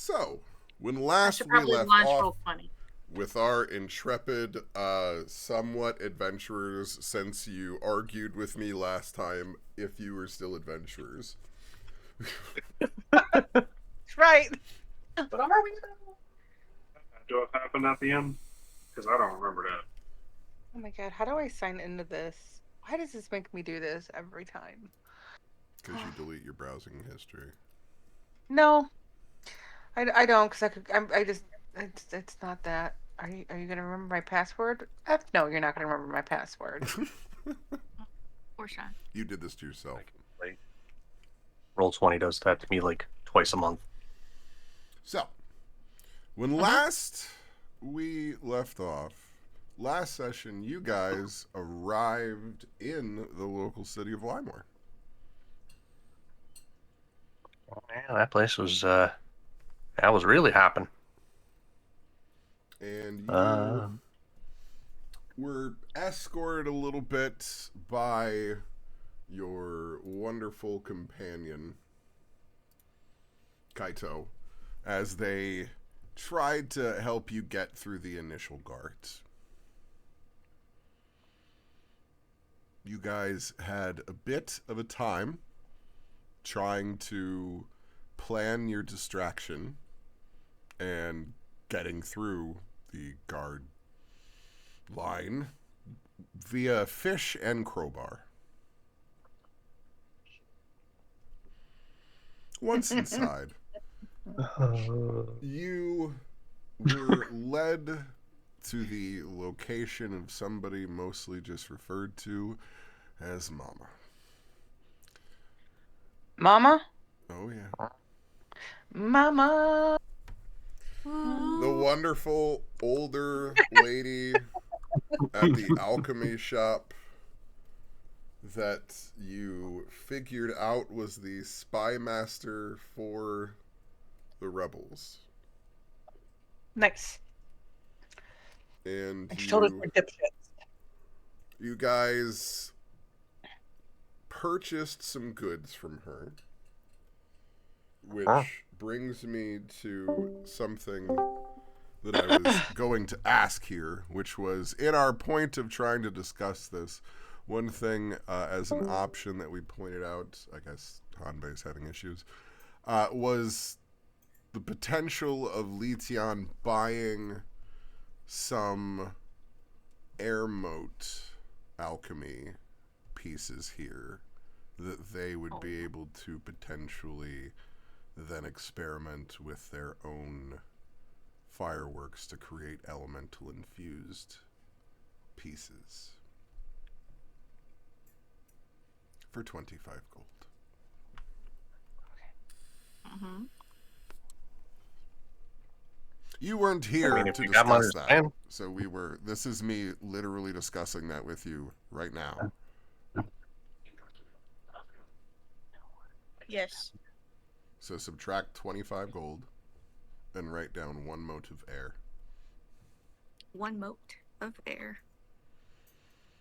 So, when I last should we probably left launch off roll 20. with our intrepid, somewhat adventurers, since you argued with me last time if you were still adventurers. Right. But are we still? Do it happen at the end? Because I don't remember that. Oh my god, how do I sign into this? Why does this make me do this every time? Because you delete your browsing history. No, I don't, because I just, it's not that. Are you gonna remember my password? No, you're not gonna remember my password. Or Sean. You did this to yourself. Like, Roll20 does that to me like twice a month. So, when last we left off, last session, you guys arrived in the local city of Lymore. Oh, yeah, that place was that was really hopping. And you were escorted a little bit by your wonderful companion, Kaito, as they tried to help you get through the initial guards. You guys had a bit of a time trying to plan your distraction and getting through the guard line via fish and crowbar. Once inside, you were led to the location of somebody mostly just referred to as Mama. Mama? Oh, yeah. Mama! The wonderful older lady at the alchemy shop that you figured out was the spy master for the rebels. Nice. And She told us we're dipshits. you guys purchased some goods from her, which brings me to something that I was going to ask here, which was in our point of trying to discuss this, one thing as an option that we pointed out, I guess Hanbei's having issues, was the potential of Litian buying some air moat alchemy pieces here that they would be able to potentially then experiment with their own fireworks to create elemental infused pieces for 25 gold. You weren't here to discuss that, so this is me literally discussing that with you right now. Yes. So subtract 25 gold and write down one mote of air. One mote of air.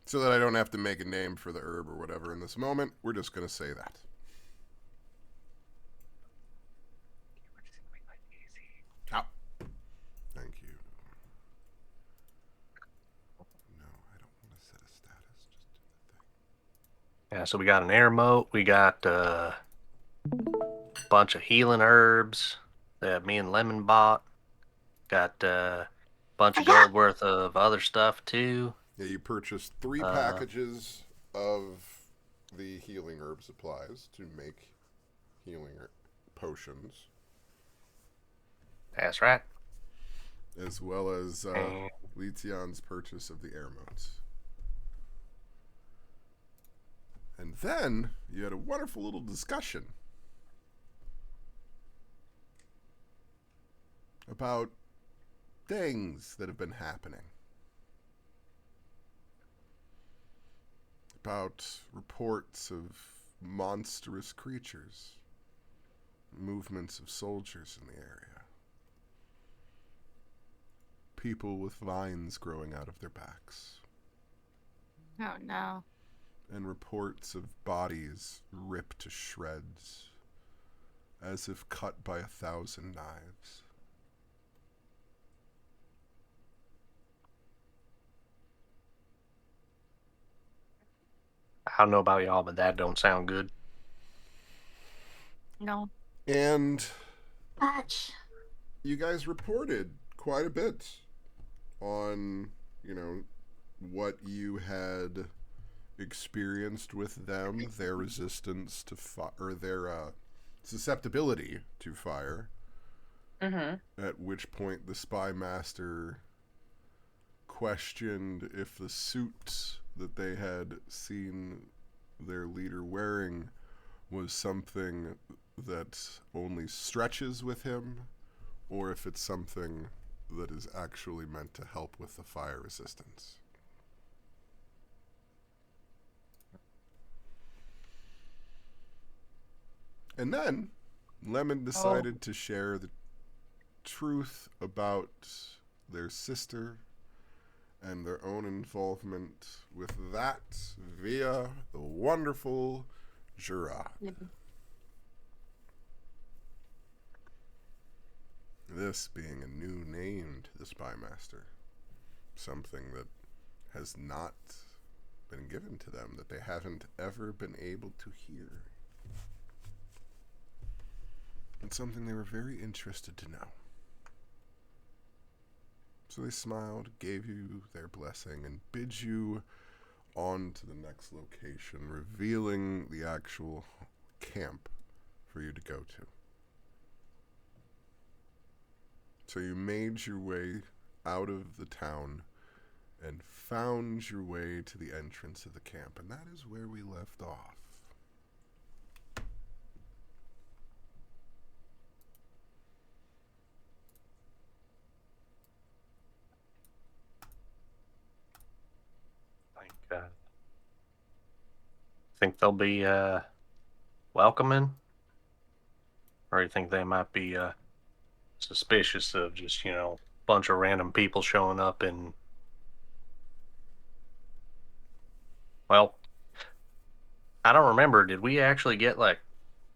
So that I don't have to make a name for the herb or whatever in this moment, we're just going to say that. Oh. Thank you. No, I don't want to set a status. Just do the thing. Yeah, so we got an air moat. We got a bunch of healing herbs that me and Lemon bought. Got a bunch of gold worth of other stuff too. Yeah, you purchased 3 packages of the healing herb supplies to make healing potions. That's right. As well as Litian's purchase of the air motes. And then you had a wonderful little discussion about things that have been happening. About reports of monstrous creatures, movements of soldiers in the area, people with vines growing out of their backs. Oh, no. And reports of bodies ripped to shreds as if cut by 1,000 knives. I don't know about y'all, but that don't sound good. No. And Patch. you guys reported quite a bit on, what you had experienced with them, their resistance to fire, or their susceptibility to fire. Mm-hmm. At which point the spy master questioned if the suit that they had seen their leader wearing was something that only stretches with him, or if it's something that is actually meant to help with the fire resistance. And then Lemon decided to share the truth about their sister and their own involvement with that via the wonderful Jura. This being a new name to the Spy Master. Something that has not been given to them, that they haven't ever been able to hear. And something they were very interested to know. So they smiled, gave you their blessing, and bid you on to the next location, revealing the actual camp for you to go to. So you made your way out of the town and found your way to the entrance of the camp, and that is where we left off. Think they'll be welcoming, or you think they might be suspicious of just bunch of random people showing up and, well, I don't remember. Did we actually get like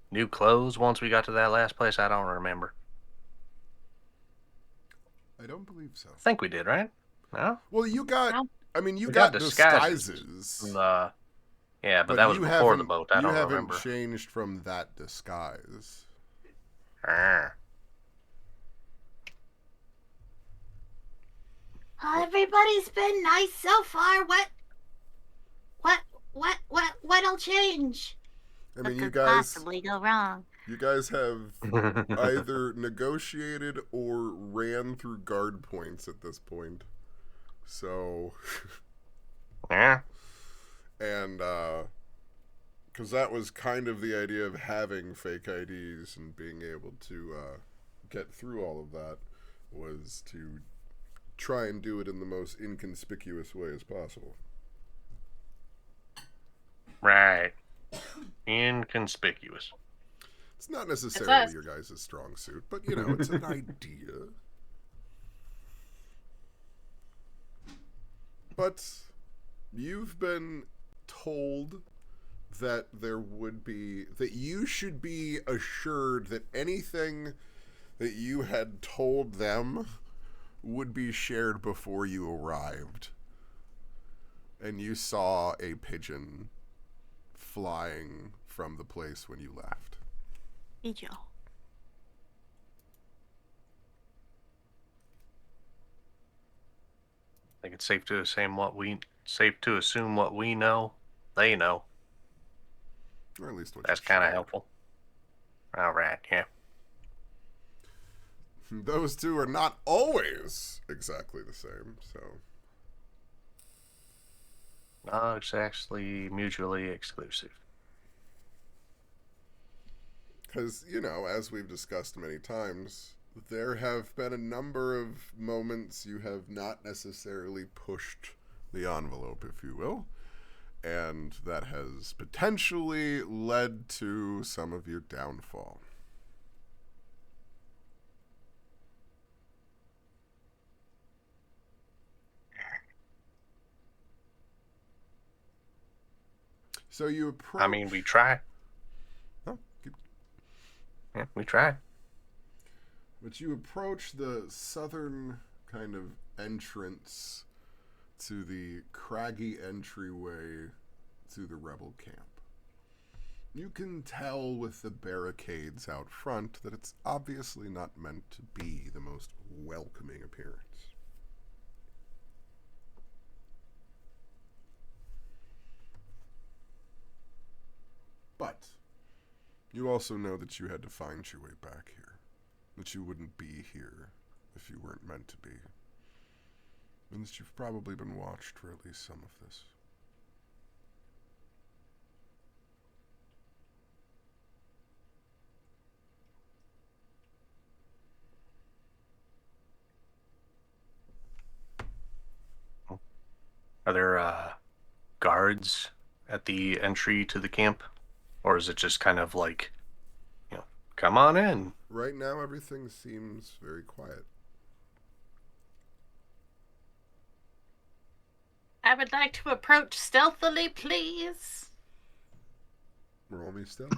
new clothes once we got to that last place? I don't remember. I don't believe so. I think we did, right? No. Well, you got. No. I mean, you We got got disguises. disguises. Yeah, but that was you before the haven't- boat. I you don't haven't remember. changed from that disguise. Everybody's been nice so far. What'll change? I What mean, you could guys. possibly go wrong? You guys have either negotiated or ran through guard points at this point. So, Yeah. and because that was kind of the idea of having fake IDs and being able to get through all of that, was to try and do it in the most inconspicuous way as possible. Right. Inconspicuous. It's not necessarily us. your guys' strong suit, but it's an idea. But you've been told that that you should be assured that anything that you had told them would be shared before you arrived. And you saw a pigeon flying from the place when you left. Hey, Joe. I think it's safe to assume what we know, they know. Or at least what That's you kind of shared. helpful. All right, yeah. Those two are not always exactly the same, so. No, it's actually mutually exclusive. Because, as we've discussed many times, there have been a number of moments you have not necessarily pushed the envelope, if you will, and that has potentially led to some of your downfall. So you approach... I mean, we try. Oh, keep... Yeah, we tried. But you approach the southern kind of entrance to the craggy entryway to the rebel camp. You can tell with the barricades out front that it's obviously not meant to be the most welcoming appearance. But you also know that you had to find your way back here, that you wouldn't be here if you weren't meant to be, and that you've probably been watched for at least some of this. Are there guards at the entry to the camp? Or is it just kind of like, come on in? Right now, everything seems very quiet. I would like to approach stealthily, please. Roll me stealth.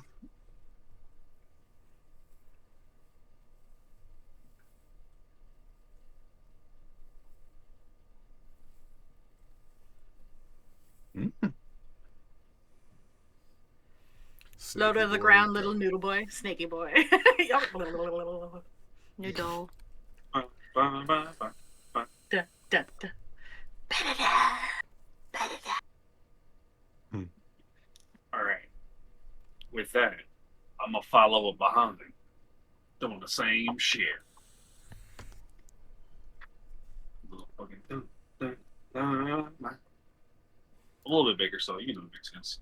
Low to the Snaky ground, boy, little go. noodle boy, snaky boy. Noodle. Ba, ba, ba, ba. Da, da, da. Ba-da-da. Ba-da-da. All right. With that, I'm gonna follow up behind him, doing the same shit. A little bit bigger, so you know it makes sense.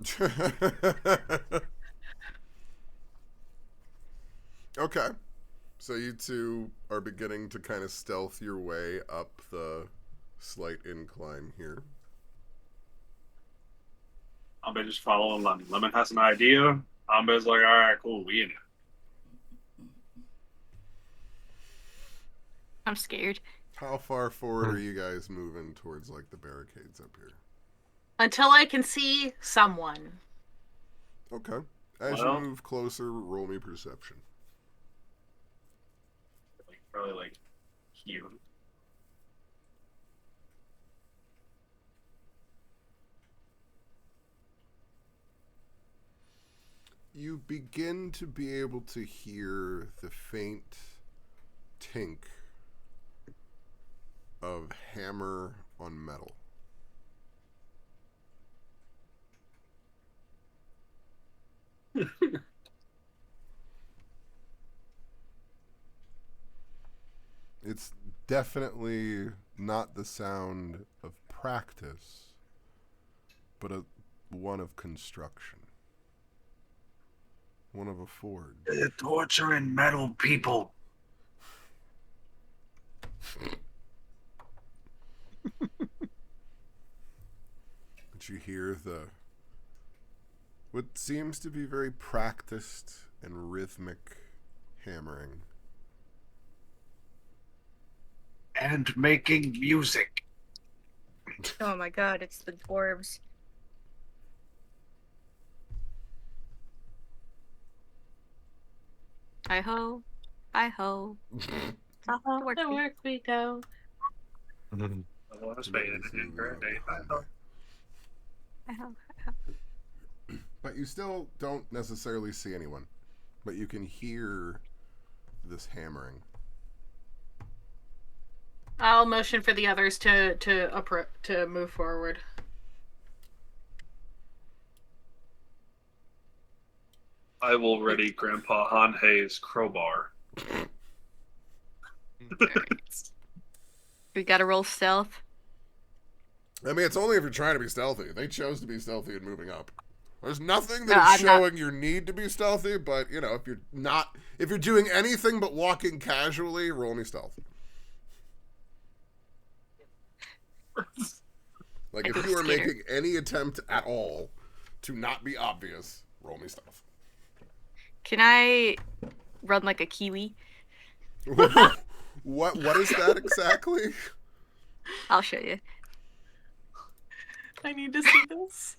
Okay. So you two are beginning to kind of stealth your way up the slight incline here. I'm gonna just following Lemon. Lemon has an idea. I'm just like, all right, cool, we in it. I'm scared. How far forward are you guys moving towards like the barricades up here? Until I can see someone. Okay. As Well- you move closer, roll me perception. Probably like here. You begin to be able to hear the faint tink of hammer on metal. It's definitely not the sound of practice, but one of construction. One of a forge. They're torturing metal people. But you hear what seems to be very practiced and rhythmic hammering. And making music. Oh my god, it's the dwarves. Hi ho. Hi ho. Uh-huh. Work. To work we go. Hi ho. But you still don't necessarily see anyone. But you can hear this hammering. I'll motion for the others to move forward. I will ready Grandpa Hanhei's crowbar. We gotta roll stealth. I mean, it's only if you're trying to be stealthy. They chose to be stealthy and moving up. There's nothing No, that is I'm not- showing your need to be stealthy, but, if you're doing anything but walking casually, roll me stealth. Like, if you are Scared. making any attempt at all to not be obvious, roll me stealth. Can I run like a kiwi? What is that exactly? I'll show you. I need to see this.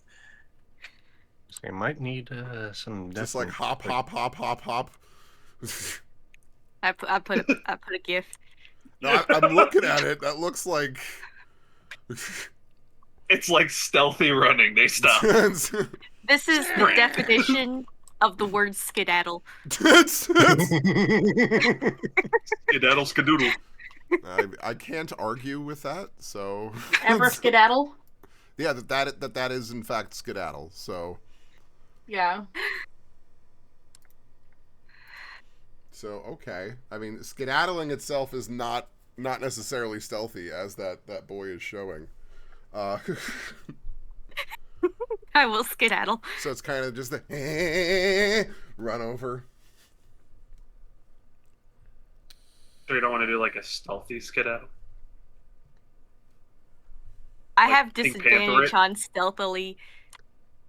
So you might need some. Just like hop, hop, hop, hop, hop. I put a GIF. No, I'm looking at it. That looks like. It's like stealthy running. They stop. This is the definition of the word skedaddle. Skedaddle skadoodle. I can't argue with that. So. Ever skedaddle? Yeah, that is in fact skedaddle. So. Yeah. So okay, I mean, skedaddling itself is not necessarily stealthy, as that boy is showing. I will skedaddle. So it's kind of just the run over. So you don't want to do like a stealthy skedaddle? I Like have Pink Panther disadvantage it? on stealthily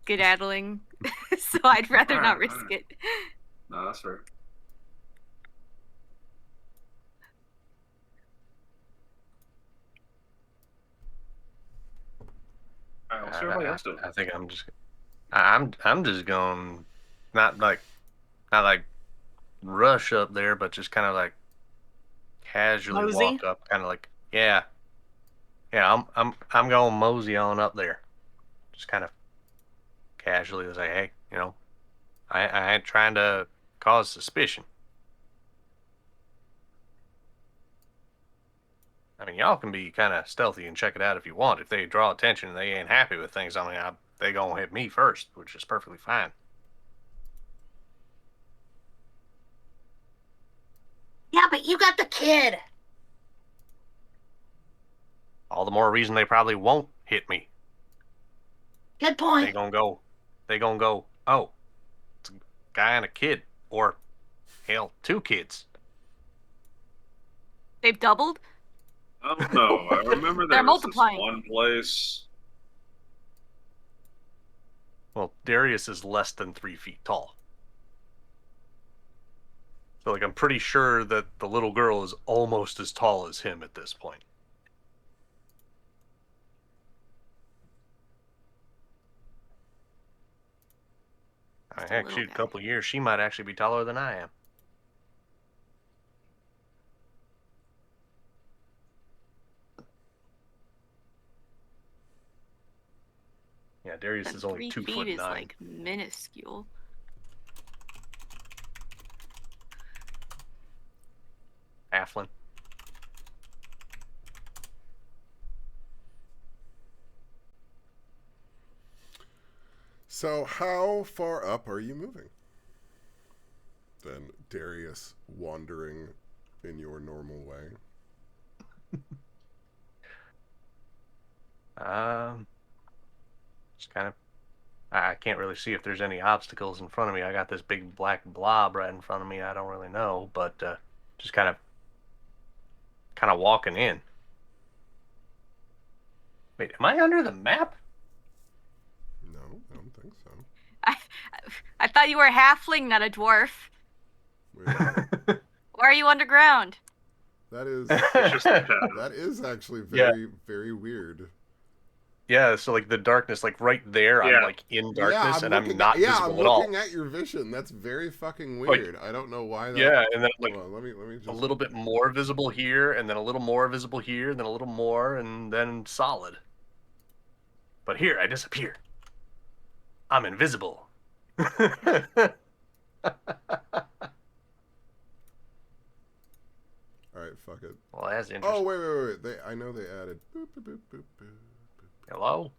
skedaddling, so I'd rather not Alright, risk it. No, that's fair. Alright, what's everybody else doing? I think I'm just going not like rush up there, but just kind of like casually Mosey? walk up, kind of like yeah. I'm going mosey on up there, just kind of casually say, hey, I ain't trying to cause suspicion. I mean, y'all can be kind of stealthy and check it out if you want. If they draw attention and they ain't happy with things, I mean, they gonna hit me first, which is perfectly fine. Yeah, but you got the kid. All the more reason they probably won't hit me. Good point. They gonna go, oh, it's a guy and a kid, or hell, 2 kids. They've doubled? I don't know. I remember They're there was this multiplying. one place. Well, Darius is less than 3 feet tall. So, like, I'm pretty sure that the little girl is almost as tall as him at this point. Just a Heck, little shoot, a guy. couple years, she might actually be taller than I am. Yeah, Darius That is only 3 feet 2'9". is like minuscule. Halfling. So how far up are you moving? Then Darius wandering in your normal way. Just kind of. I can't really see if there's any obstacles in front of me. I got this big black blob right in front of me. I don't really know, but just kind of walking in. Wait, am I under the map? No, I don't think so. I thought you were a halfling, not a dwarf. Wait, Why are you underground? that is It's just like that. that is actually Yeah. very weird. Yeah, so like the darkness, like right there, Yeah. I'm like in darkness and I'm looking not at, yeah, visible I'm at all. looking at your vision. That's very fucking weird. I don't know why that. Yeah, and then like Hold on, let me just a little bit more visible here, and then a little more visible here, then a little more, and then solid. But here, I disappear. I'm invisible. All right, fuck it. Well, that's interesting. Oh wait. I know they added. Boop, boop, boop, boop, boop. Hello?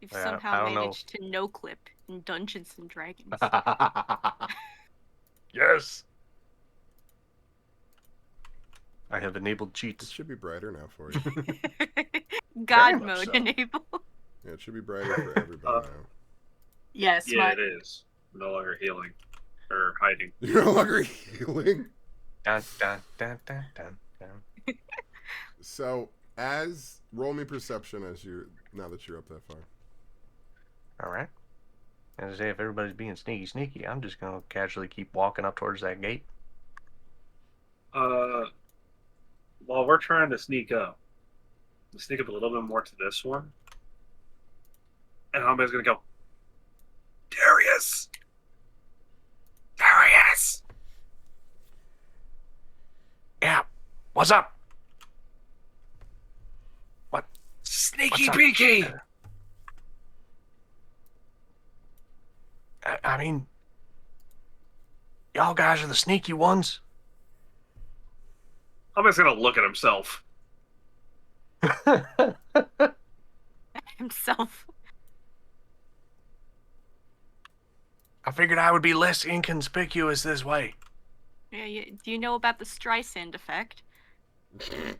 You've Yeah, I somehow don't know. managed to no clip in Dungeons and Dragons. Yes. I have enabled It cheats. should be brighter now for you. God much mode so. enable. Yeah, it should be brighter for everybody now. Yes, Yeah, my it is. No longer healing. Or hiding. You're no longer healing. Dun, dun, dun, dun, dun, dun. So, roll me perception now that you're up that far. All right. As I say, if everybody's being sneaky, I'm just gonna casually keep walking up towards that gate. While we're trying to sneak up a little bit more to this one. And Hanbei's gonna go, Darius! Darius! Yeah. What's up? What? Sneaky What's up? peeky! I mean, y'all guys are the sneaky ones. Hanbei's gonna look at himself. Himself. I figured I would be less inconspicuous this way. Yeah, do you know about the Streisand effect?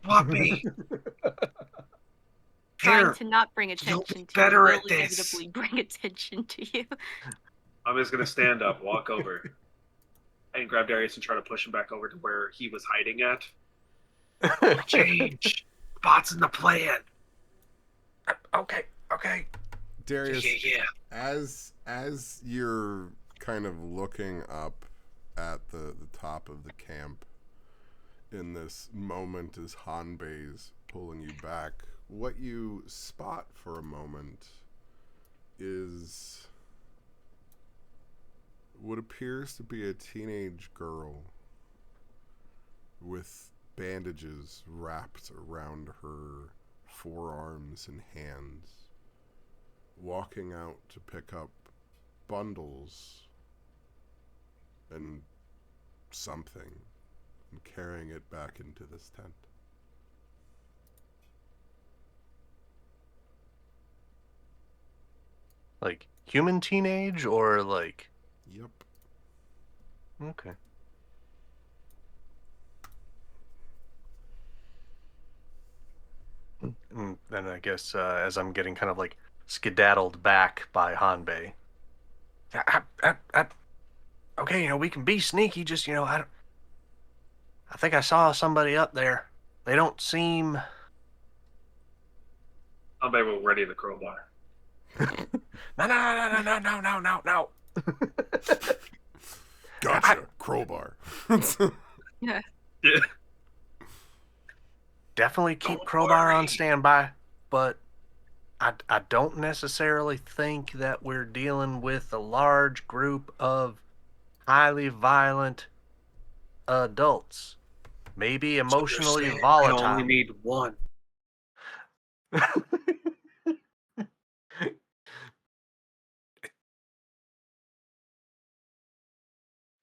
Puppy! Trying Here, to not bring you'll attention be to better you at will this. inevitably bring attention to you. Hanbei's gonna stand up, walk over, and grab Darius and try to push him back over to where he was hiding at. Change! Spots in the plan! Okay. Darius, Yeah. as you're kind of looking up at the top of the camp in this moment as Hanbei's pulling you back, what you spot for a moment is what appears to be a teenage girl with bandages wrapped around her forearms and hands, walking out to pick up bundles and something and carrying it back into this tent. Like human teenage or like? Yep. Okay. And then I guess as I'm getting kind of like skedaddled back by Hanbei. Okay, we can be sneaky. Just I think I saw somebody up there. They don't seem. Hanbei will ready the crowbar. No. Gotcha. Crowbar. Yeah. Yeah. Definitely keep Don't crowbar on worry. standby, but I don't necessarily think that we're dealing with a large group of highly violent adults. Maybe emotionally I volatile. only need one.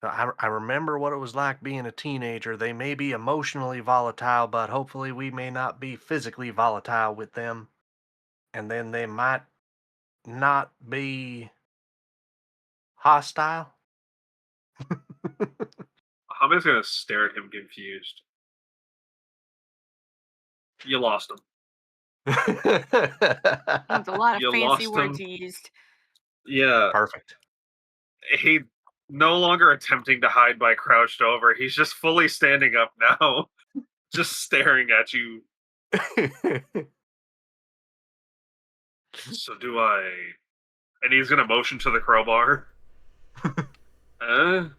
I remember what it was like being a teenager. They may be emotionally volatile, but hopefully we may not be physically volatile with them. And then they might not be hostile. Hanbei's gonna stare at him confused. You lost him. That's a lot of You fancy lost words him. you used. Yeah. Perfect. He no longer attempting to hide by crouched over. He's just fully standing up now, just staring at you. So do I? And he's gonna motion to the crowbar. Or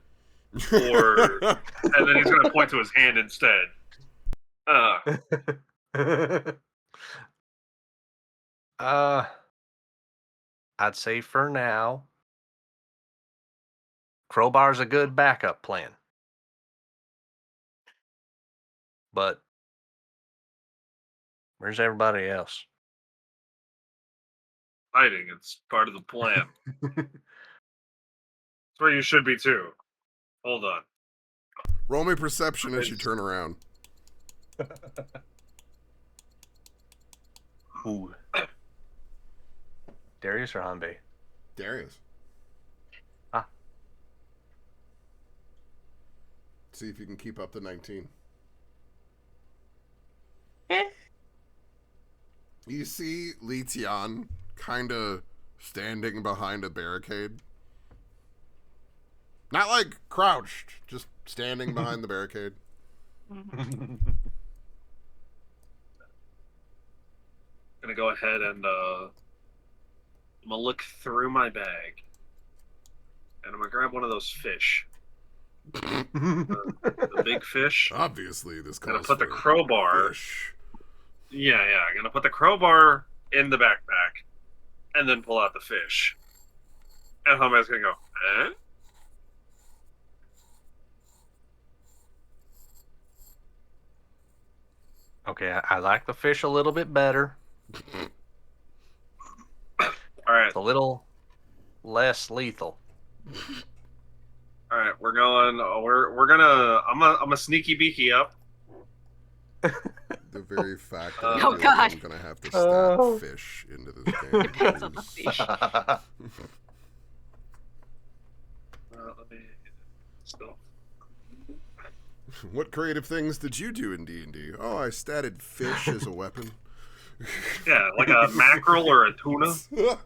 and then he's gonna point to his hand instead. I'd say for now, crowbar's a good backup plan. But where's everybody else? Hiding. It's part of the plan. That's where you should be too. Hold on. Roll me perception as you turn around. Ooh. Darius or Hanbei? Darius. Ah. See if you can keep up the 19. You see Li Tian kind of standing behind a barricade. Not like crouched, just standing behind the barricade. Gonna go ahead and I'm gonna look through my bag, and I'm gonna grab one of those fish, the big fish. Obviously, this Gonna calls put the for crowbar. fish. Yeah. Gonna put the crowbar in the backpack, and then pull out the fish. And Hambe's gonna go, eh? Okay, I like the fish a little bit better. All right, It's a little less lethal. all right. We're going. We're gonna. I'm a sneaky beaky up. The very fact that Oh, I feel God. like I'm gonna have to stat Oh. fish into this game. Depends on the is- fish. Let me still. What creative things did you do in D&D? Oh, I statted fish as a weapon. Yeah, like a mackerel or a tuna. You know,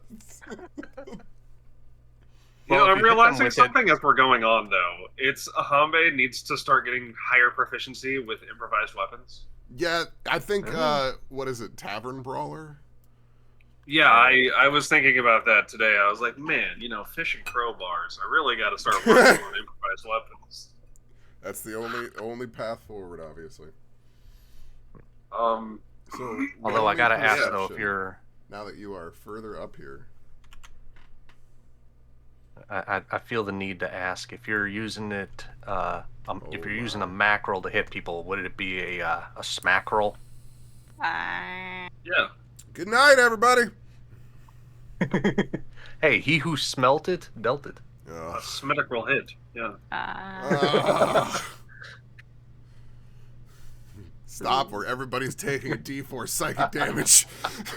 Well, if I'm you hit them realizing with it- something as we're going on, though. It's Hambe needs to start getting higher proficiency with improvised weapons. Yeah, I think, what is it, Tavern Brawler? Yeah, I was thinking about that today. I was like, man, you know, fish and crowbars. I really got to start working on improvised weapons. That's the only path forward, obviously. Um, So, Although roll I me gotta ask though, perception if you're, now that you are further up here. I feel the need to ask if you're using it. If you're using a my. mackerel to hit people, would it be a smackerel? yeah. Good night, everybody. Hey, he who smelt it dealt it. A Ugh. symmetrical hit. Yeah. Ugh. Stop, or everybody's taking a D4 psychic damage.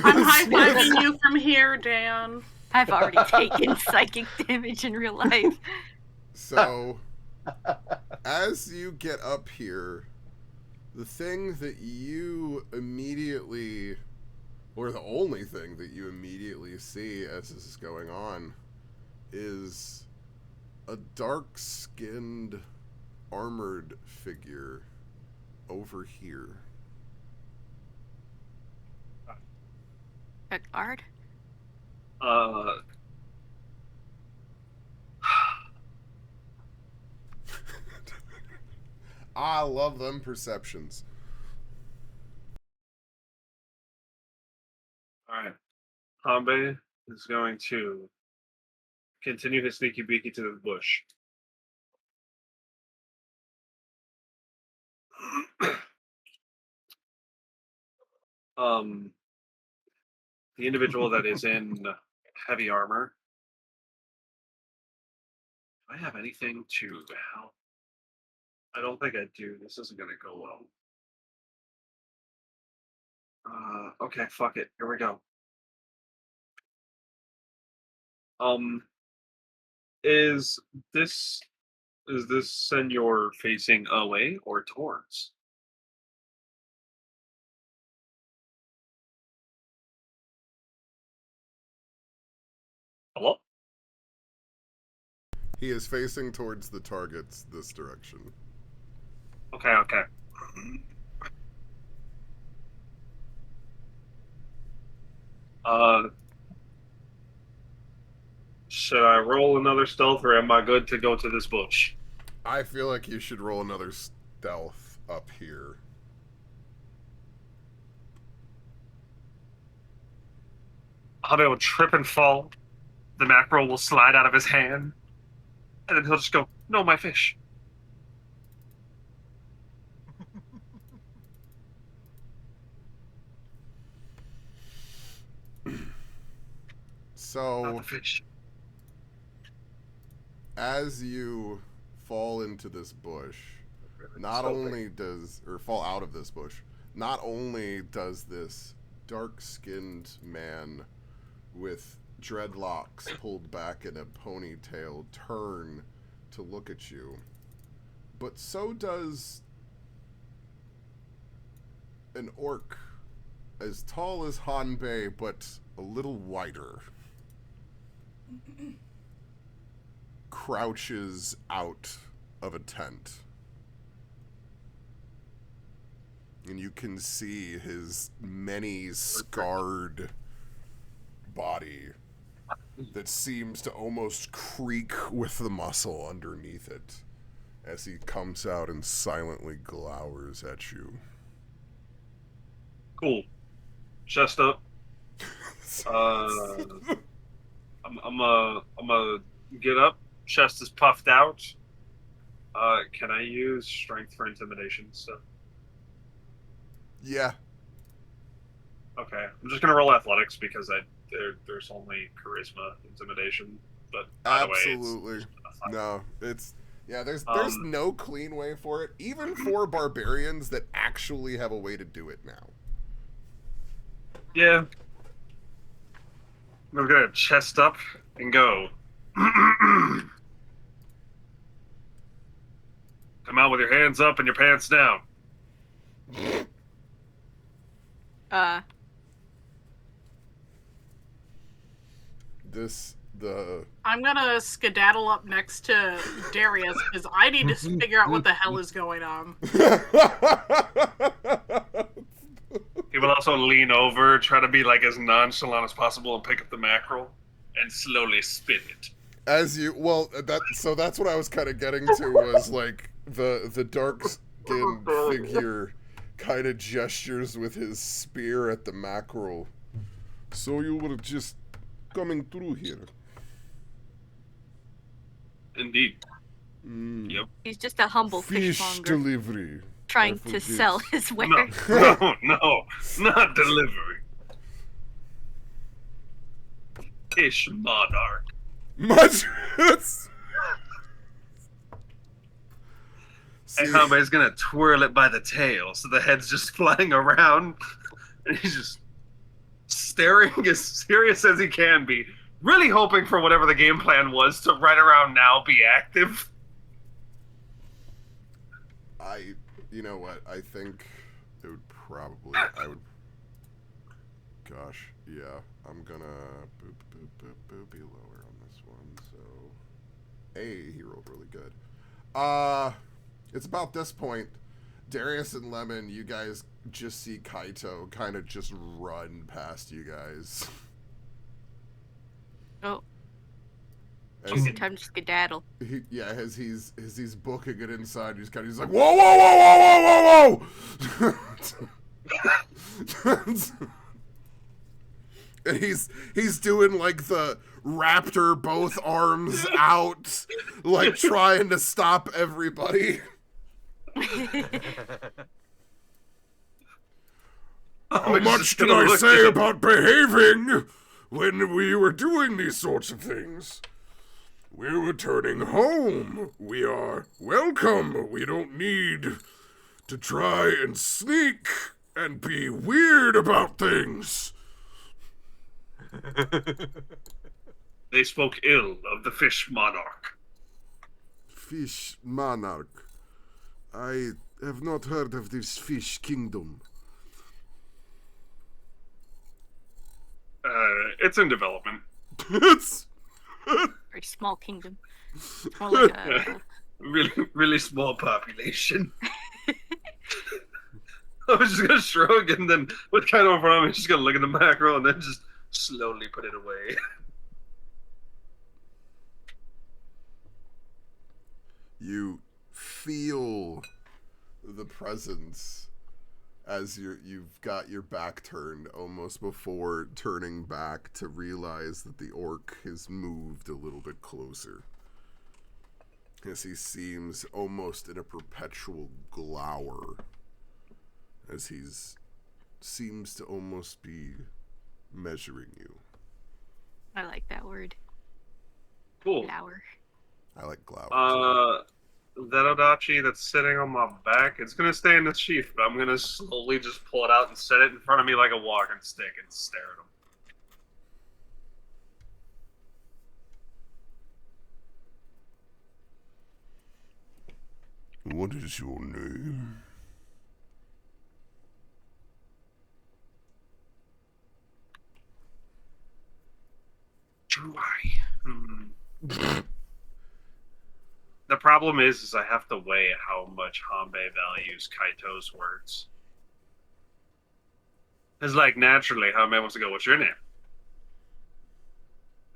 I'm high-fiving you from here, Dan. I've already taken psychic damage in real life. So, as you get up here, the thing that you immediately, or the only thing that you immediately see as this is going on, is a dark-skinned, armored figure over here. A guard? I love them perceptions. All right. Hambe is going to continue his sneaky beaky to the bush. um, the individual that is in heavy armor. Do I have anything to help? I don't think I do. This isn't going to go well. Okay, fuck it. Here we go. Is this senor facing away or towards? Hello? He is facing towards the targets this direction. Okay. Should I roll another stealth or am I good to go to this bush? I feel like you should roll another stealth up here. Hambe will trip and fall. The mackerel will slide out of his hand. And then he'll just go, no, my fish. Not So, the fish. as you fall into this bush, not only does, or fall out of this bush, not only does this dark-skinned man with dreadlocks pulled back in a ponytail turn to look at you, but so does an orc as tall as Hanbei, but a little wider, crouches out of a tent. And you can see his many scarred body that seems to almost creak with the muscle underneath it as he comes out and silently glowers at you. Cool. Chest up. I'm gonna get up. Chest is puffed out. Can I use strength for intimidation stuff? Yeah. Okay, I'm just gonna roll athletics because there's only charisma intimidation. But either way, Absolutely. No, it's there's no clean way for it, even for barbarians that actually have a way to do it now. Yeah. I'm gonna chest up and go. Come out with your hands up and your pants down. I'm gonna skedaddle up next to Darius because I need to figure out what the hell is going on. He will also lean over, try to be like as nonchalant as possible, and pick up the mackerel and slowly spin it. That's what I was kind of getting to was like the dark skinned figure kind of gestures with his spear at the mackerel. So you were just coming through here. Indeed. Yep. He's just a humble Fish fishmonger delivery. trying to sell his wares. No, not delivery. Fish monarch. Much. And Hambe's gonna twirl it by the tail, so the head's just flying around, and he's just staring as serious as he can be, really hoping for whatever the game plan was to right around now be active. You know what? I think it would probably. Gosh, yeah. I'm gonna be lower on this one. So, he rolled really good. It's about this point. Darius and Lemon, you guys just see Kaito kind of just run past you guys. Oh. As, Time to skedaddle. as he's booking it inside, he's like, whoa, whoa, whoa, whoa, whoa, whoa, whoa! And he's doing like the raptor, both arms out, like trying to stop everybody. How much can I say about behaving when we were doing these sorts of things? We're returning home. We are welcome. We don't need to try and sneak and be weird about things. They spoke ill of the fish monarch. Fish monarch? I have not heard of this fish kingdom. It's in development. It's Very small kingdom. More like a... really small population. I was just gonna shrug and then with kind of over, I'm just gonna look at the mackerel and then just slowly put it away. You feel the presence as you've got your back turned almost before turning back to realize that the orc has moved a little bit closer. As he seems almost in a perpetual glower. As seems to almost be measuring you. I like that word. Cool. Flower. I like glower. That Odachi that's sitting on my back, it's gonna stay in the sheath, but I'm gonna slowly just pull it out and set it in front of me like a walking stick and stare at him. What is your name? Do I? The problem is I have to weigh how much Hanbei values Kaito's words. It's like, naturally, Hanbei wants to go, what's your name?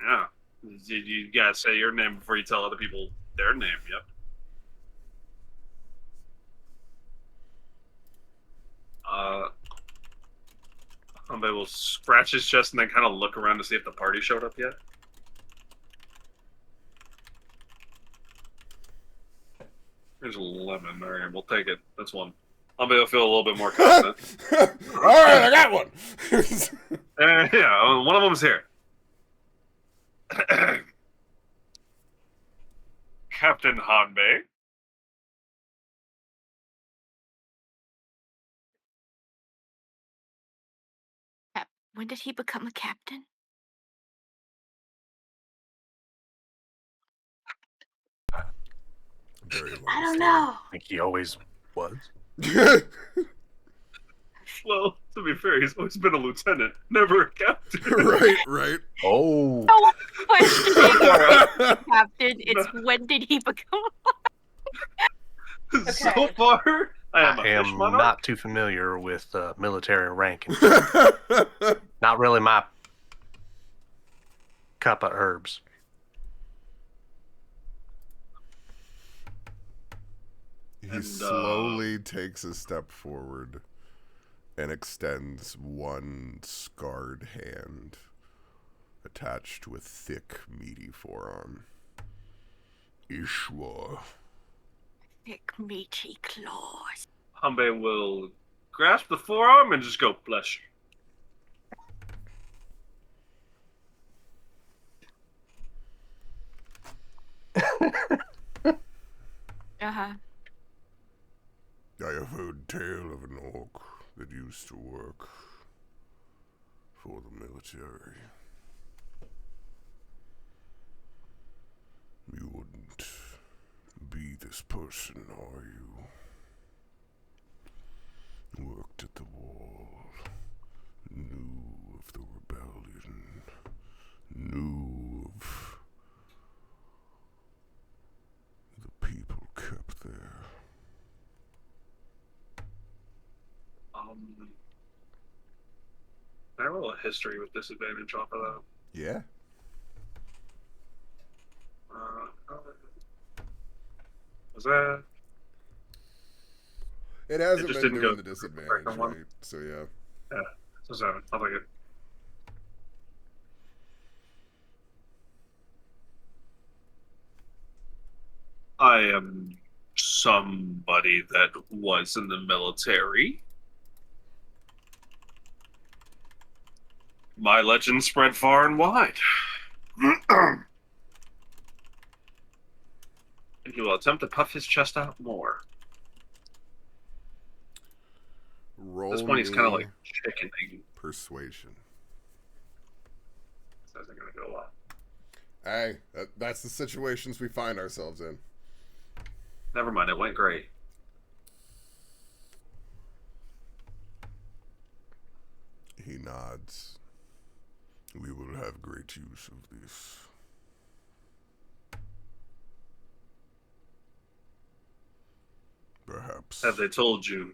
Yeah. You gotta say your name before you tell other people their name, yep. Hambe will scratch his chest and then kind of look around to see if the party showed up yet. There's 11. All right, we'll take it. That's one. Hambe will feel a little bit more confident. All right, I got one. Yeah, one of them's here. Captain Hanbei. When did he become a captain? Very long I don't story. know. I think he always was. Well, to be fair, he's always been a lieutenant, never a captain. right. Oh. No question, captain. It's when did he become? So Okay. far, I am a I fish am monarch. not too familiar with military ranking. Not really my cup of herbs. He slowly takes a step forward and extends one scarred hand attached to a thick, meaty forearm. Ishwa. Thick, meaty claws. Hanbei will grasp the forearm and just go, bless you. Uh-huh. I have heard tale of an orc that used to work for the military. You wouldn't be this person, are you? Worked at the wall, knew of the rebellion, knew of the people kept there. Can I roll a history with disadvantage off of that? Yeah. Was that? It hasn't just been didn't doing go the disadvantage, correct one. right? So yeah. Yeah, so 7. I'll take it. I am somebody that was in the military. My legend spread far and wide. And he will attempt to puff his chest out more. Roll At this point, he's kind of me like chickening. persuasion. This isn't going to go well. Hey, that's the situations we find ourselves in. Never mind, it went great. He nods. We will have great use of this. Perhaps. Have they told you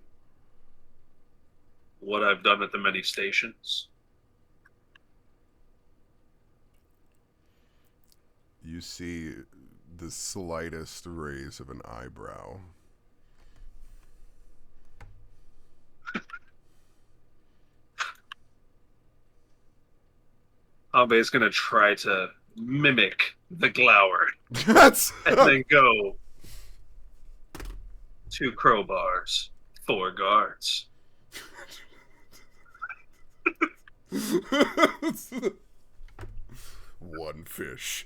what I've done at the many stations? You see the slightest raise of an eyebrow. Abe is going to try to mimic the glower That's and then go 2 crowbars, 4 guards. one fish.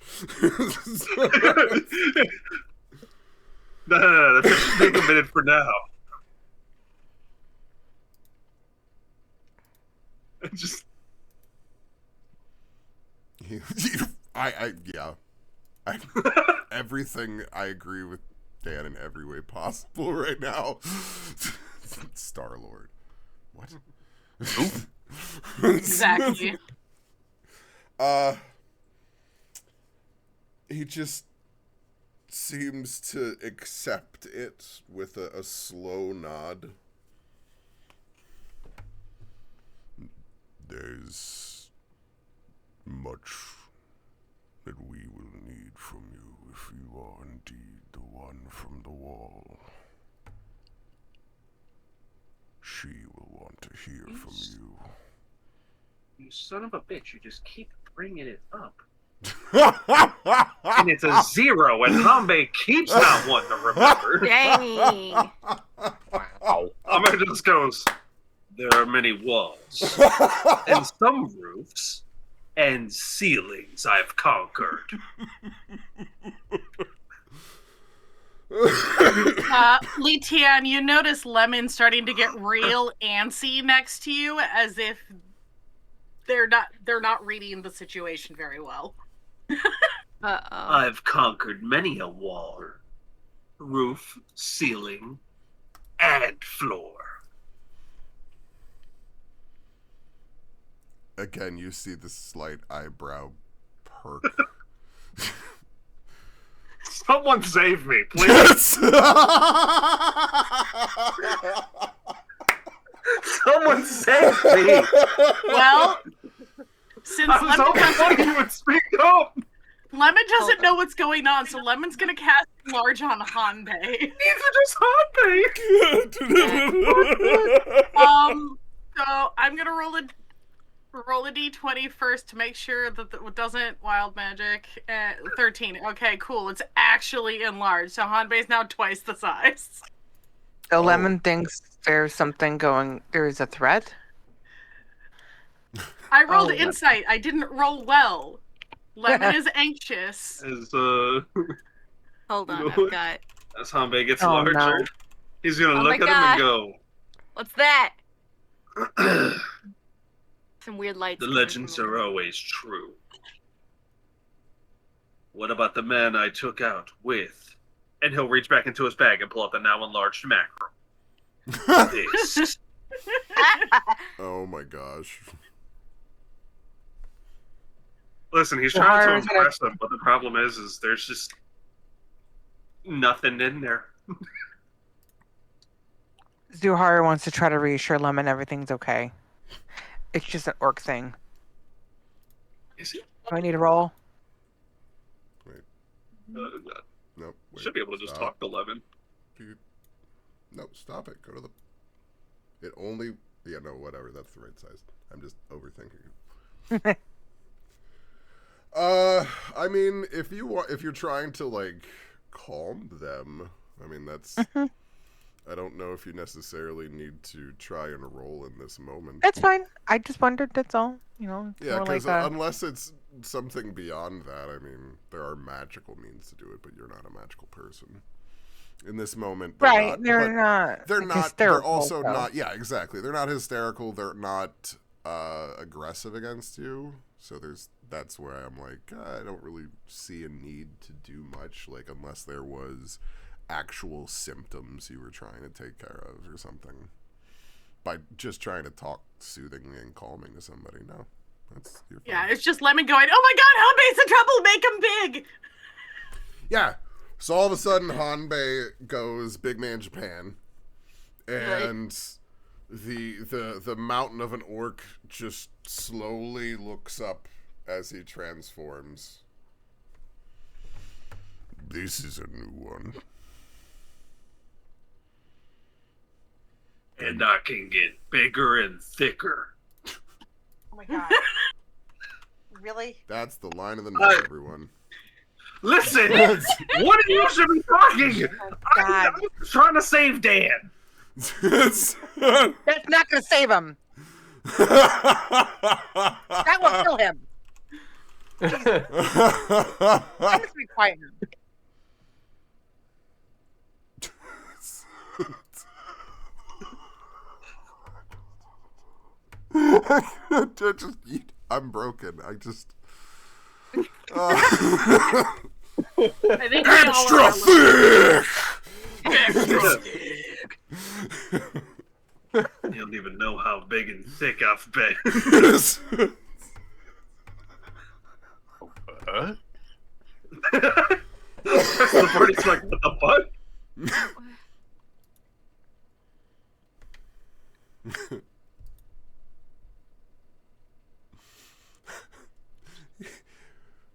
No, the fish is being committed for now. Just everything I agree with Dan in every way possible right now. Star-Lord. What? Exactly. He just seems to accept it with a slow nod. There's much that we will need from you if you are indeed the one from the wall. She will want to hear from you. You son of a bitch! You just keep bringing it up, Oh and it's a 0, and Hanbei keeps not wanting to remember. Dang. Wow. Hanbei just goes, "There are many walls, and some roofs, and ceilings I've conquered." Li Tian, you notice Lemon starting to get real antsy next to you, as if they're not reading the situation very well. Uh-oh. I've conquered many a wall, roof, ceiling, and floor. Again, you see the slight eyebrow perk. Someone save me, please. Someone save me. Well, since I was hoping one of you would speak up. Lemon doesn't know what's going on, so Lemon's gonna cast Large on Hanbei. These are just Hanbei. So I'm gonna roll a d20 first to make sure that it doesn't wild magic. 13. Okay, cool. It's actually enlarged, so Hanbei's now twice the size. So Lemon thinks there's something going. There's a threat. I rolled insight. I didn't roll well. Lemon is anxious. As Hold on, I've got. as Hanbei gets Oh, larger, no. he's gonna Oh look my at him and God. What's that? Some weird lights. The coming legends from are always true. What about the man I took out with? And he'll reach back into his bag and pull out the now enlarged macro. This. Oh my gosh. Listen, he's Well, trying to Hara's gonna- impress them, but the problem is there's just nothing in there. Zuhara wants to try to reassure Lemon everything's okay. It's just an orc thing. Is he? Do I need a roll? Nope. Wait, should be able to just talk to Levin. No, stop it. Go to the. It only. Yeah, no, whatever. That's the right size. I'm just overthinking it. I mean, if you're trying to like calm them, I mean that's. I don't know if you necessarily need to try and roll in this moment. That's fine. I just wondered. That's all. You know. It's Yeah, more because like unless it's something beyond that, I mean, there are magical means to do it, but you're not a magical person. In this moment, they're right. not, They're but not. They're like, not. They're hysterical, also though. not. Yeah, exactly. They're not hysterical. They're not aggressive against you. So that's where I'm like, I don't really see a need to do much, like unless there was actual symptoms you were trying to take care of or something. By just trying to talk soothingly and calming to somebody, no, you're fine. Yeah, it's just Lemon going, "Oh my God, Hanbei's in trouble! Make him big!" Yeah. So all of a sudden, Hanbei goes Big Man Japan, and the mountain of an orc just slowly looks up as he transforms. This is a new one. And I can get bigger and thicker. Oh my god. Really? That's the line of the night, everyone. Listen, one of you should be talking. God. I'm trying to save Dan. That's not going to save him. That will kill him. I'm just be quiet now. I'm broken. I just. I think we all Extra are thick! You don't even know how big and thick I've been. What? That's the part he's like, what the fuck?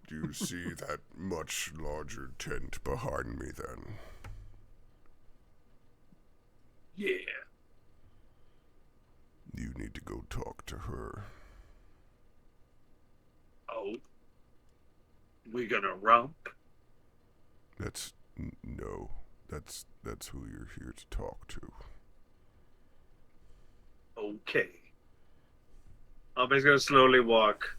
Do you see that much larger tent behind me then? Yeah. You need to go talk to her. Oh, we gonna romp? No. That's who you're here to talk to. Okay. Albe's gonna slowly walk.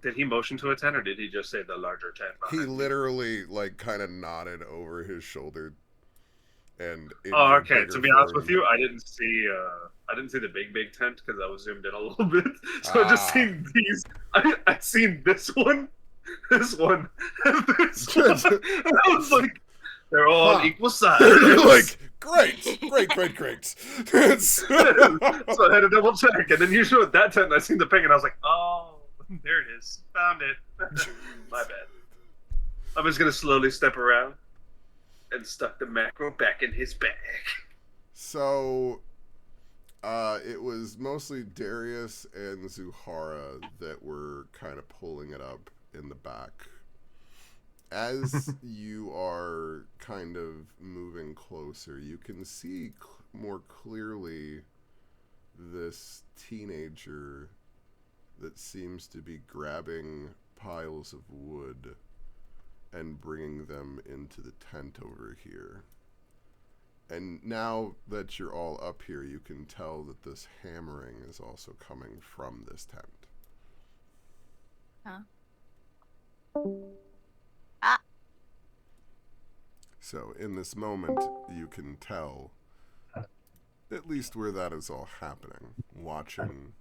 Did he motion to a tent, or did he just say the larger tent? He behind you? literally like kind of nodded over his shoulder, and in Oh, your okay. bigger To be honest form- with you, I didn't see the big tent because I was zoomed in a little bit. So I just seen these. I seen this one, and this one. And I was like, they're all on equal size. You're like, great. It's- So I had to double check, and then you showed that tent, and I seen the ping, and I was like, oh, there it is, found it. My bad. I'm just gonna slowly step around and stuck the macro back in his bag. So, it was mostly Darius and Zuhara that were kind of pulling it up in the back. As you are kind of moving closer, you can see more clearly this teenager that seems to be grabbing piles of wood and bringing them into the tent over here. And now that you're all up here, you can tell that this hammering is also coming from this tent. Huh? Ah. So in this moment, you can tell at least where that is all happening, watching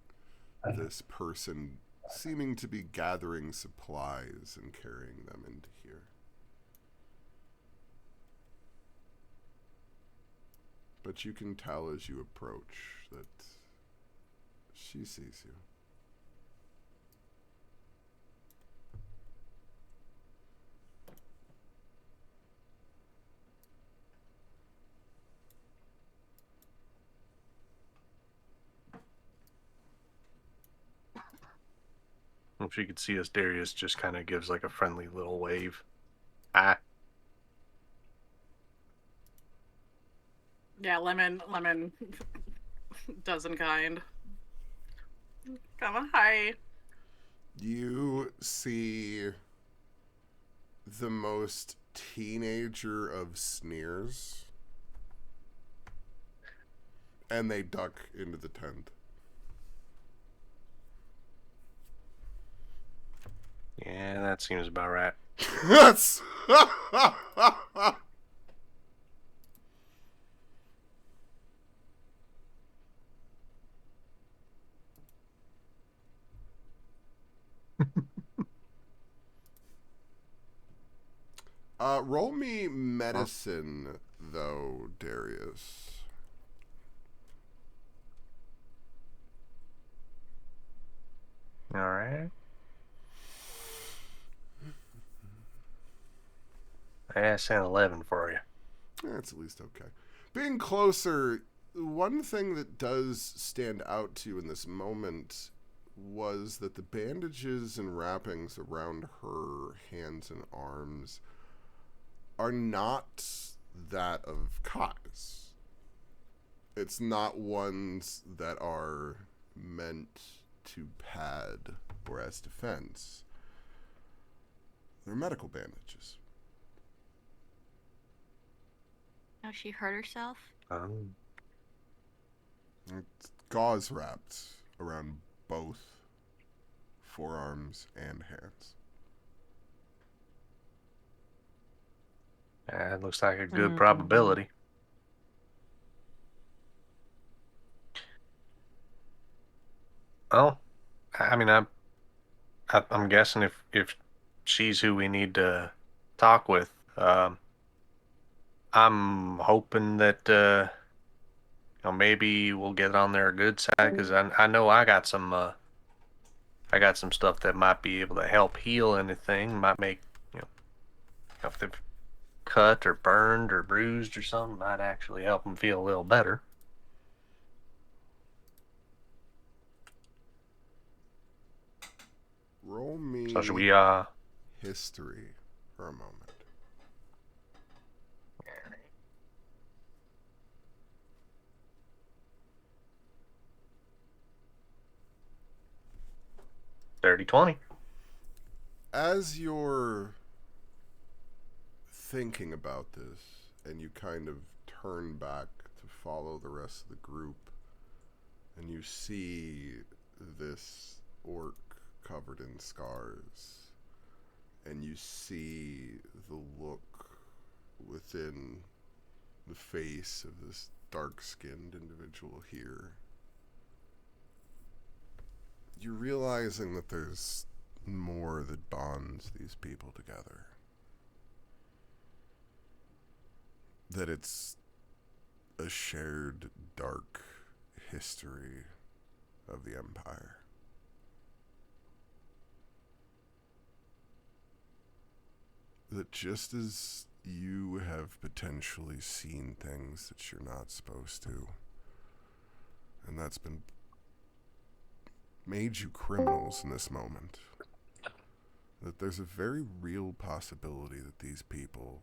this person seeming to be gathering supplies and carrying them into here. But you can tell as you approach that she sees you. If you could see us, Darius just kind of gives like a friendly little wave. Ah. Yeah, lemon dozen kind. Come on, hi. You see the most teenager of sneers, and they duck into the tent. Yeah, that seems about right. That's roll me medicine, though, Darius. All right. That's an 11 for you. That's at least okay. Being closer, one thing that does stand out to you in this moment was that the bandages and wrappings around her hands and arms are not that of Kai's. It's not ones that are meant to pad or as defense. They're medical bandages. Oh, she hurt herself? It's gauze wrapped around both forearms and hands. That looks like a good probability. Well, I mean, I'm guessing if she's who we need to talk with, I'm hoping that maybe we'll get on their good side, because I know I got some stuff that might be able to help heal anything. Might make, if they've cut or burned or bruised or something, might actually help them feel a little better. Roll me So should we history for a moment. Dirty 20. As you're thinking about this, and you kind of turn back to follow the rest of the group, and you see this orc covered in scars, and you see the look within the face of this dark-skinned individual here, you're realizing that there's more that bonds these people together. That it's a shared dark history of the Empire. That just as you have potentially seen things that you're not supposed to, and that's been made you criminals in this moment, that there's a very real possibility that these people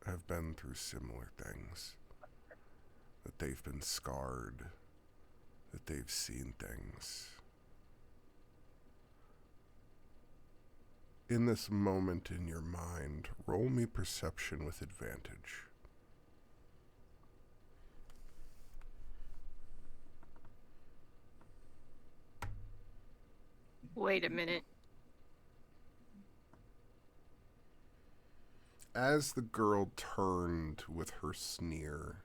have been through similar things, that they've been scarred, that they've seen things. In this moment in your mind, roll me perception with advantage. Wait a minute. As the girl turned with her sneer,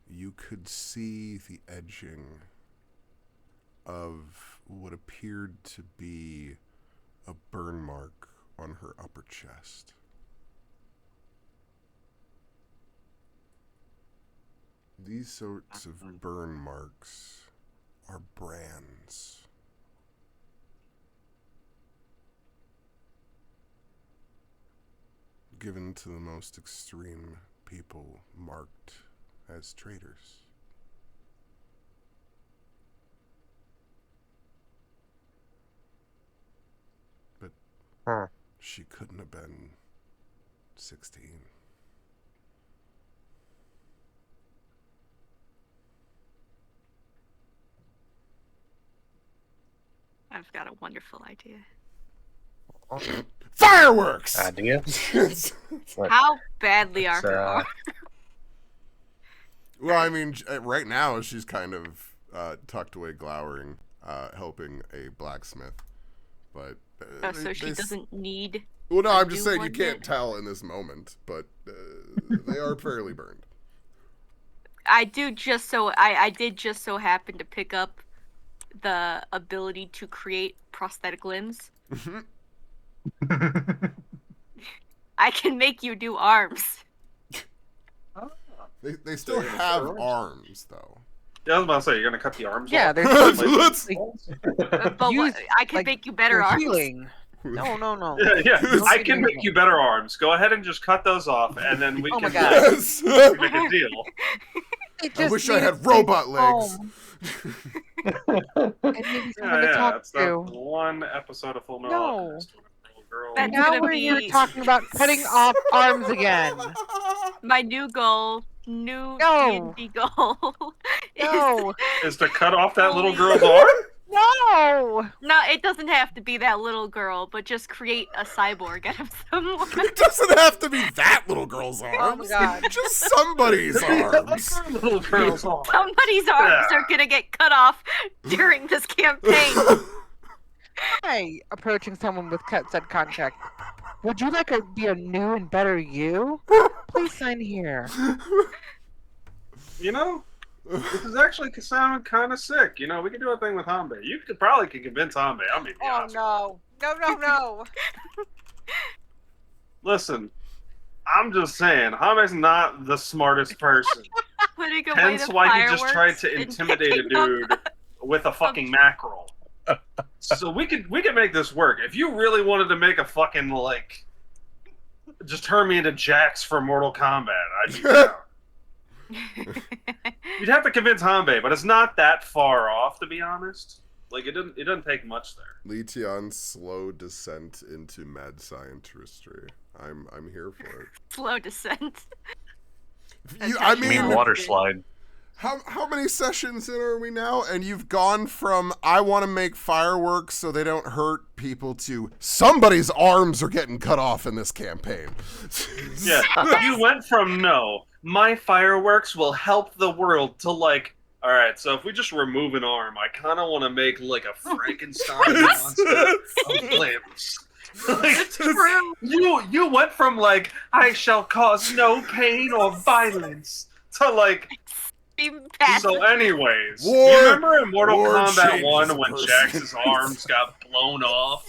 you could see the edging of what appeared to be a burn mark on her upper chest. These sorts of burn marks are brands. Given to the most extreme people marked as traitors. But she couldn't have been 16. I've got a wonderful idea. Fireworks! Idea? How badly are her uh, arms? Well, I mean, right now she's kind of tucked away glowering, helping a blacksmith. But Oh, so she doesn't need. Well, no, to I'm just do saying you one can't yet? tell in this moment, but they are fairly burned. I did just so happen to pick up the ability to create prosthetic limbs. I can make you do arms. They still have arms, though. Yeah, I was about to say, you're gonna cut the arms Yeah, off? there's Let's- But Use, I can make you better for arms. healing. No. Yeah, Don't I get can me make you better arms. Go ahead and just cut those off, and then we Oh my can God. Yes! make a deal. It I just wish I needed had to robot be legs. home. It needed someone to Yeah, talk it's that to. one episode of Full Metal No. Alchemist where the little girl. That's Now gonna we're here be- talking about cutting off arms again. My new goal, new No. D&D goal, No. Is to cut off that little girl's arm? No. No, it doesn't have to be that little girl, but just create a cyborg out of someone. It doesn't have to be that little girl's arms. Oh my God. Just somebody's arms. Little girl's arm. Somebody's arms Yeah. are gonna get cut off during this campaign. Hi, approaching someone with cut said contract. Would you like to be a new and better you? Please sign here. You know, this is actually sounding kind of sick. You know, we could do a thing with Hanbei. You could probably convince Hanbei. I mean, be honest. no. No. Listen, I'm just saying, Hanbei's not the smartest person. Putting away Hence the why he just tried fireworks to and intimidate a picking up dude with a fucking mackerel. So we could make this work. If you really wanted to make a fucking like, just turn me into Jax for Mortal Kombat, I'd be down. You'd have to convince Hanbei, but it's not that far off, to be honest. Like it doesn't take much there. Letion's slow descent into mad scientistry. I'm here for it. Slow descent. I You mean mean, water slide. How many sessions in are we now? And you've gone from I want to make fireworks so they don't hurt people to somebody's arms are getting cut off in this campaign. Yeah, you went from no, my fireworks will help the world to like, all right, so if we just remove an arm, I kind of want to make like a Frankenstein monster of limbs. Like, True. you went from like I shall cause no pain or violence to like. So, anyways, War- you remember in Mortal war Kombat changes 1 a when person. Jax's arms got blown off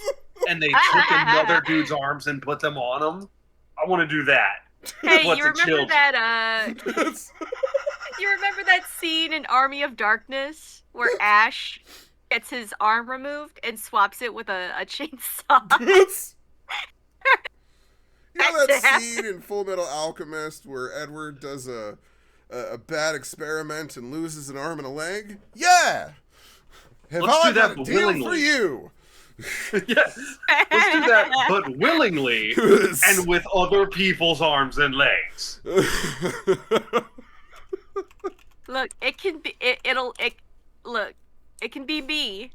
and they took another dude's arms and put them on him? I want to do that. Hey, What you the remember children. that? You remember that scene in Army of Darkness where Ash gets his arm removed and swaps it with a chainsaw? You know that scene in Full Metal Alchemist where Edward does a bad experiment and loses an arm and a leg? Yeah! Have Let's I do that got a deal for willingly. you? Yeah, let's do that, but willingly and with other people's arms and legs. Look, it can be. Look, it can be me.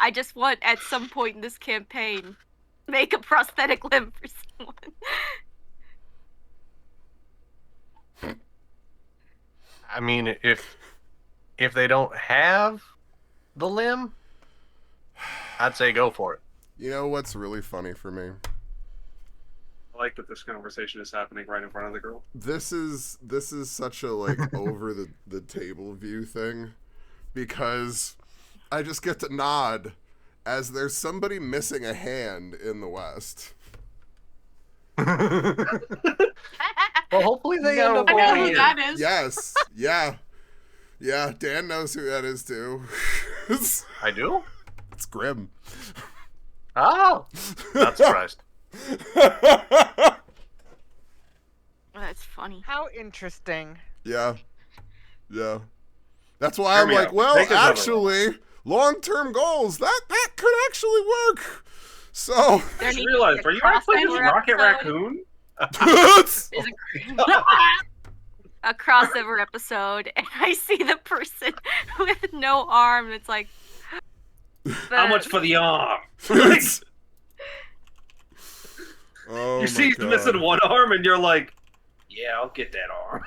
I just want at some point in this campaign make a prosthetic limb for someone. I mean, if they don't have the limb, I'd say go for it. You know what's really funny for me? I like that this conversation is happening right in front of the girl. This is such a like over the table view thing because I just get to nod as there's somebody missing a hand in the West. Well, hopefully they No end up I know over who here. that is. Yes. Yeah, Dan knows who that is too. It's I do? Grim. Oh! Not surprised. That's funny. How interesting. Yeah. That's why Hear I'm me like, out. well, Take another actually, long-term goals, that could actually work. So, There I just needs to be realized, a are you guys playing this crossover Rocket episode. Raccoon? There's a crossover episode, and I see the person with no arm. And it's like, How much for the arm? oh You see he's my missing God. one arm, and you're like, yeah, I'll get that arm.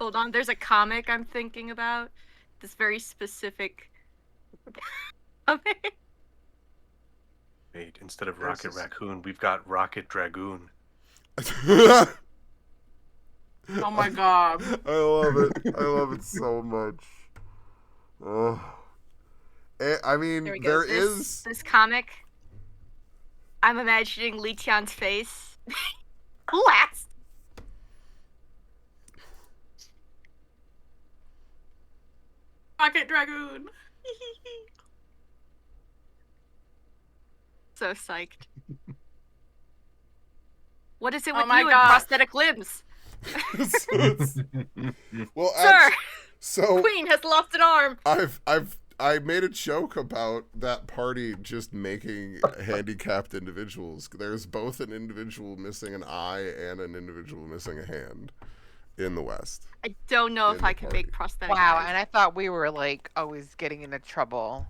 Hold on, there's a comic I'm thinking about. This very specific comic. Wait, instead of There's Rocket this- Raccoon, we've got Rocket Dragoon. Oh my god. I love it. I love it so much. Oh. I mean, There we go. there is. This comic. I'm imagining Li Tian's face. Last. Rocket Dragoon. So psyched. What is it Oh with my you and gosh. prosthetic limbs? Well, Sir, so Queen has lost an arm. I made a joke about that party just making handicapped individuals. There's both an individual missing an eye and an individual missing a hand in the West. I don't know In if the I can party. make prosthetic Wow, arms. and I thought we were like always getting into trouble.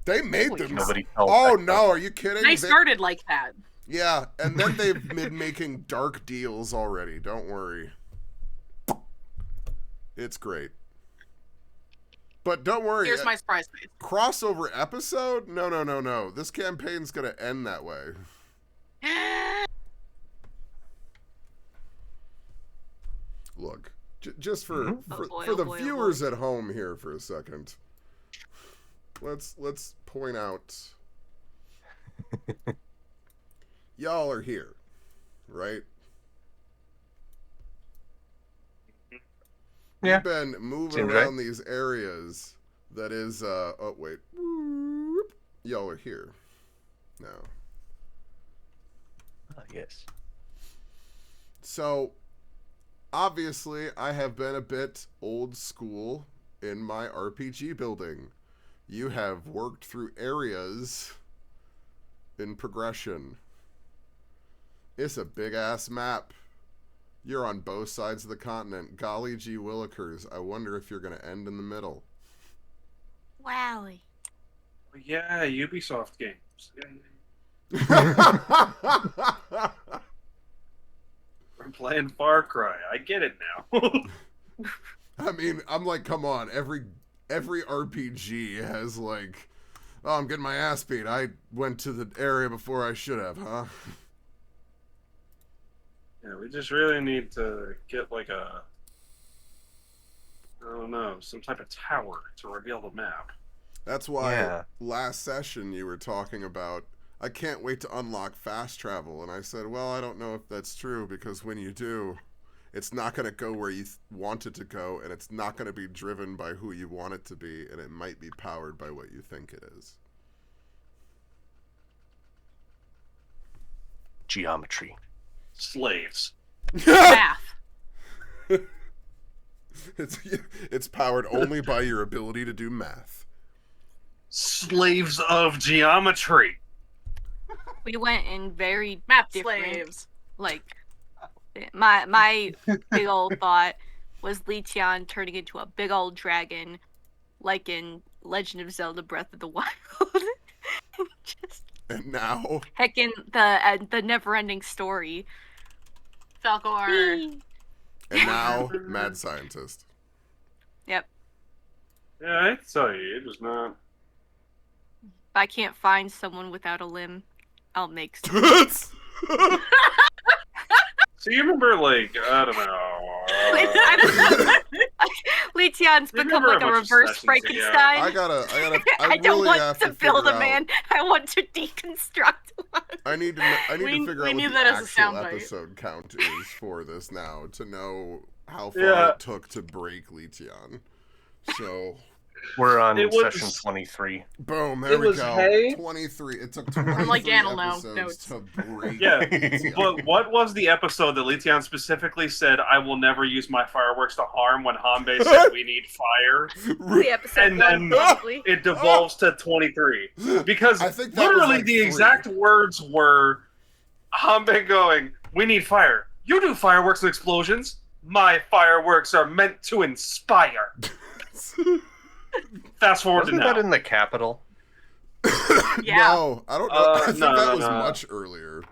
They made them. Nobody told Oh that. no, are you kidding? They started like that. Yeah, and then they've been making dark deals already. Don't worry. It's great. But don't worry. Here's my surprise face. Crossover episode? No. This campaign's going to end that way. Look, just for Mhm. for, Oh boy, for oh the boy, oh viewers at home here for a second. Let's point out y'all are here, right? Yeah. You've been moving Seems around these areas that is oh wait. Whoop. Y'all are here. Now. Yes. So obviously I have been a bit old school in my RPG building. You have worked through areas in progression. It's a big ass map. You're on both sides of the continent. Golly gee willikers, I wonder if you're going to end in the middle. Wowie. Yeah, Ubisoft games. Yeah. We're playing Far Cry. I get it now. I mean, I'm like, come on. Every RPG has like, oh, I'm getting my ass beat. I went to the area before I should have, huh? Yeah, we just really need to get like I don't know, some type of tower to reveal the map. That's why last session you were talking about, I can't wait to unlock fast travel. And I said, well, I don't know if that's true, because when you do, it's not going to go where you want it to go, and it's not going to be driven by who you want it to be, and it might be powered by what you think it is. Geometry. Slaves. Math. It's powered only by your ability to do math. Slaves of geometry. We went in very Math different, slaves. like, my big old thought was Li Tian turning into a big old dragon, like in Legend of Zelda: Breath of the Wild. Just And now, heckin' the never-ending story. Falcor. Whee! and now, mad scientist. Yep. Yeah, I tell you, it was not. If I can't find someone without a limb, I'll make some. So you remember, like, I don't know. Li Tian's We become remember like a a bunch of reverse sessions Frankenstein. I I don't really want have to to build figure a man. I want to deconstruct one. I need to We figure out need what the that as a actual soundbite. episode count is for this now, to know how far Yeah. it took to break Li Tian. So, We're on It was- session 23. boom, there It we was go. hay. 23. It took 23 like Daniel now, episodes notes. to break Yeah, Li Tian. But what was the episode that Li Tian specifically said, I will never use my fireworks to harm, when Hanbei said we need fire? The episode And one, then- probably. It devolves to 23. Because I think that was literally like the 3. exact words were Hanbei going, we need fire. You do fireworks and explosions. My fireworks are meant to inspire. Fast forward Wasn't to now. that in the capital? Yeah. No, I don't know. I think no, that no, was no. much earlier.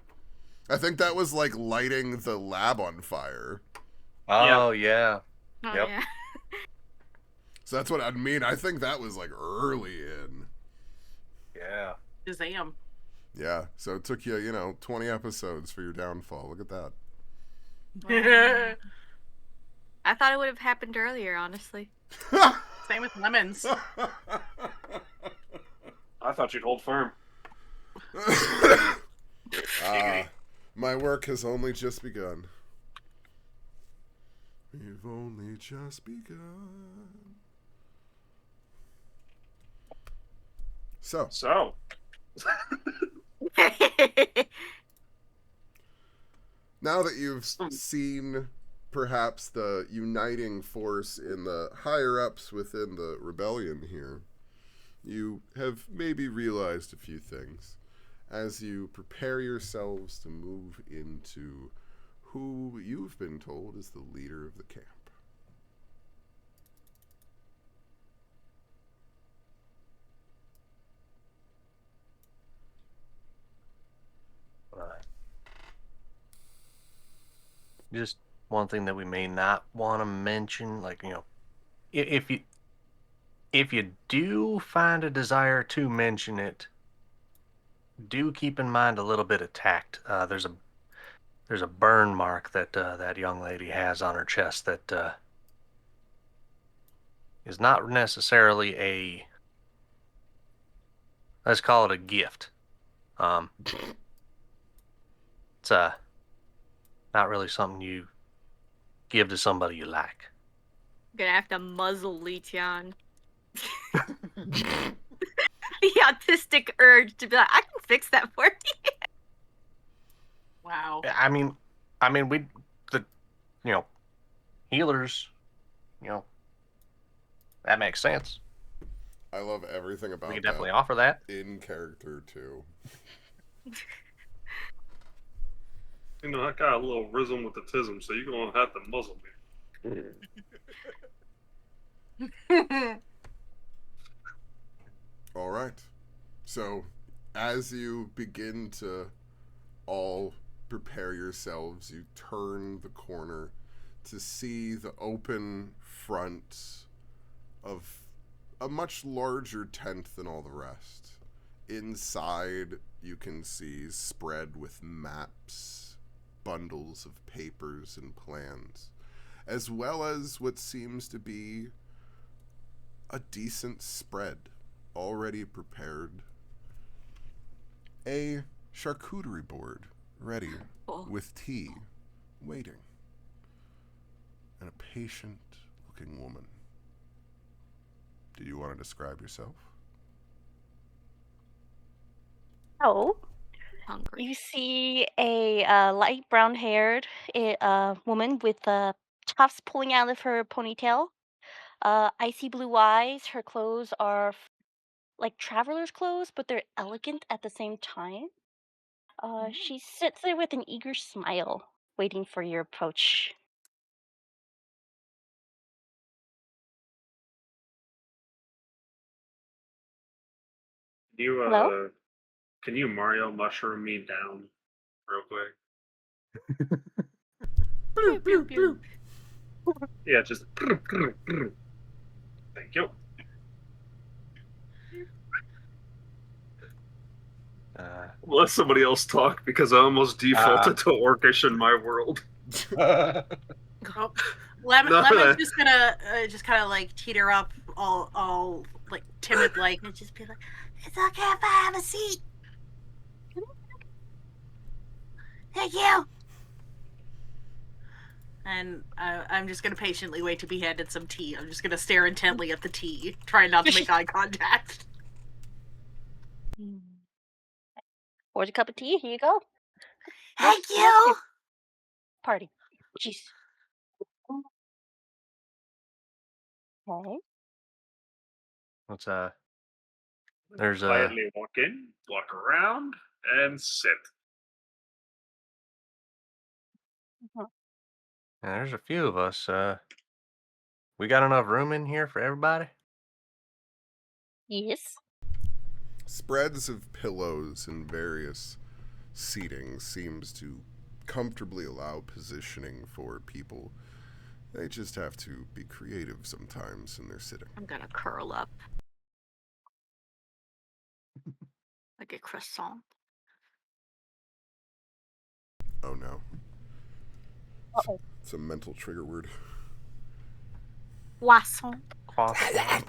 I think that was like lighting the lab on fire. Oh, yeah. Oh, Yep. yeah. So that's what I mean. I think that was like early in. Yeah. Shazam. Yeah. So it took you, 20 episodes for your downfall. Look at that. I thought it would have happened earlier, honestly. Same with lemons. I thought you'd hold firm. My work has only just begun. We've only just begun. So, now that you've seen perhaps the uniting force in the higher-ups within the rebellion here, you have maybe realized a few things as you prepare yourselves to move into who you've been told is the leader of the camp. Just one thing that we may not want to mention, like, if you do find a desire to mention it, do keep in mind a little bit of tact. There's a burn mark that that young lady has on her chest that is not necessarily a, let's call it a gift. It's not really something you give to somebody you like. I'm gonna have to muzzle Li Tian. The autistic urge to be like, I can fix that for you. Wow. I mean, healers, that makes sense. I love everything about We can that. definitely offer that. In character, too. You know, I got a little rhythm with the tism, so you're gonna have to muzzle me. All right. So, as you begin to all prepare yourselves, you turn the corner to see the open front of a much larger tent than all the rest. Inside, you can see spread with maps, bundles of papers and plans, as well as what seems to be a decent spread already prepared. A charcuterie board ready with tea waiting. And a patient looking woman. Do you want to describe yourself? Oh, Hungry. you see a light brown-haired woman with tufts pulling out of her ponytail, icy blue eyes. Her clothes are like traveler's clothes, but they're elegant at the same time. She sits there with an eager smile, waiting for your approach. You Hello? can you Mario mushroom me down real quick? Pew, pew, pew. Yeah, just thank you. Let somebody else talk because I almost defaulted to orcish in my world. Oh, No, Lemon's just gonna just kind of like teeter up, all like timid, like, and just be like, "It's okay if I have a seat. Thank you." And I'm just gonna patiently wait to be handed some tea. I'm just gonna stare intently at the tea, trying not to make eye contact. Pour a cup of tea. Here you go. Thank you. Party. Jeez. Okay. Let's there's a quietly walk in, walk around, and sit. there's a few of us. We got enough room in here for everybody? Yes. Spreads of pillows and various seating seems to comfortably allow positioning for people. They just have to be creative sometimes in their sitting. I'm gonna curl up like a croissant. Oh no. Uh-oh. It's a mental trigger word. Croissant. Croissant.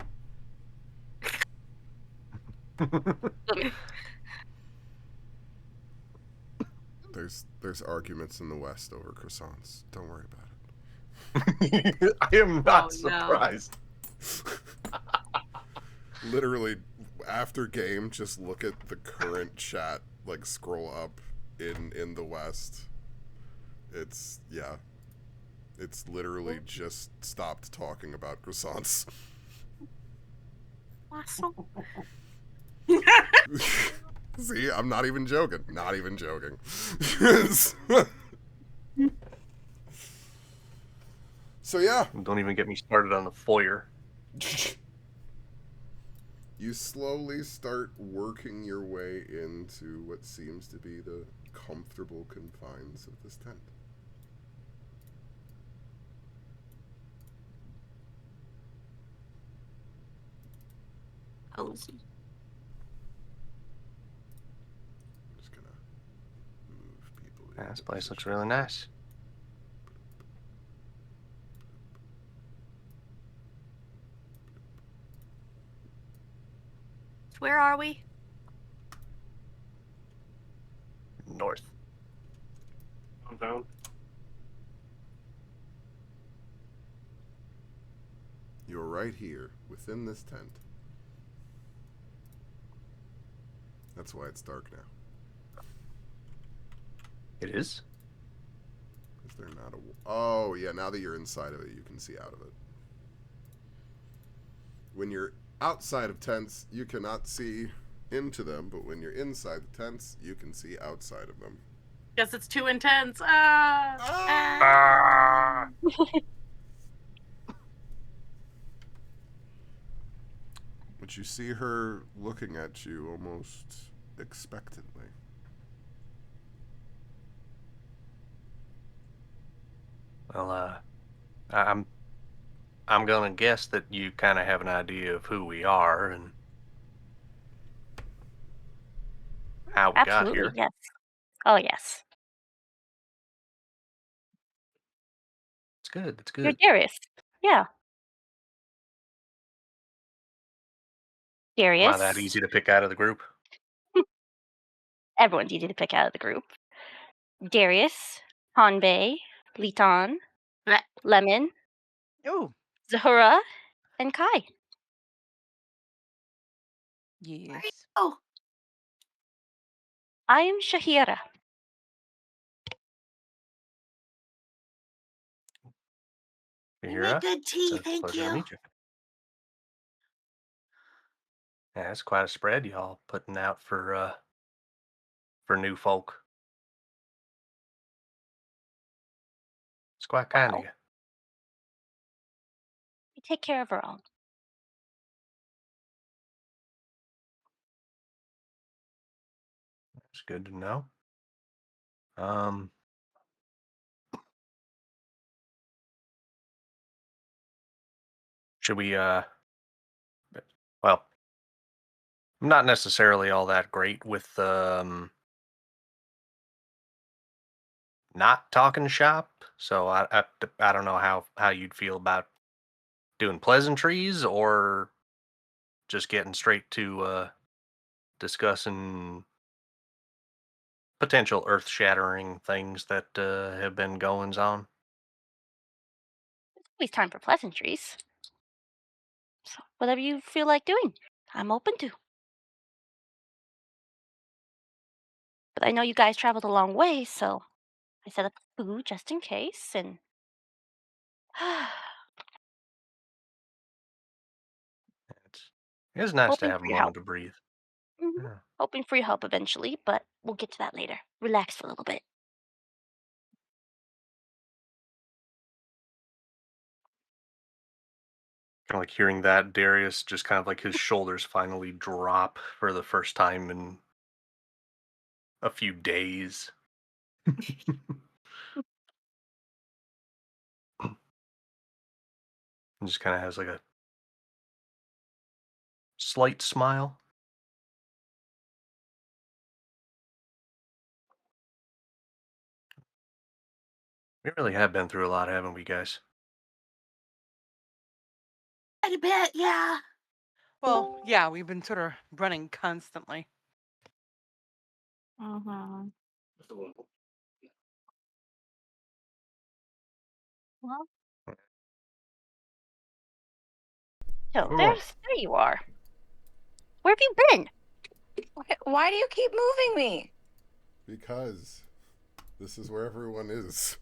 There's arguments in the West over croissants. Don't worry about it. I am not Oh, no. surprised. Literally, after game, just look at the current chat. Like scroll up in the West. It's literally just stopped talking about croissants. Croissant. See, I'm not even joking. Not even joking. So yeah, Don't even get me started on the foyer. you slowly start working your way into what seems to be the comfortable confines of this tent. Cozy. Just gonna move people. Yeah, this into place looks position. really nice. So where are we? North. Down. You're right here within this tent. That's why it's dark now. It is? Is there not a? Oh yeah, now that you're inside of it, you can see out of it. When you're outside of tents, you cannot see into them, but when you're inside the tents, you can see outside of them. Guess it's too intense. Ah! But you see her looking at you almost expectantly. Well, I'm gonna guess that you kind of have an idea of who we are and how we got Absolutely, here. yes. Oh, yes. It's good. It's You're good. Darius. Yeah. Am I that Darius. easy to pick out of the group? Everyone's easy to pick out of the group. Darius, Hanbei, Litan, Blech. Lemon, Oh, Zahura, and Kai. yes. Oh, I am Shahira. You're good tea, It's a pleasure to meet you. Yeah, it's quite a spread y'all putting out for new folk. It's quite kind of Wow. you. We take care of our own. It's good to know. Um, should we well, I'm not necessarily all that great with not talking shop, so I don't know how you'd feel about doing pleasantries or just getting straight to discussing potential earth-shattering things that have been goings on. It's always time for pleasantries. So whatever you feel like doing, I'm open to. But I know you guys traveled a long way, so I set up food just in case, and It's nice to hoping have a for your help. moment to breathe. Mhm. Yeah. Hoping for your help eventually, but we'll get to that later. Relax for a little bit. Kind of like hearing that, Darius just kind of like his shoulders finally drop for the first time in a few days. And just kind of has like a slight smile. We really have been through a lot, haven't we, guys? quite a bit, yeah. Well, yeah, we've been sort of running constantly. Mm-hmm. Well, so Oh, there you are. Where have you been? Why do you keep moving me? Because this is where everyone is.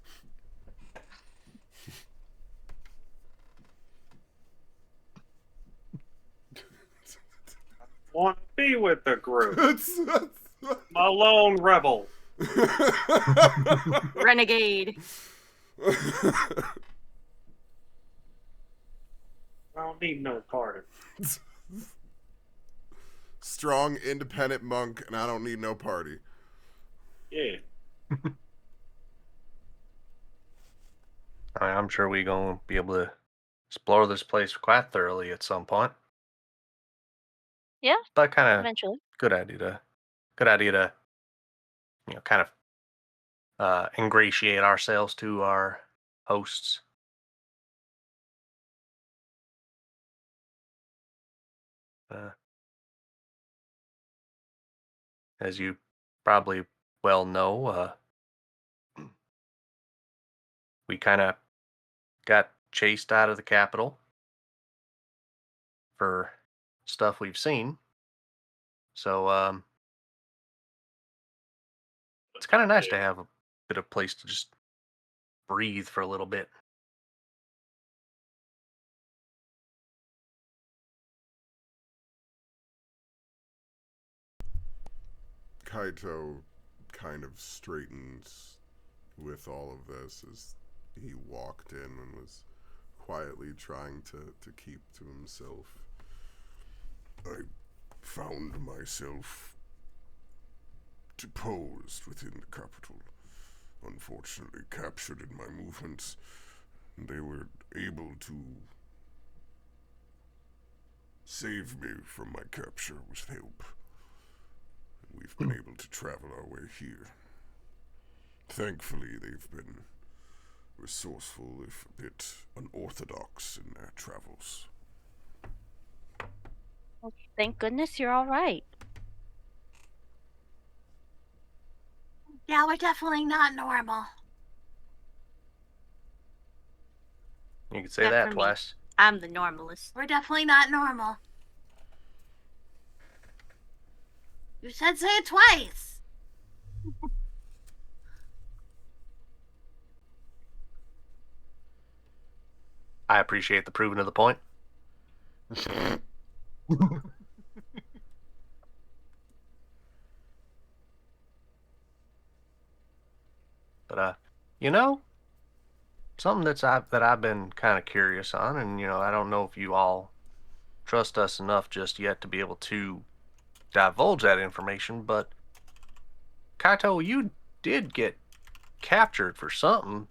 Want to be with the group. That's- I'm a lone rebel. Renegade. I don't need no party. Strong, independent monk, and I don't need no party. Yeah. I'm sure we're going to be able to explore this place quite thoroughly at some point. Yeah, But kind of eventually. good idea to kind of ingratiate ourselves to our hosts. Uh, as you probably well know, we kind of got chased out of the capital for stuff we've seen. So it's kind of nice to have a bit of place to just breathe for a little bit. Kaito kind of straightens with all of this as he walked in and was quietly trying to keep to himself. I found myself deposed within the capital, unfortunately captured in my movements. They were able to save me from my capture with help. And we've been able to travel our way here. Thankfully, they've been resourceful, if a bit unorthodox in their travels. Well, thank goodness you're all right. Yeah, we're definitely not normal. You could say Except that for me. twice. I'm the normalist. We're definitely not normal. You said say it twice. I appreciate the proving of the point. But you know, something that I've been kind of curious on, and I don't know if you all trust us enough just yet to be able to divulge that information, but Kaito, you did get captured for something.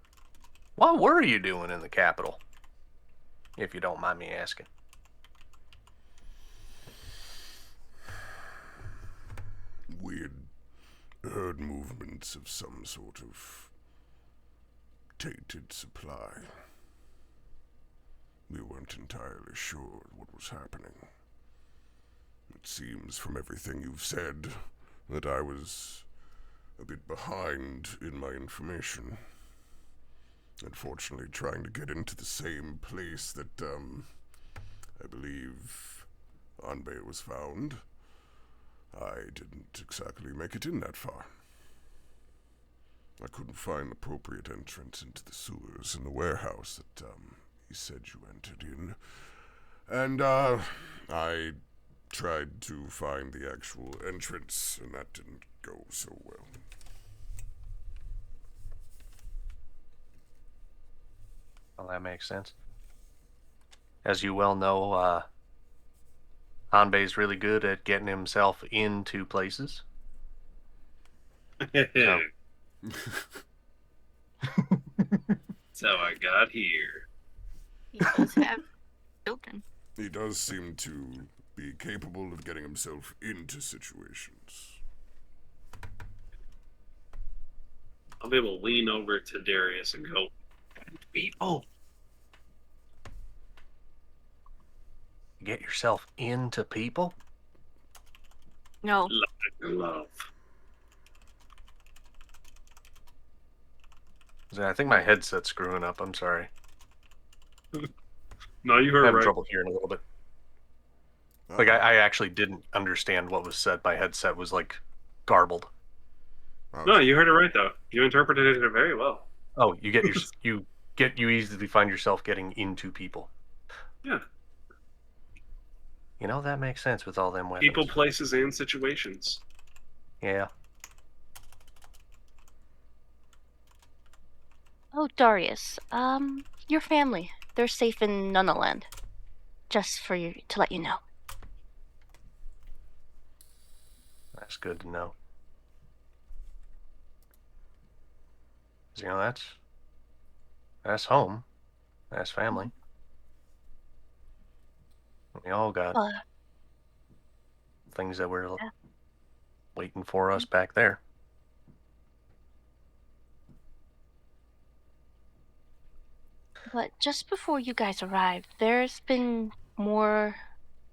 What were you doing in the capital? If you don't mind me asking. Weird herd movements of some sort of tainted supply. We weren't entirely sure what was happening. It seems from everything you've said that I was a bit behind in my information. Unfortunately, trying to get into the same place that, I believe Anbe was found, I didn't exactly make it in that far. I couldn't find the appropriate entrance into the sewers in the warehouse that, he said you entered in. And, I tried to find the actual entrance, and that didn't go so well. Well, that makes sense. As you well know, Hanbei's really good at getting himself into places. So. That's how I got here. He does have children. He does seem to be capable of getting himself into situations. I'll be able to lean over to Darius and go, people. Get yourself into people? No. Love. I think my headset's screwing up. I'm sorry. No, you I'm heard having right. trouble hearing a little bit. Like I actually didn't understand what was said. My headset was like garbled. No, you heard it right though. You interpreted it very well. Oh, you easily find yourself getting into people. Yeah. That makes sense with all them weapons. People, places, and situations. Yeah. Oh, Darius, your family, they're safe in Nunnaland. Just for you to let you know. That's good to know. 'Cause, that's home. That's family. We all got things that were waiting for us back there. But just before you guys arrived, there's been more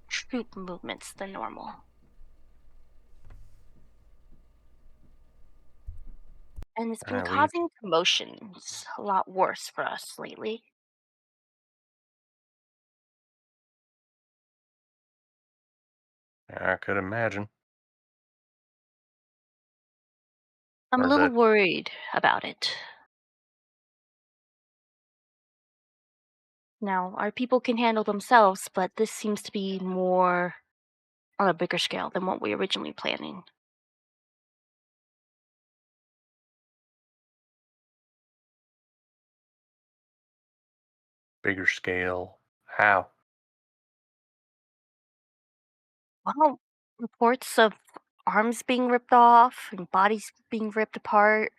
troop movements than normal. And it's been causing commotions a lot worse for us lately. I could imagine. I'm a little worried about it. Now, our people can handle themselves, but this seems to be more on a bigger scale than what we originally planning. Bigger scale. How? Well, reports of arms being ripped off and bodies being ripped apart.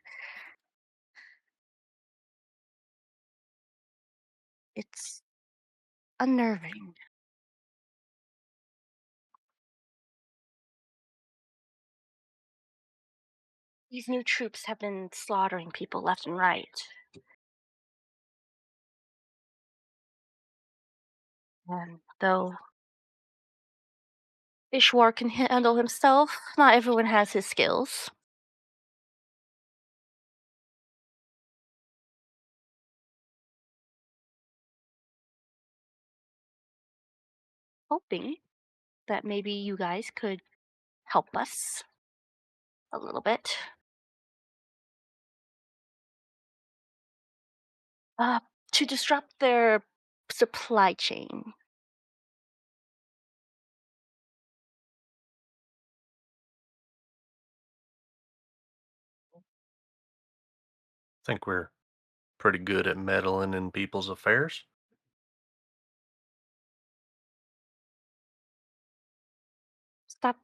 It's unnerving. These new troops have been slaughtering people left and right. And though Ishwar can handle himself, not everyone has his skills. Hoping that maybe you guys could help us a little bit. Uh, to disrupt their supply chain. Think we're pretty good at meddling in people's affairs. Stop.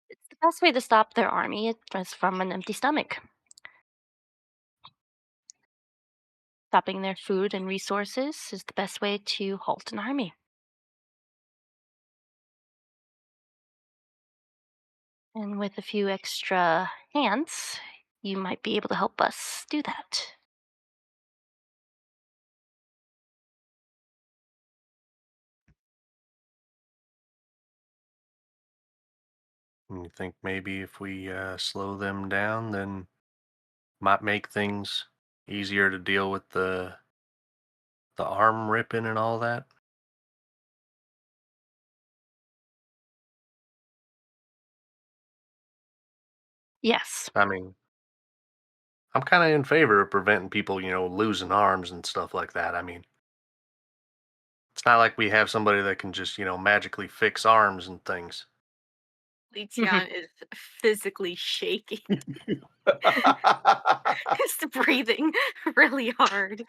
It's the best way to stop their army is from an empty stomach. Stopping their food and resources is the best way to halt an army. And with a few extra hands, you might be able to help us do that. And you think maybe if we slow them down, then might make things easier to deal with the arm ripping and all that? Yes. I mean, I'm kind of in favor of preventing people, losing arms and stuff like that. I mean, it's not like we have somebody that can just, magically fix arms and things. Lijian is physically shaking. He's breathing really hard.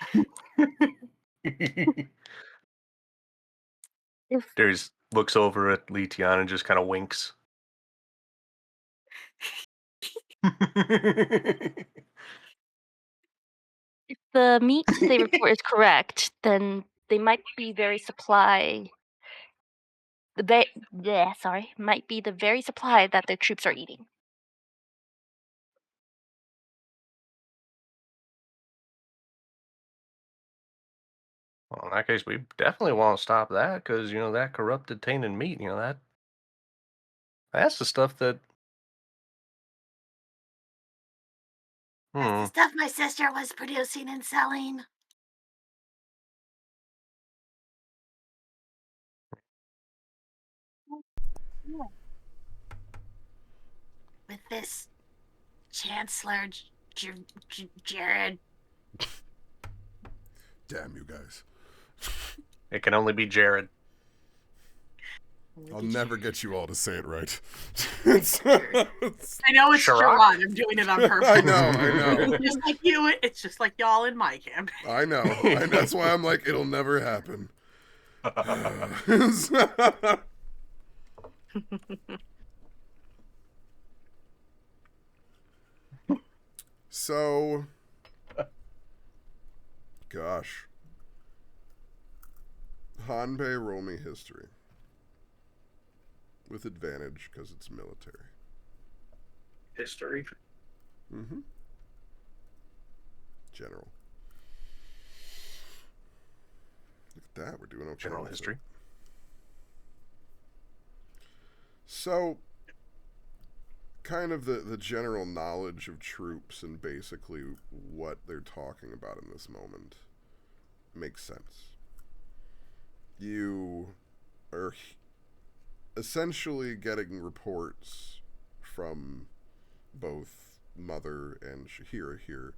If Darius looks over at Letian and just kind of winks. if the meat they report is correct, then they might be very supply. Might be the very supply that their troops are eating. Well, in that case, we definitely want to stop that because that corrupted, tainted meat. That's the stuff that. That's Hmm. the stuff my sister was producing and selling. With this Chancellor Jared. Damn you guys. It can only be Jared. I'll never get you all to say it right. I know it's Sherrod? Sherrod. I'm doing it on purpose. I know. Just like you, it's just like y'all in my camp. I know. That's why I'm like, it'll never happen. So, gosh. Hanbei, roll me history. With advantage, because it's military. History. Mm-hmm. General. Look at that, we're doing okay. General with history. it. So, kind of the general knowledge of troops and basically what they're talking about in this moment makes sense. You are essentially getting reports from both Mother and Shahira here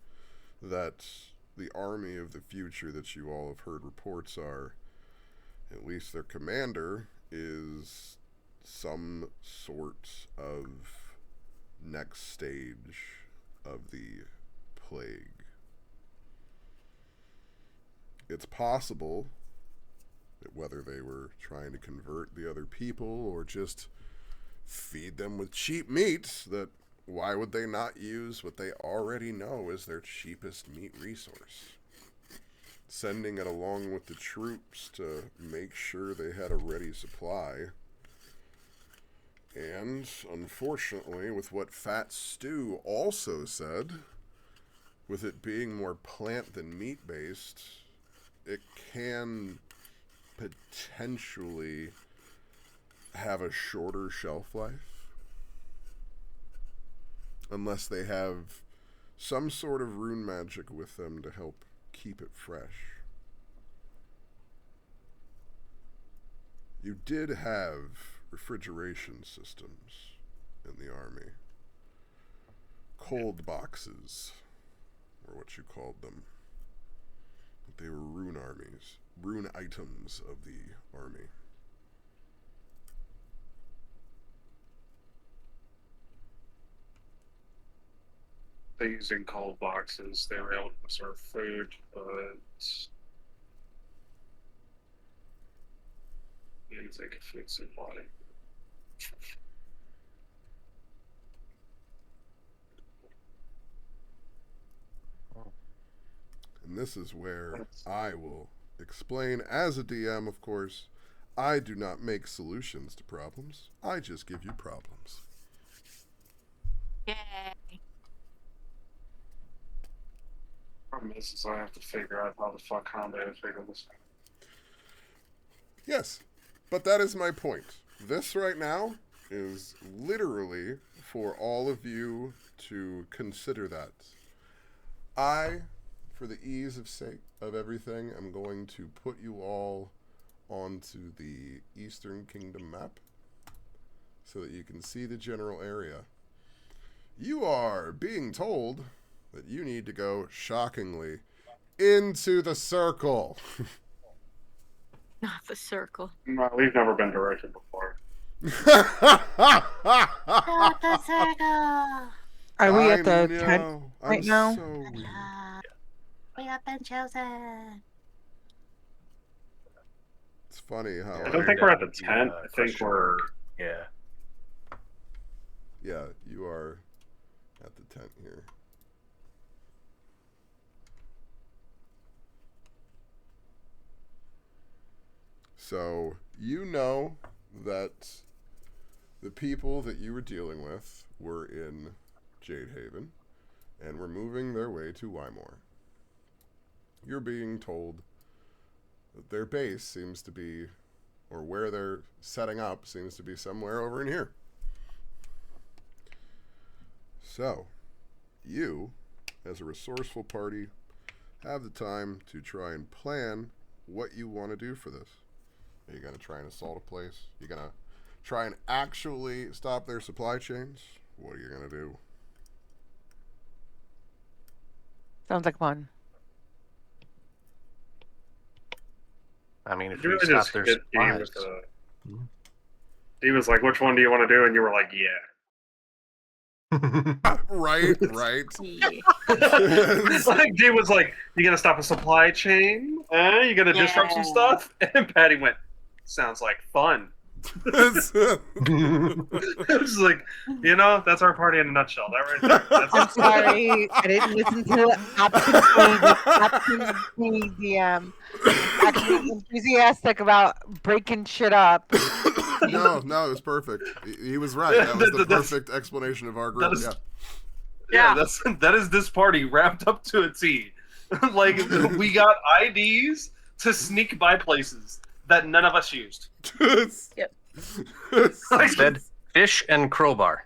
that the army of the future that you all have heard reports are, at least their commander, is some sort of next stage of the plague. it's possible that whether they were trying to convert the other people or just feed them with cheap meat, that why would they not use what they already know is their cheapest meat resource? Sending it along with the troops to make sure they had a ready supply. And, unfortunately, with what Fat Stew also said, with it being more plant than meat-based, it can potentially have a shorter shelf life. Unless they have some sort of rune magic with them to help keep it fresh. You did have refrigeration systems in the army. Cold boxes, or what you called them. They were rune armies, rune items of the army. They using cold boxes. They were able to preserve food, but means they could fix their body. And this is where I will explain, as a DM, of course, I do not make solutions to problems. I just give you problems. Yay. Problem is I have to figure out how the fuck Honda is figure this out. Yes, but that is my point. This right now is literally for all of you to consider that. I, for the ease of sake of everything, am going to put you all onto the Eastern Kingdom map so that you can see the general area. You are being told that you need to go, shockingly, into the circle. Not the circle. No, we've never been directed before. Not the circle. Are we at the know. tent I'm right now? so weird. We have been chosen. It's funny how I don't think we're at the tent. I think we're. Yeah. yeah, you are at the tent here. So you know that the people that you were dealing with were in Jade Haven and were moving their way to Wymore. You're being told that their base seems to be, or where they're setting up, seems to be somewhere over in here. So, you, as a resourceful party, have the time to try and plan what you want to do for this. Are you going to try and assault a place? You're going to try and actually stop their supply chains? What are you going to do? Sounds like fun. I mean, if You we really stop just their hit D supplies. with he was like, "Which one do you want to do?" And you were like, "Yeah." Right. Like D was like, "You gonna stop a supply chain? You gonna disrupt some stuff?" And Patty went, "Sounds like fun." It's like, that's our party in a nutshell. That right there. I'm sorry, I didn't listen to option B, DM. Actually enthusiastic about breaking shit up. No, it was perfect. He was right. That was the perfect explanation of our group. Yeah. That is this party wrapped up to a T. Like, we got IDs to sneak by places that none of us used. Yep. Instead, fish and crowbar.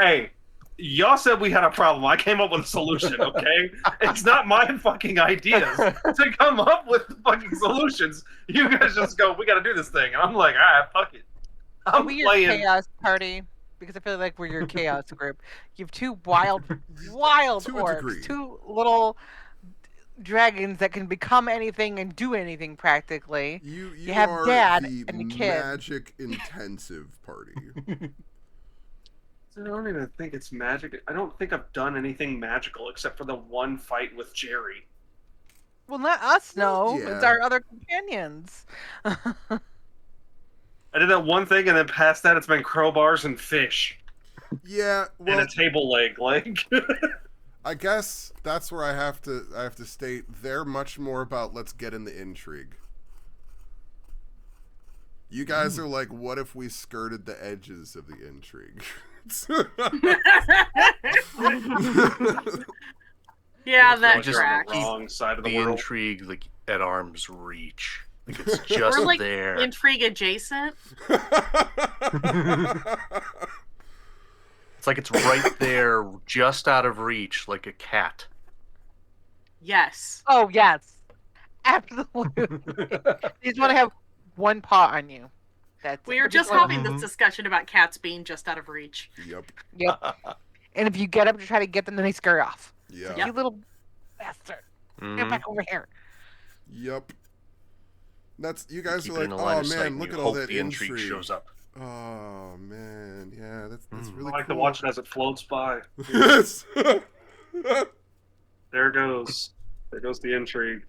Hey, y'all said we had a problem. I came up with a solution, okay? It's not my fucking ideas to come up with the fucking solutions. You guys just go, we gotta do this thing. And I'm like, all right, fuck it. Are I'm we your playing. chaos party? Because I feel like we're your chaos group. You have two wild To a orcs, degree. two little dragons that can become anything and do anything practically. You have are Dad the and the kid. magic intensive party. I don't even think it's magic. I don't think I've done anything magical except for the one fight with Jerry. Well, not us, no. Yeah. It's our other companions. I did that one thing, and then past that, it's been crowbars and fish Yeah, and well, a table leg. Like, I guess that's where I have to state they're much more about let's get in the intrigue. You guys are like, what if we skirted the edges of the intrigue? Yeah, Like, that just tracks. on the wrong side of the The world. intrigue, like, at arm's reach. Like, it's Or just like there. intrigue adjacent. It's like it's right there, just out of reach, like a cat. Yes. Oh, yes. Absolutely. You just want to have one paw on you. That's We were just having this discussion about cats being just out of reach. Yep. Yep. And if you get up to try to get them, then they scurry off. Yeah. You little bastard. Get back over here. Yep. That's you guys Keep are it like, in the line oh of sight man, and look you at all hope that the intrigue intrigue. shows up. Oh man, yeah, that's really I like cool. to watch it as it floats by. Yes. There goes the intrigue.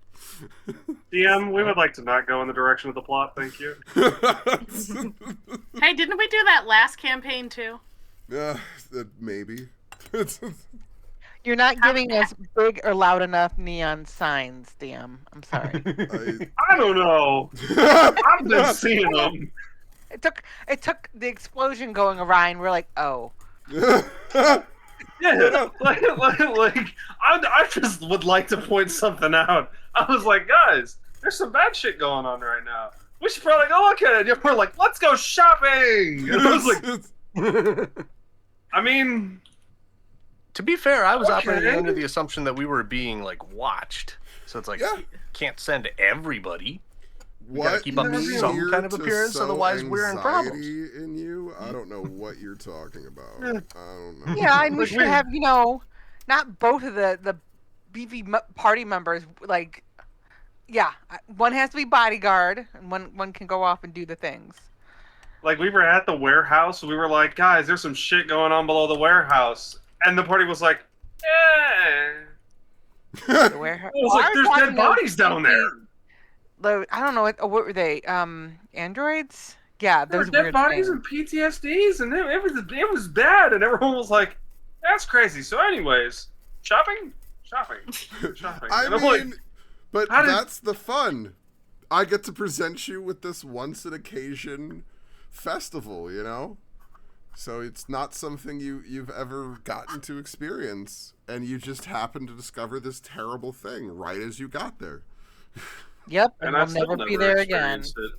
DM, we would like to not go in the direction of the plot, thank you. Hey, didn't we do that last campaign too? Yeah, maybe. You're not giving us big or loud enough neon signs, DM. I'm sorry. I don't know. I've been seeing them. It took the explosion going awry, and we're like, oh. Yeah, like I just would like to point something out. I was like, guys, there's some bad shit going on right now. We should probably go look at it. And we're like, let's go shopping. And I was like, I mean, To be fair, I was Okay. operating under the assumption that we were being, like, watched. So it's like, Yeah. you can't send everybody. We What gotta keep up me some here kind of to appearance, sow otherwise we're in problems. anxiety in you? I don't know what you're talking about. I don't know. Yeah, and we Like, should we- have, not both of the beefy party members, like, yeah, one has to be bodyguard, and one can go off and do the things. like we were at the warehouse. We were like, guys, there's some shit going on below the warehouse, and the party was like, The warehouse. I was like, there's Ours dead had bodies down there. I don't know what were they? Androids? Yeah, There were those dead weird bodies things. and PTSDs, and it was bad, and everyone was like, "That's crazy." So, anyways, shopping. I And I'm mean, like, but how did- that's the fun. I get to present you with this once in occasion festival, you know? So it's not something you've ever gotten to experience, and you just happen to discover this terrible thing right as you got there. Yep, and I we'll still never be there again. experienced it.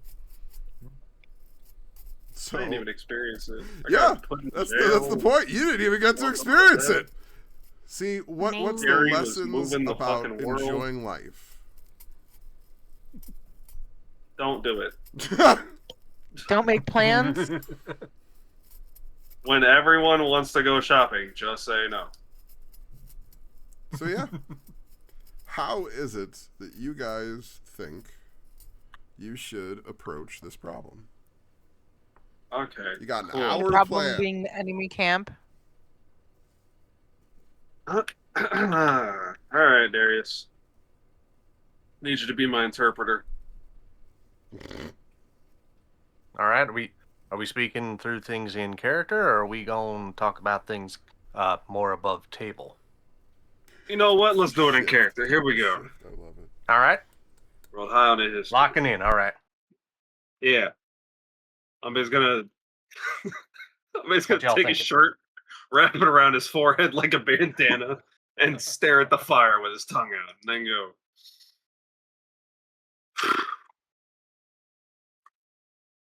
So I didn't even experience it. I yeah, got put in that's jail. the point. You didn't even get to experience it. See, what's the Gary was lessons moving the about fucking world. enjoying life? Don't do it. Don't make plans. When everyone wants to go shopping, just say no. So yeah, how is it that you guys think you should approach this problem? Okay. You got an Cool. hour The to problem plan. being the enemy camp. All right, Darius. Need you to be my interpreter. All right, are we speaking through things in character, or are we going to talk about things more above table? You know what? Let's do it in Shit. character. Here we go. I love it. All right, Roll high on the history. locking in. All right. Yeah. I'm just gonna What y'all take his thinking? shirt, wrap it around his forehead like a bandana, and stare at the fire with his tongue out, and then go.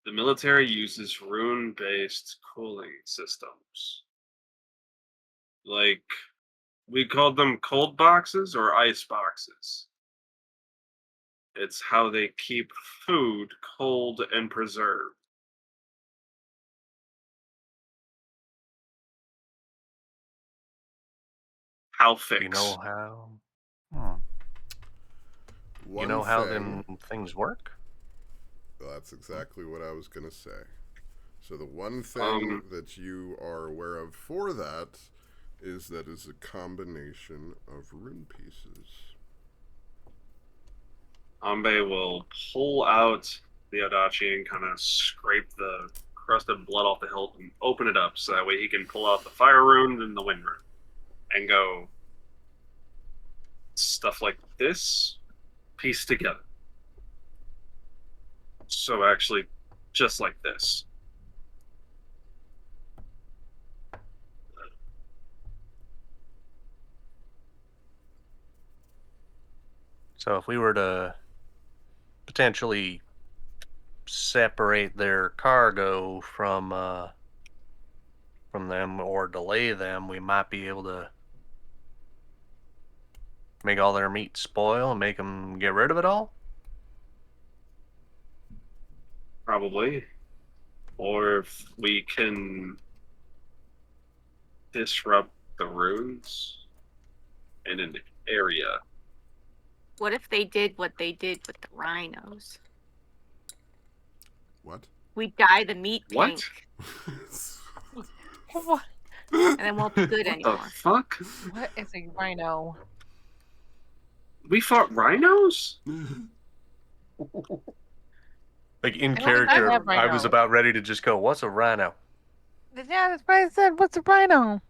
The military uses rune-based cooling systems. Like, we called them cold boxes or ice boxes. It's how they keep food cold and preserved. How fix? You know how? You One know how thing- them things work? That's exactly what I was gonna say. So the one thing Um, that you are aware of for that is that it's a combination of rune pieces. Ambe will pull out the Adachi and kind of scrape the crusted blood off the hilt and open it up so that way he can pull out the fire rune and the wind rune and go stuff like this pieced together. So actually, just like this. So if we were to potentially separate their cargo from them or delay them, we might be able to make all their meat spoil and make them get rid of it all. Probably. Or if we can disrupt the runes in an area. What if they did what they did with the rhinos? What? We dye the meat What? pink, What? and then won't be good What the anymore. fuck? What is a rhino? We fought rhinos? Like in I don't think I character, have I was rhino. about ready to just go, "What's a rhino?" Yeah, that's what I said. What's a rhino?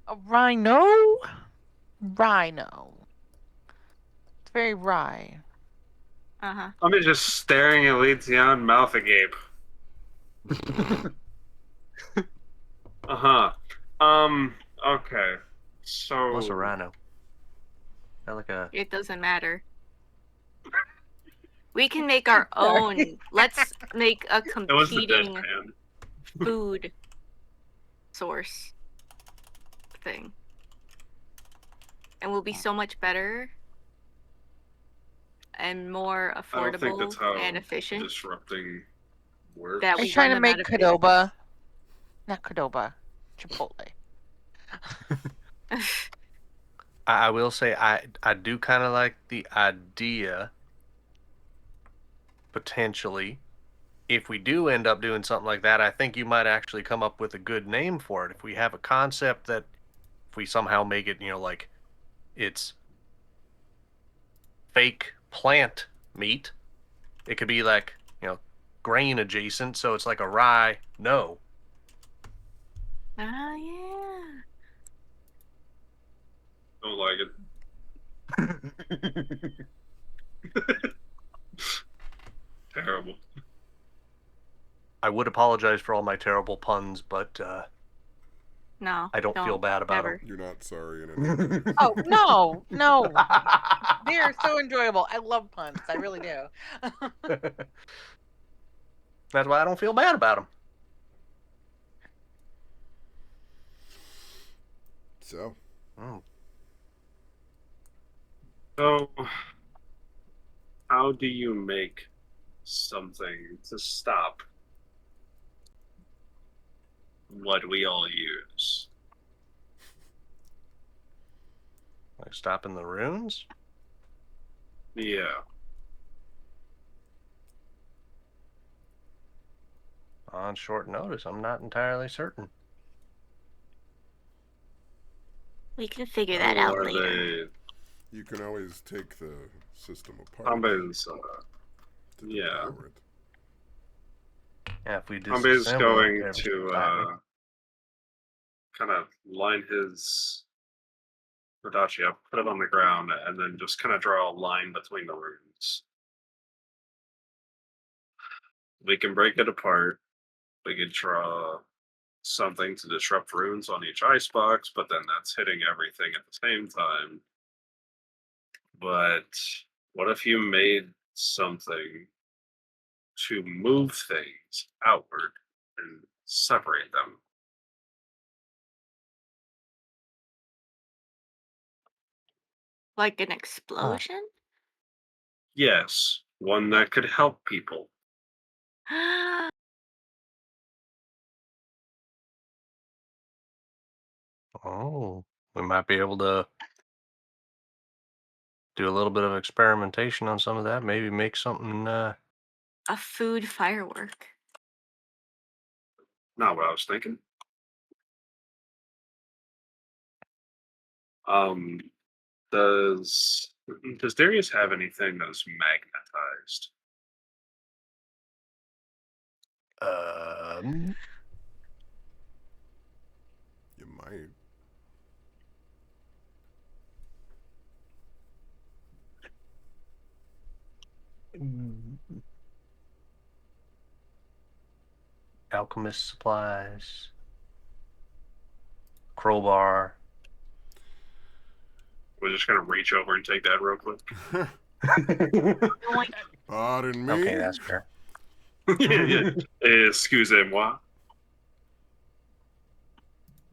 A rhino? Rhino. It's very wry. Uh-huh. I'm just staring at Leetion, mouth agape. Uh-huh. Okay. So What's a rhino? Like a It doesn't matter. We can make our own. Let's make a it was the competing deadpan. food source thing. And we'll be so much better and more I don't think that's affordable how and efficient. disrupting works. That Are we you trying to run them make out of Qdoba? Not Qdoba. Chipotle. I will say I do kind of like the idea potentially. If we do end up doing something like that, I think you might actually come up with a good name for it. If we have a concept that if we somehow make it, like it's fake plant meat, it could be like, grain adjacent, so it's like a rye. No. Ah, yeah. Don't like it. Terrible. I would apologize for all my terrible puns, but No. I don't feel bad about Never. You're not sorry in any way. Oh, no, no. They are so enjoyable. I love puns. I really do. That's why I don't feel bad about them. So, So, how do you make something to stop what we all use? Like stopping the runes? Yeah. On short notice, I'm not entirely certain. We can figure that out later. you can always take the system apart. Ambe's, to yeah. devour it. Yeah, if we Ambe's disassemble going it, to kind of line his Radachi up, put it on the ground, and then just kind of draw a line between the runes. We can break it apart. We could draw something to disrupt runes on each icebox, but then that's hitting everything at the same time. But what if you made something to move things outward and separate them? Like an explosion? Yes, one that could help people. Oh, we might be able to do a little bit of experimentation on some of that. Maybe make something. A food firework. Not what I was thinking. Does Does Darius have anything that is magnetized? You might. Alchemist supplies, crowbar. We're just gonna reach over and take that real quick. Yoink. Pardon me. Okay, that's fair. Yeah. Excusez-moi.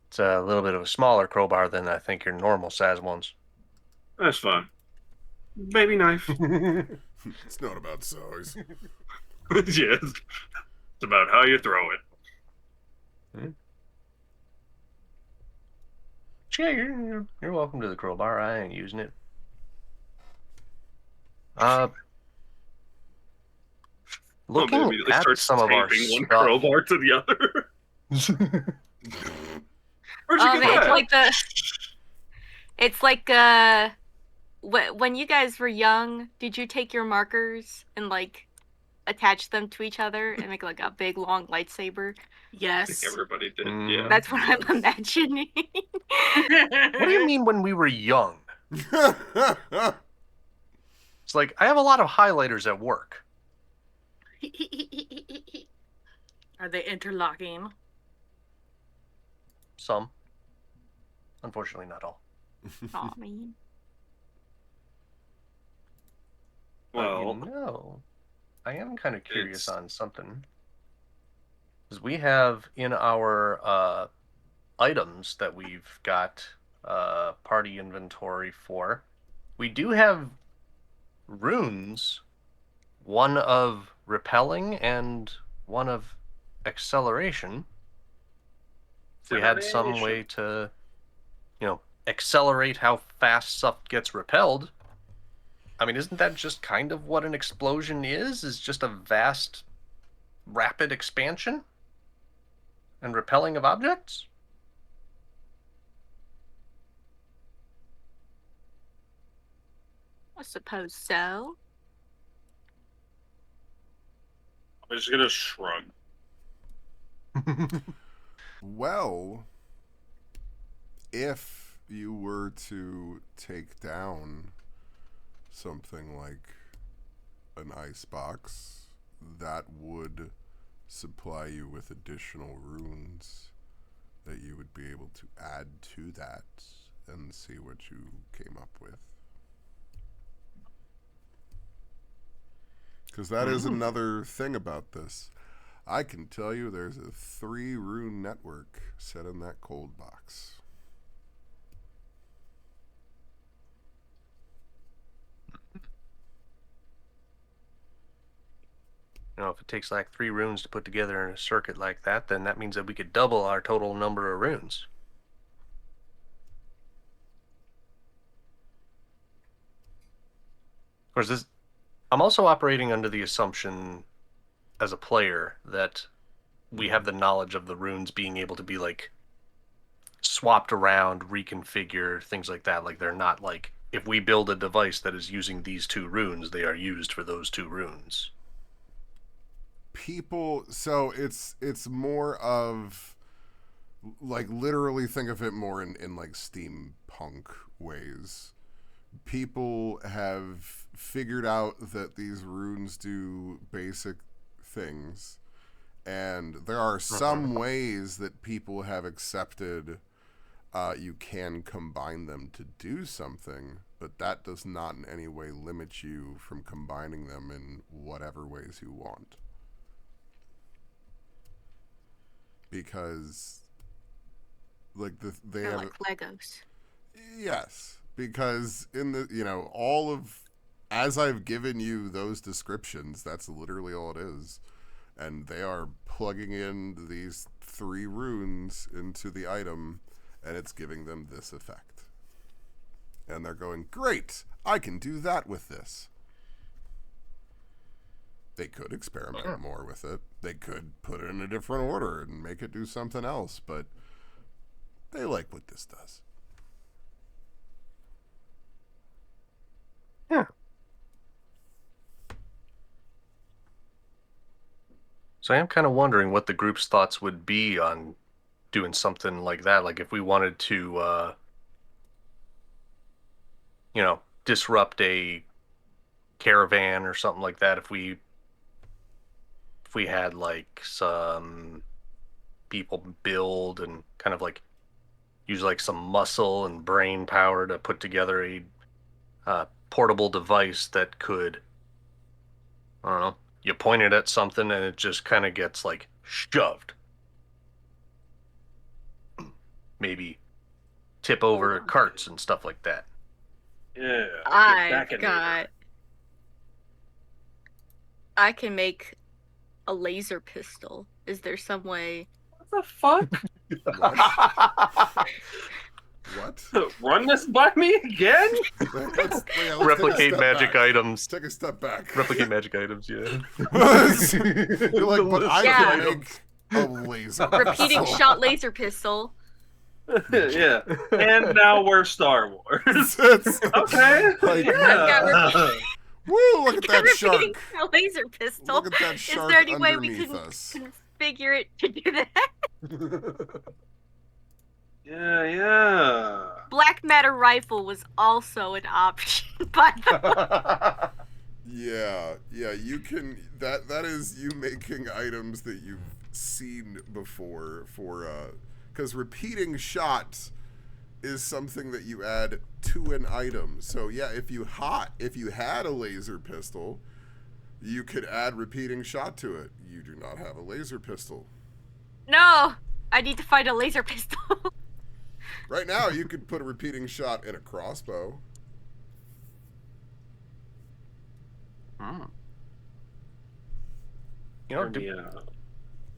It's a little bit of a smaller crowbar than I think your normal size ones. That's fine. Baby knife. It's not about size. Yes. It's about how you throw it. Yeah, you're welcome to the crowbar. I ain't using it. Looking immediately at starts some of our taping one stuff. crowbar to the other. Where'd you get It's that? like it's like when you guys were young, did you take your markers and like attach them to each other and make like a big long lightsaber? Yes. Everybody did. Mm. Yeah. That's what I'm imagining. What do you mean when we were young? It's like, I have a lot of highlighters at work. Are they interlocking? Some. Unfortunately, not all. Aw, man. Well, No. I am kind of curious It's- on something. Because we have in our items that we've got party inventory for, we do have runes, one of repelling and one of acceleration. If we had some way to, accelerate how fast stuff gets repelled, I mean, isn't that just kind of what an explosion is just a vast, rapid expansion and repelling of objects? I suppose so. I'm just gonna shrug. Well, if you were to take down something like an ice box, that would supply you with additional runes that you would be able to add to that and see what you came up with. Because that is another thing about this. I can tell you there's a 3 rune network set in that cold box. If it takes like 3 runes to put together in a circuit like that, then that means that we could double our total number of runes. Of course, I'm also operating under the assumption as a player that we have the knowledge of the runes being able to be like swapped around, reconfigured, things like that. Like they're not like, if we build a device that is using these 2 runes, they are used for those 2 runes. People, so it's more of like, literally think of it more in like steampunk ways. People have figured out that these runes do basic things, and there are some ways that people have accepted you can combine them to do something, but that does not in any way limit you from combining them in whatever ways you want. Because like they They're have like Legos. Yes, because in the all of, as I've given you those descriptions, that's literally all it is, and they are plugging in these 3 runes into the item, and it's giving them this effect, and they're going, great, I can do that with this. They could experiment more with it. They could put it in a different order and make it do something else, but they like what this does. So I am kind of wondering what the group's thoughts would be on doing something like that. Like if we wanted to, disrupt a caravan or something like that. If we had like some people build and kind of like use like some muscle and brain power to put together a portable device that could, I don't know, you point it at something and it just kind of gets like shoved. Maybe tip over carts and stuff like that. Yeah. I can make a laser pistol. Is there some way? What the fuck? What? Run this by me again? Let's Replicate magic items. Take a step back. Replicate magic items, yeah. You're like, but I can make a laser. Repeating pistol. shot laser pistol. Yeah. And now we're Star Wars. Okay. Like, woo, look at that shark. Repeating a laser pistol. Look at that Is shark there any way we underneath can us. configure it to do that? Yeah. Black matter rifle was also an option, by the way. Yeah, you can. That is you making items that you've seen before for because repeating shots is something that you add to an item. So yeah, if you had a laser pistol, you could add repeating shot to it. You do not have a laser pistol. No, I need to find a laser pistol. Right now, you could put a repeating shot in a crossbow. You know,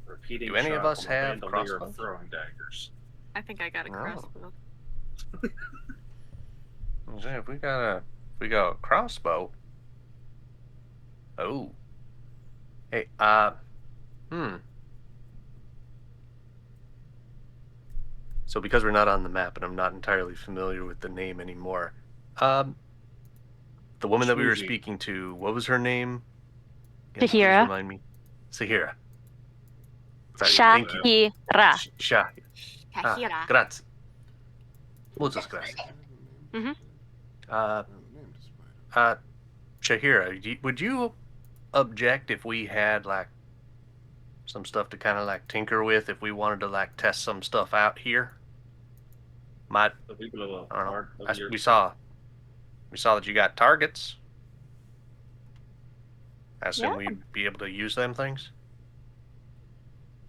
repeating do any of shot us from a have bandolier of crossbows? throwing daggers. I think I got a crossbow. If we got a crossbow. Oh. Hey, So because we're not on the map and I'm not entirely familiar with the name anymore, the woman that we were Shmuzi. speaking to, what was her name? Again, please Tahira. Remind me. Sahira. Thank you. Shahira. Tahira. Grazie. Muchas gracias. Mhm. Shahira, would you object if we had like some stuff to kind of like tinker with if we wanted to like test some stuff out here? I don't know. We saw that you got targets. I assume Yeah. we'd be able to use them things.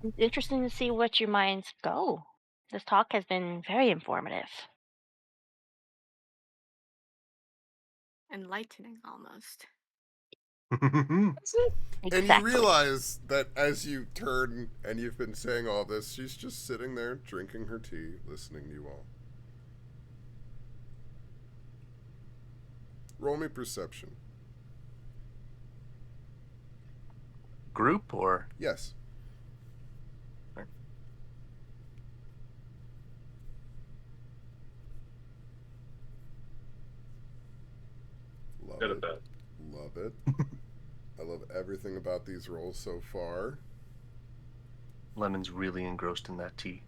It's interesting to see what your minds go. This talk has been very informative. Enlightening, almost. And you Exactly. realize that as you turn and you've been saying all this, she's just sitting there drinking her tea, listening to you all. Roll me perception. Group or Yes. Love Good at it. that. Love it. I love everything about these rolls so far. Lemon's really engrossed in that tea.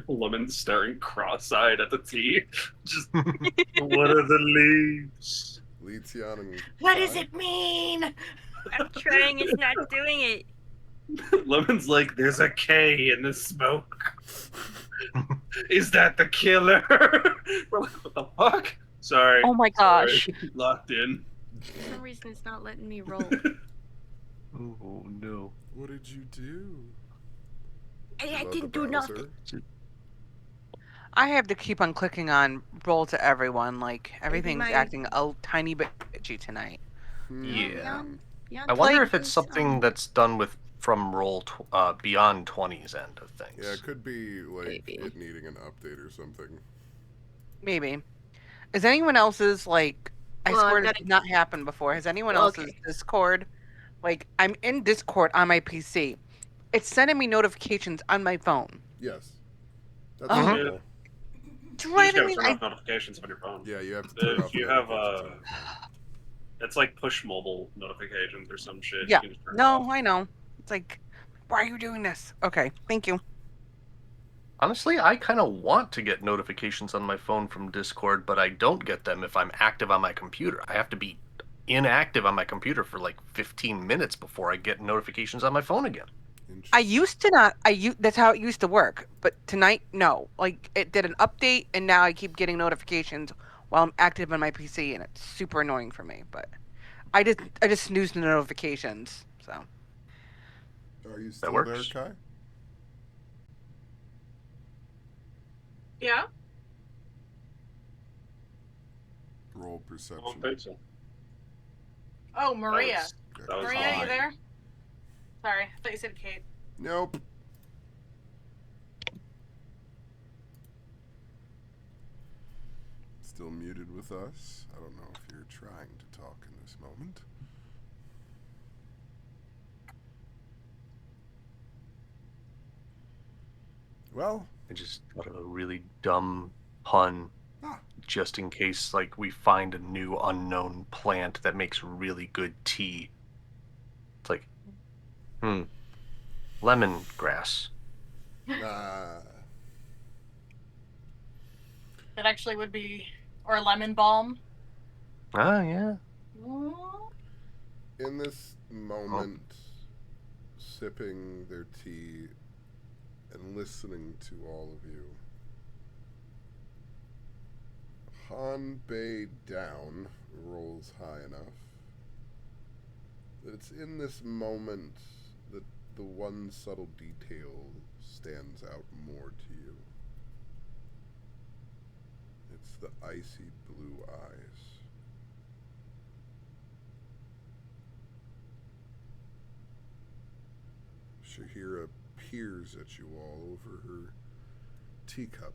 Lemon staring cross-eyed at the tea. Just, what are the leaves? Leetian and What does Kai? it mean? I'm trying, it's not doing it. Lemon's like, there's a K in the smoke. Is that the killer? We're like, what the fuck? Sorry. Oh my gosh. Sorry. Locked in. For some reason, it's not letting me roll. Oh no. What did you do? Hey, I Load the didn't do browser. nothing. I have to keep on clicking on roll to everyone. Like everything's my- acting a tiny bit bitchy tonight. Yeah. Yeah, I wonder Like- if it's something that's done with from roll beyond 20's end of things. Yeah, it could be like Maybe. it needing an update or something. Maybe. Is anyone else's like? I Well, swear I've this got did not happen before. Has anyone else's Okay. Discord? Like I'm in Discord on my PC. It's sending me notifications on my phone. Yes. That's Uh-huh. normal. You just Driving gotta me. turn off notifications on your phone. Yeah, you have to turn off If you have notifications. It's like push mobile notifications or some shit. Yeah. You can just turn it No, off. I know. It's like, why are you doing this? Okay, thank you. Honestly, I kind of want to get notifications on my phone from Discord, but I don't get them if I'm active on my computer. I have to be inactive on my computer for like 15 minutes before I get notifications on my phone again. I used to not. That's how it used to work. But tonight, no. Like it did an update, and now I keep getting notifications while I'm active on my PC, and it's super annoying for me. But I just snooze the notifications. So Are you still there, works. Kai? Yeah. Roll I don't perception. think so. Oh, Maria. That was Maria, you mine. there? Sorry, I thought you said Kate. Nope. Still muted with us. I don't know if you're trying to talk in this moment. Well, I just thought of a really dumb pun just in case like we find a new unknown plant that makes really good tea. It's like, lemongrass. That actually would be, or lemon balm. Oh, yeah. In this moment, sipping their tea and listening to all of you, Han Bei down rolls high enough that it's in this moment that the one subtle detail stands out more to you. It's the icy blue eyes. Shahira peers at you all over her teacup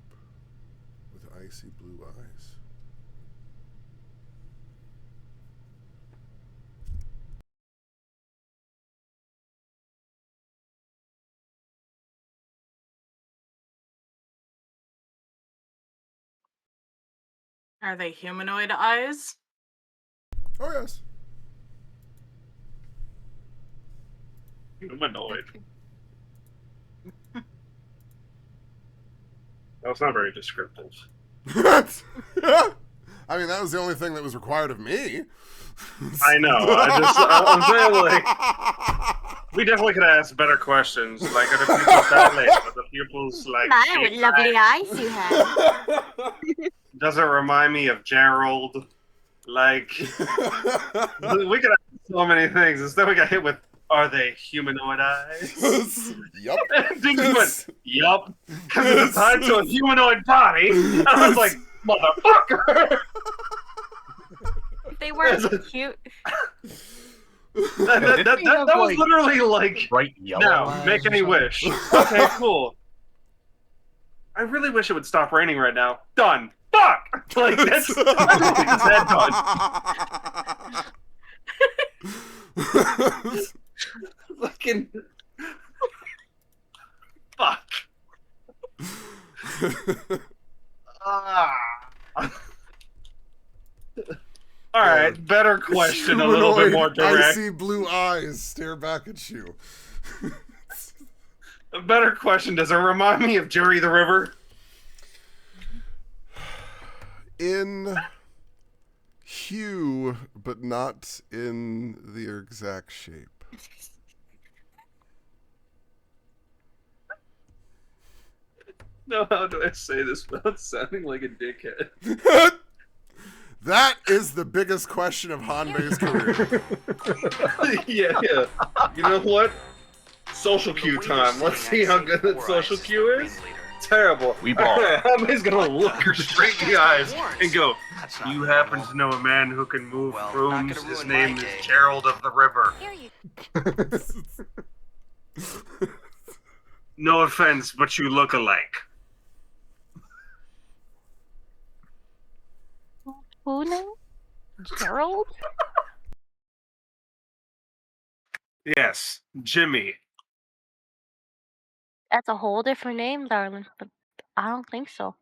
with icy blue eyes. Are they humanoid eyes? Oh, yes. Humanoid. That was not very descriptive. I mean, that was the only thing that was required of me. I know. I'm saying, like, we definitely could ask better questions. Like, are the pupils dilated? Are the pupils, like, My, what lovely eyes you have. does it remind me of Gerald? Like, we could ask so many things. Instead, we got hit with, are they humanoid eyes? Yup. Dingy went, yup. Because it's tied to a humanoid body. And I was like, motherfucker! They weren't cute. That was literally like, bright yellow now, eyes make or any something. wish. Okay, cool. I really wish it would stop raining right now. Done. Fuck! Like, that's literally just head done. Fucking... Fuck. Alright, better question, a little bit more direct. Icy blue eyes stare back at you. A better question, does it remind me of Jerry the River? In hue, but not in the exact shape. No, how do I say this without sounding like a dickhead? That is the biggest question of Hanbei's career. Yeah. You know what? Social cue time. Let's see how good that social cue is. Terrible. We ball. Hanbei's gonna look her straight in the eyes and go, you happen to know a man who can move rooms? His name is Gerald of the River. No offense, but you look alike. Who now? Gerald? Yes, Jimmy. That's a whole different name, darling. But I don't think so.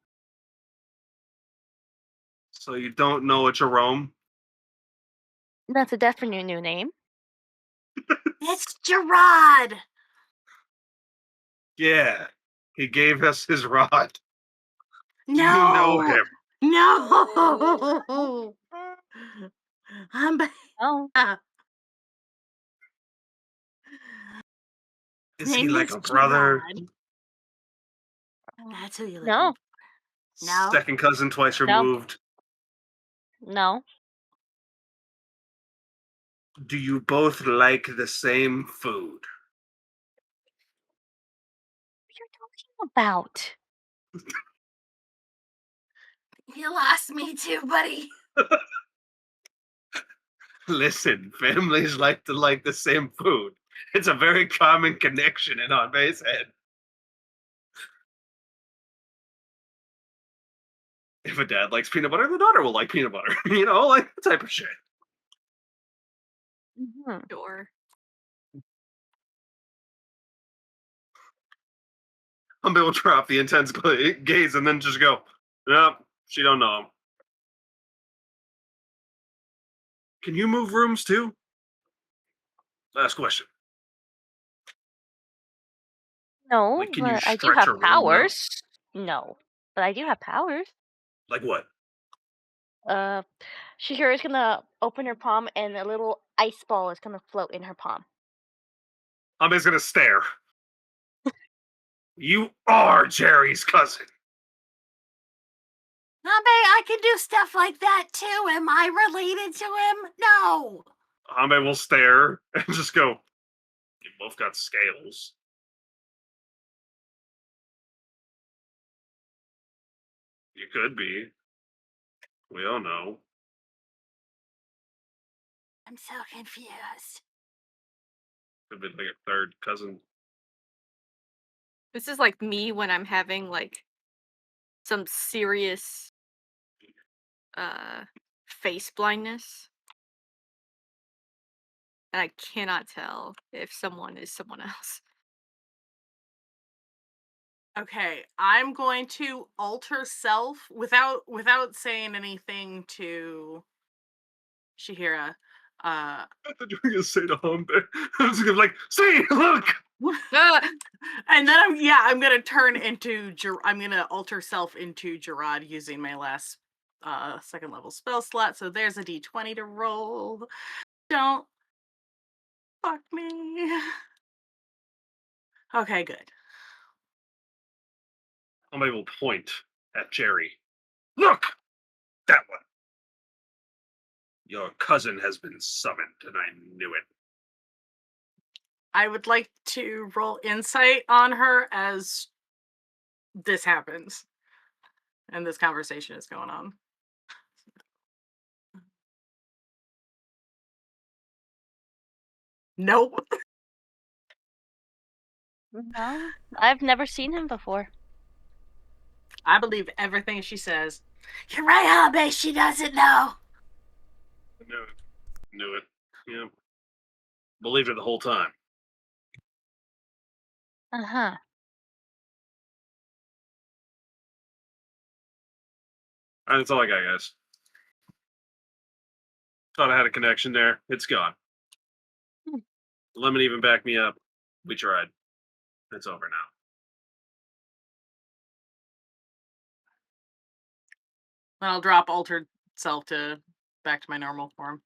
So you don't know a Jerome? That's a definite new name. It's Gerard. Yeah, he gave us his rod. No. Do you know him? No. Oh, Is he Name like is a brother? Gerard. That's who you're looking no, for. No. Second cousin twice No. removed. no. Do you both like the same food? What are you talking about? You lost me too, buddy. Listen, families like to like the same food. It's a very common connection in Hanbei's head. If a dad likes peanut butter, the daughter will like peanut butter. You know, like that type of shit. Mhm. Sure. Hanbei will drop the intense gaze and then just go, "Nope, she don't know him." Can you move rooms too? Last question. No, Like, can you but I do stretch have a room? powers. No, but I do have powers. Like what? Shihira's gonna open her palm, and a little ice ball is gonna float in her palm. Hanbei's gonna stare. You are Jerry's cousin. I can do stuff like that too. Am I related to him? No. Hanbei will stare and just go, "You both got scales." You could be. We don't know. I'm so confused. Could be like a third cousin. This is like me when I'm having like some serious face blindness. And I cannot tell if someone is someone else. Okay, I'm going to alter self without saying anything to Shihira. I thought you were gonna say to Hanbei. I was gonna be like, see, look! And then I'm gonna turn into I'm gonna alter self into Gerard using my last second level spell slot. So there's a d20 to roll. Don't fuck me. Okay, good. Hanbei will point at Jerry. Look! That one. Your cousin has been summoned, and I knew it. I would like to roll insight on her as this happens and this conversation is going on. Nope. No, I've never seen him before. I believe everything she says. You're right, Habe. She doesn't know. I knew it. Knew it. Yeah. Believed it the whole time. Uh-huh. All right, that's all I got, guys. Thought I had a connection there. It's gone. Hmm. Lemon even backed me up. We tried. It's over now. Then I'll drop altered self to back to my normal form.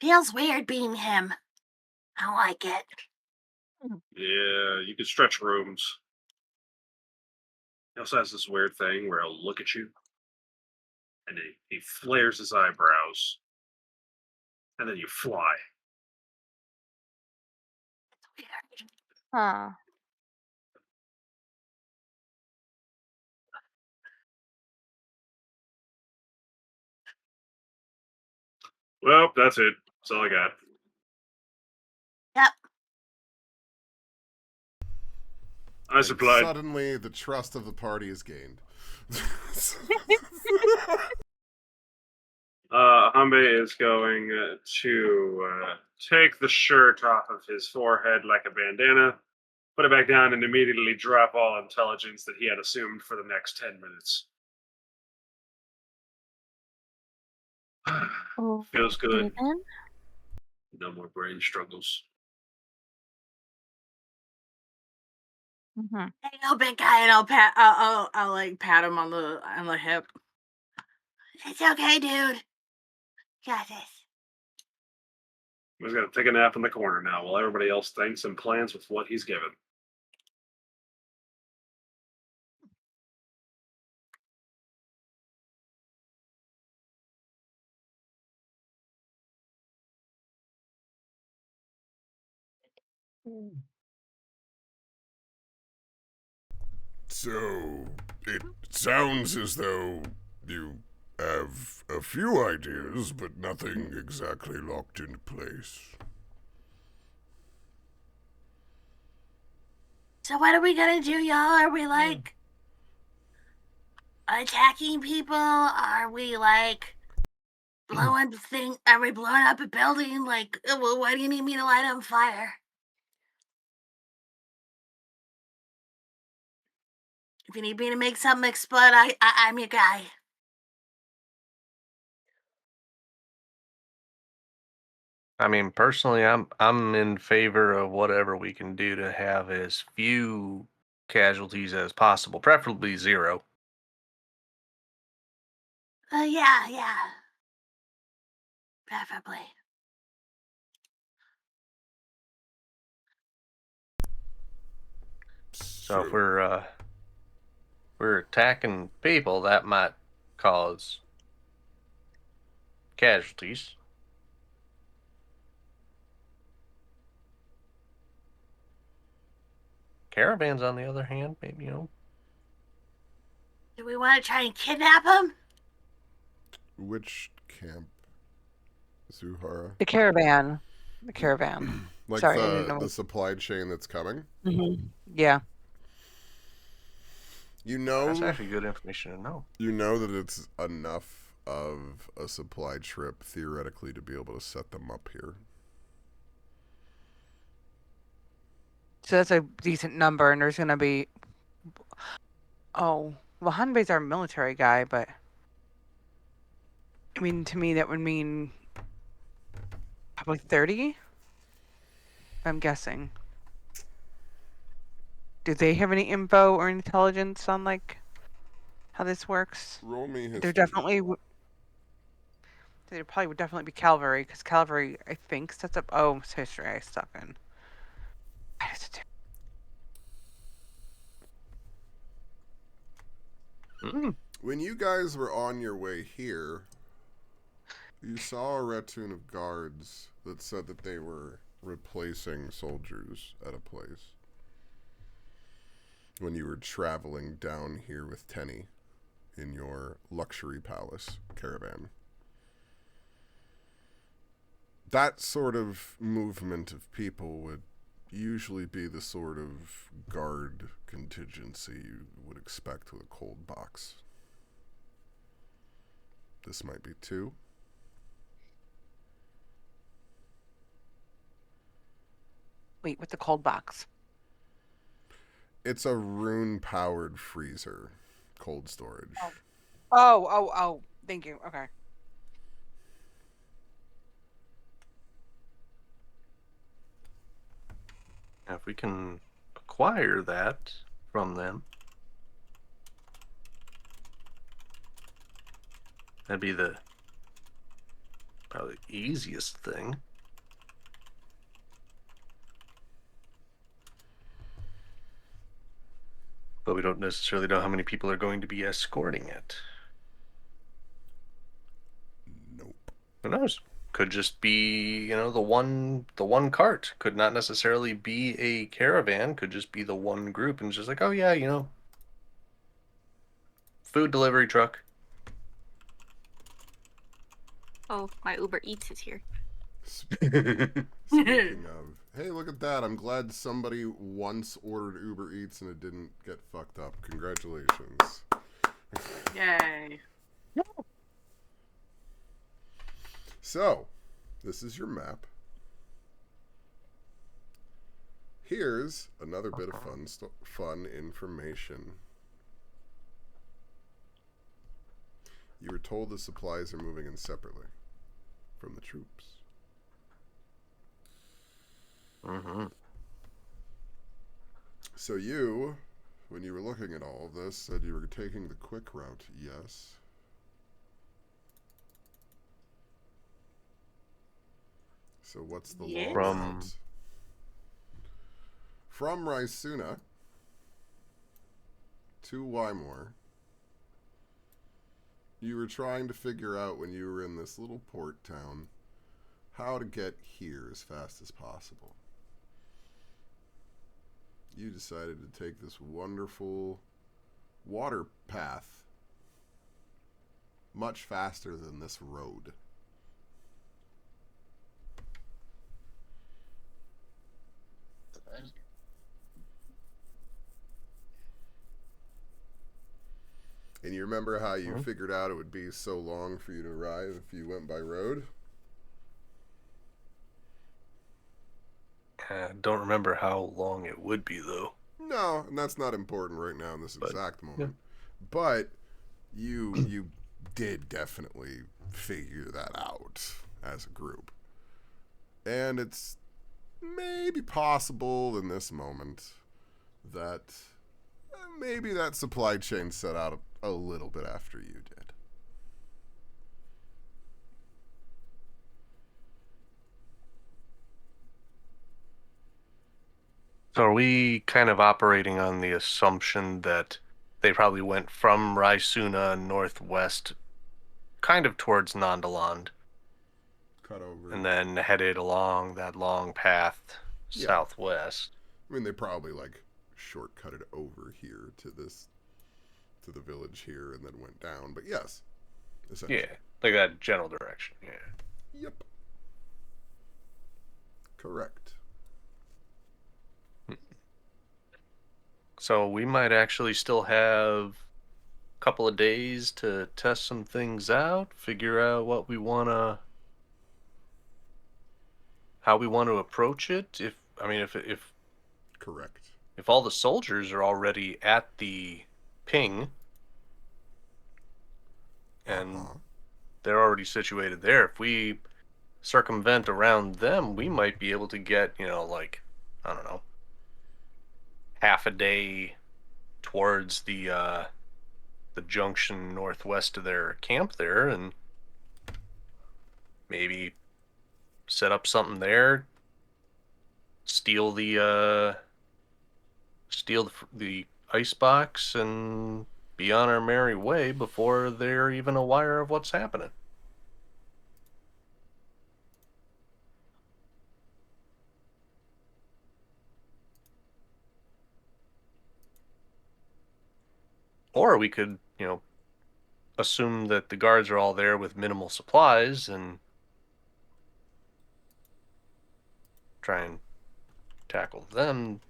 Feels weird being him. I like it. Yeah, you can stretch rooms. He also has this weird thing where he'll look at you and he flares his eyebrows and then you fly. Huh. Well, that's it. That's all I got. Yep. I And supplied. suddenly, the trust of the party is gained. Hanbei is going to take the shirt off of his forehead like a bandana, put it back down, and immediately drop all intelligence that he had assumed for the next 10 minutes. Feels good. Then. No more brain struggles. Mm-hmm. Hey, go, big guy, and I'll like pat him on the hip. It's okay, dude. Got this. He's gonna take a nap in the corner now while everybody else thinks and plans with what he's given. So, it sounds as though you have a few ideas, but nothing exactly locked into place. So what are we gonna do, y'all? Are we like attacking people? Are we like blowing thing? Are we blowing up a building? Like, well, why do you need me to light on fire? If you need me to make something explode, I'm your guy. I mean, personally, I'm in favor of whatever we can do to have as few casualties as possible, preferably 0. Yeah. Preferably. So if we're attacking people, that might cause casualties. Caravans, on the other hand, maybe, Do we want to try and kidnap him? Which camp, Zuhara? The caravan. The caravan. Like Sorry, I didn't know. the supply chain that's coming? Yeah. You that's know, actually good information to know. you know that it's enough of a supply trip, theoretically, to be able to set them up here. So that's a decent number, and there's gonna be. Oh, well, Hanbei's our military guy, but I mean, to me, that would mean probably 30. I'm guessing. Do they have any info or intelligence on like how this works? Roll me history. There definitely. There probably would definitely be cavalry, because cavalry, I think, sets up. Oh, it's history. I stuck in. When you guys were on your way here, you saw a ratoon of guards that said that they were replacing soldiers at a place. When you were traveling down here with Tenny in your luxury palace caravan. That sort of movement of people would usually be the sort of guard contingency you would expect with a cold box. This might be 2. Wait, with the cold box. It's a rune-powered freezer, cold storage. Oh. Thank you. Okay. Now, if we can acquire that from them, that'd be the probably easiest thing. But we don't necessarily know how many people are going to be escorting it. Nope. Who knows? Could just be, the one cart. Could not necessarily be a caravan. Could just be the one group, and it's just like, oh yeah, food delivery truck. Oh, my Uber Eats is here. Speaking of, hey, look at that. I'm glad somebody once ordered Uber Eats and it didn't get fucked up. Congratulations. Yay. So, this is your map. Here's another bit of fun information. You were told the supplies are moving in separately from the troops. Mm-hmm. So you, when you were looking at all of this, said you were taking the quick route, yes? So what's the Yeah. long From- route? From Rysuna to Wymore, you were trying to figure out when you were in this little port town how to get here as fast as possible. You decided to take this wonderful water path much faster than this road. And you remember how you figured out it would be so long for you to arrive if you went by road? I don't remember how long it would be, though. No, and that's not important right now in this But, exact moment. But you did definitely figure that out as a group. And it's maybe possible in this moment that maybe that supply chain set out a little bit after you did. So are we kind of operating on the assumption that they probably went from Rysuna northwest, kind of towards Nandaland, Cut over. and then headed along that long path Yeah. southwest? I mean, they probably like shortcutted over here to the village here and then went down. But yes, essentially. Yeah, like that general direction, yeah. Yep. Correct. So we might actually still have a couple of days to test some things out, figure out what we wanna, how we want to approach it. If Correct. if all the soldiers are already at the ping and Uh-huh. they're already situated there, if we circumvent around them, we might be able to get, like, I don't know, half a day towards the junction northwest of their camp there, and maybe set up something there, steal the ice box, and be on our merry way before they're even aware of what's happening. Or we could, assume that the guards are all there with minimal supplies and try and tackle them.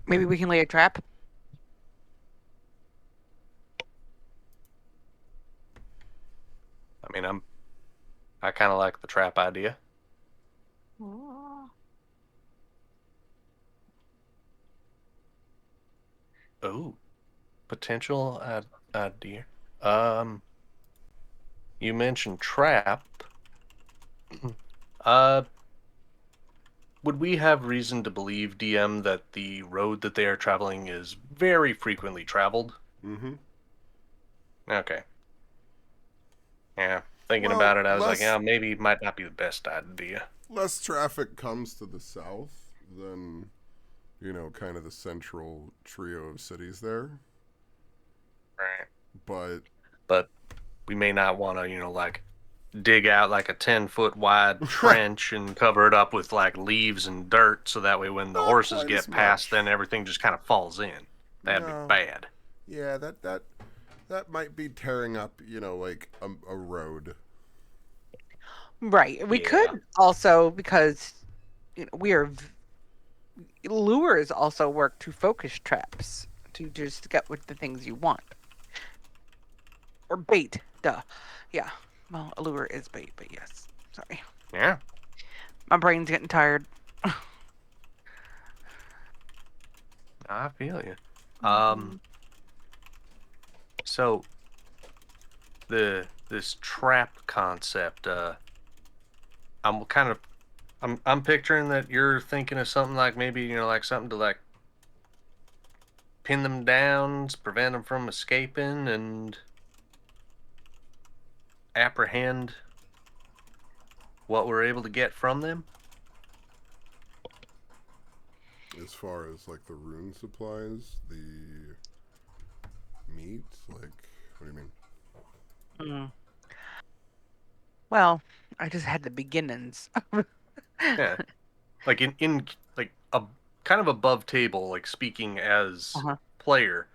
Maybe we can lay a trap. I mean, I kind of like the trap idea. Oh, potential idea. You mentioned trap. Would we have reason to believe, DM, that the road that they are traveling is very frequently traveled? Mm-hmm. Okay. Yeah, thinking Well, about it, I was like, less- yeah, maybe it might not be the best idea. Less traffic comes to the south than, kind of the central trio of cities there. Right. But We may not want to, like, dig out like a 10-foot wide trench and cover it up with like leaves and dirt, so that way when the Not horses quite get as past, much. then everything just kind of falls in. That'd No. be bad. yeah, that might be tearing up, like a road. Right. We Yeah. could also, because lures also work to focus traps to just get with the things you want. Or bait. Duh. Yeah. Well, a lure is bait, but yes. Sorry. Yeah. My brain's getting tired. I feel you. Mm-hmm. So this trap concept, I'm kind of I'm picturing that you're thinking of something like maybe, like something to like pin them down, prevent them from escaping, and apprehend what we're able to get from them. As far as like the rune supplies, the meat, like, what do you mean? Mm. Well, I just had the beginnings. Yeah, like in like a kind of above table, like speaking as Uh-huh. player.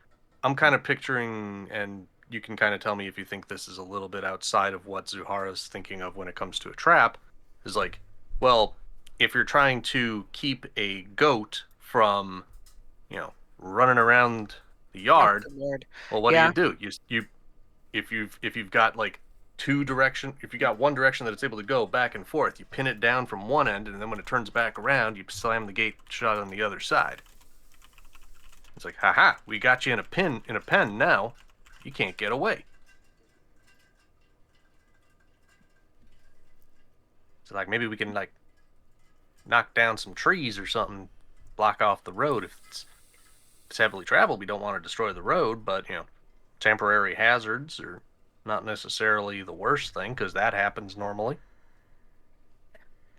I'm kind of picturing, and you can kind of tell me if you think this is a little bit outside of what Zuhara's thinking of when it comes to a trap. Is like, well, if you're trying to keep a goat from, running around the Oh, yard, good lord. well, what Yeah. do? You if you've got like if you got one direction that it's able to go back and forth, you pin it down from one end, and then when it turns back around, you slam the gate shut on the other side. It's like, haha, we got you in a pen now. You can't get away. So like maybe we can like knock down some trees or something, block off the road. If it's heavily traveled, we don't want to destroy the road, but temporary hazards are not necessarily the worst thing because that happens normally.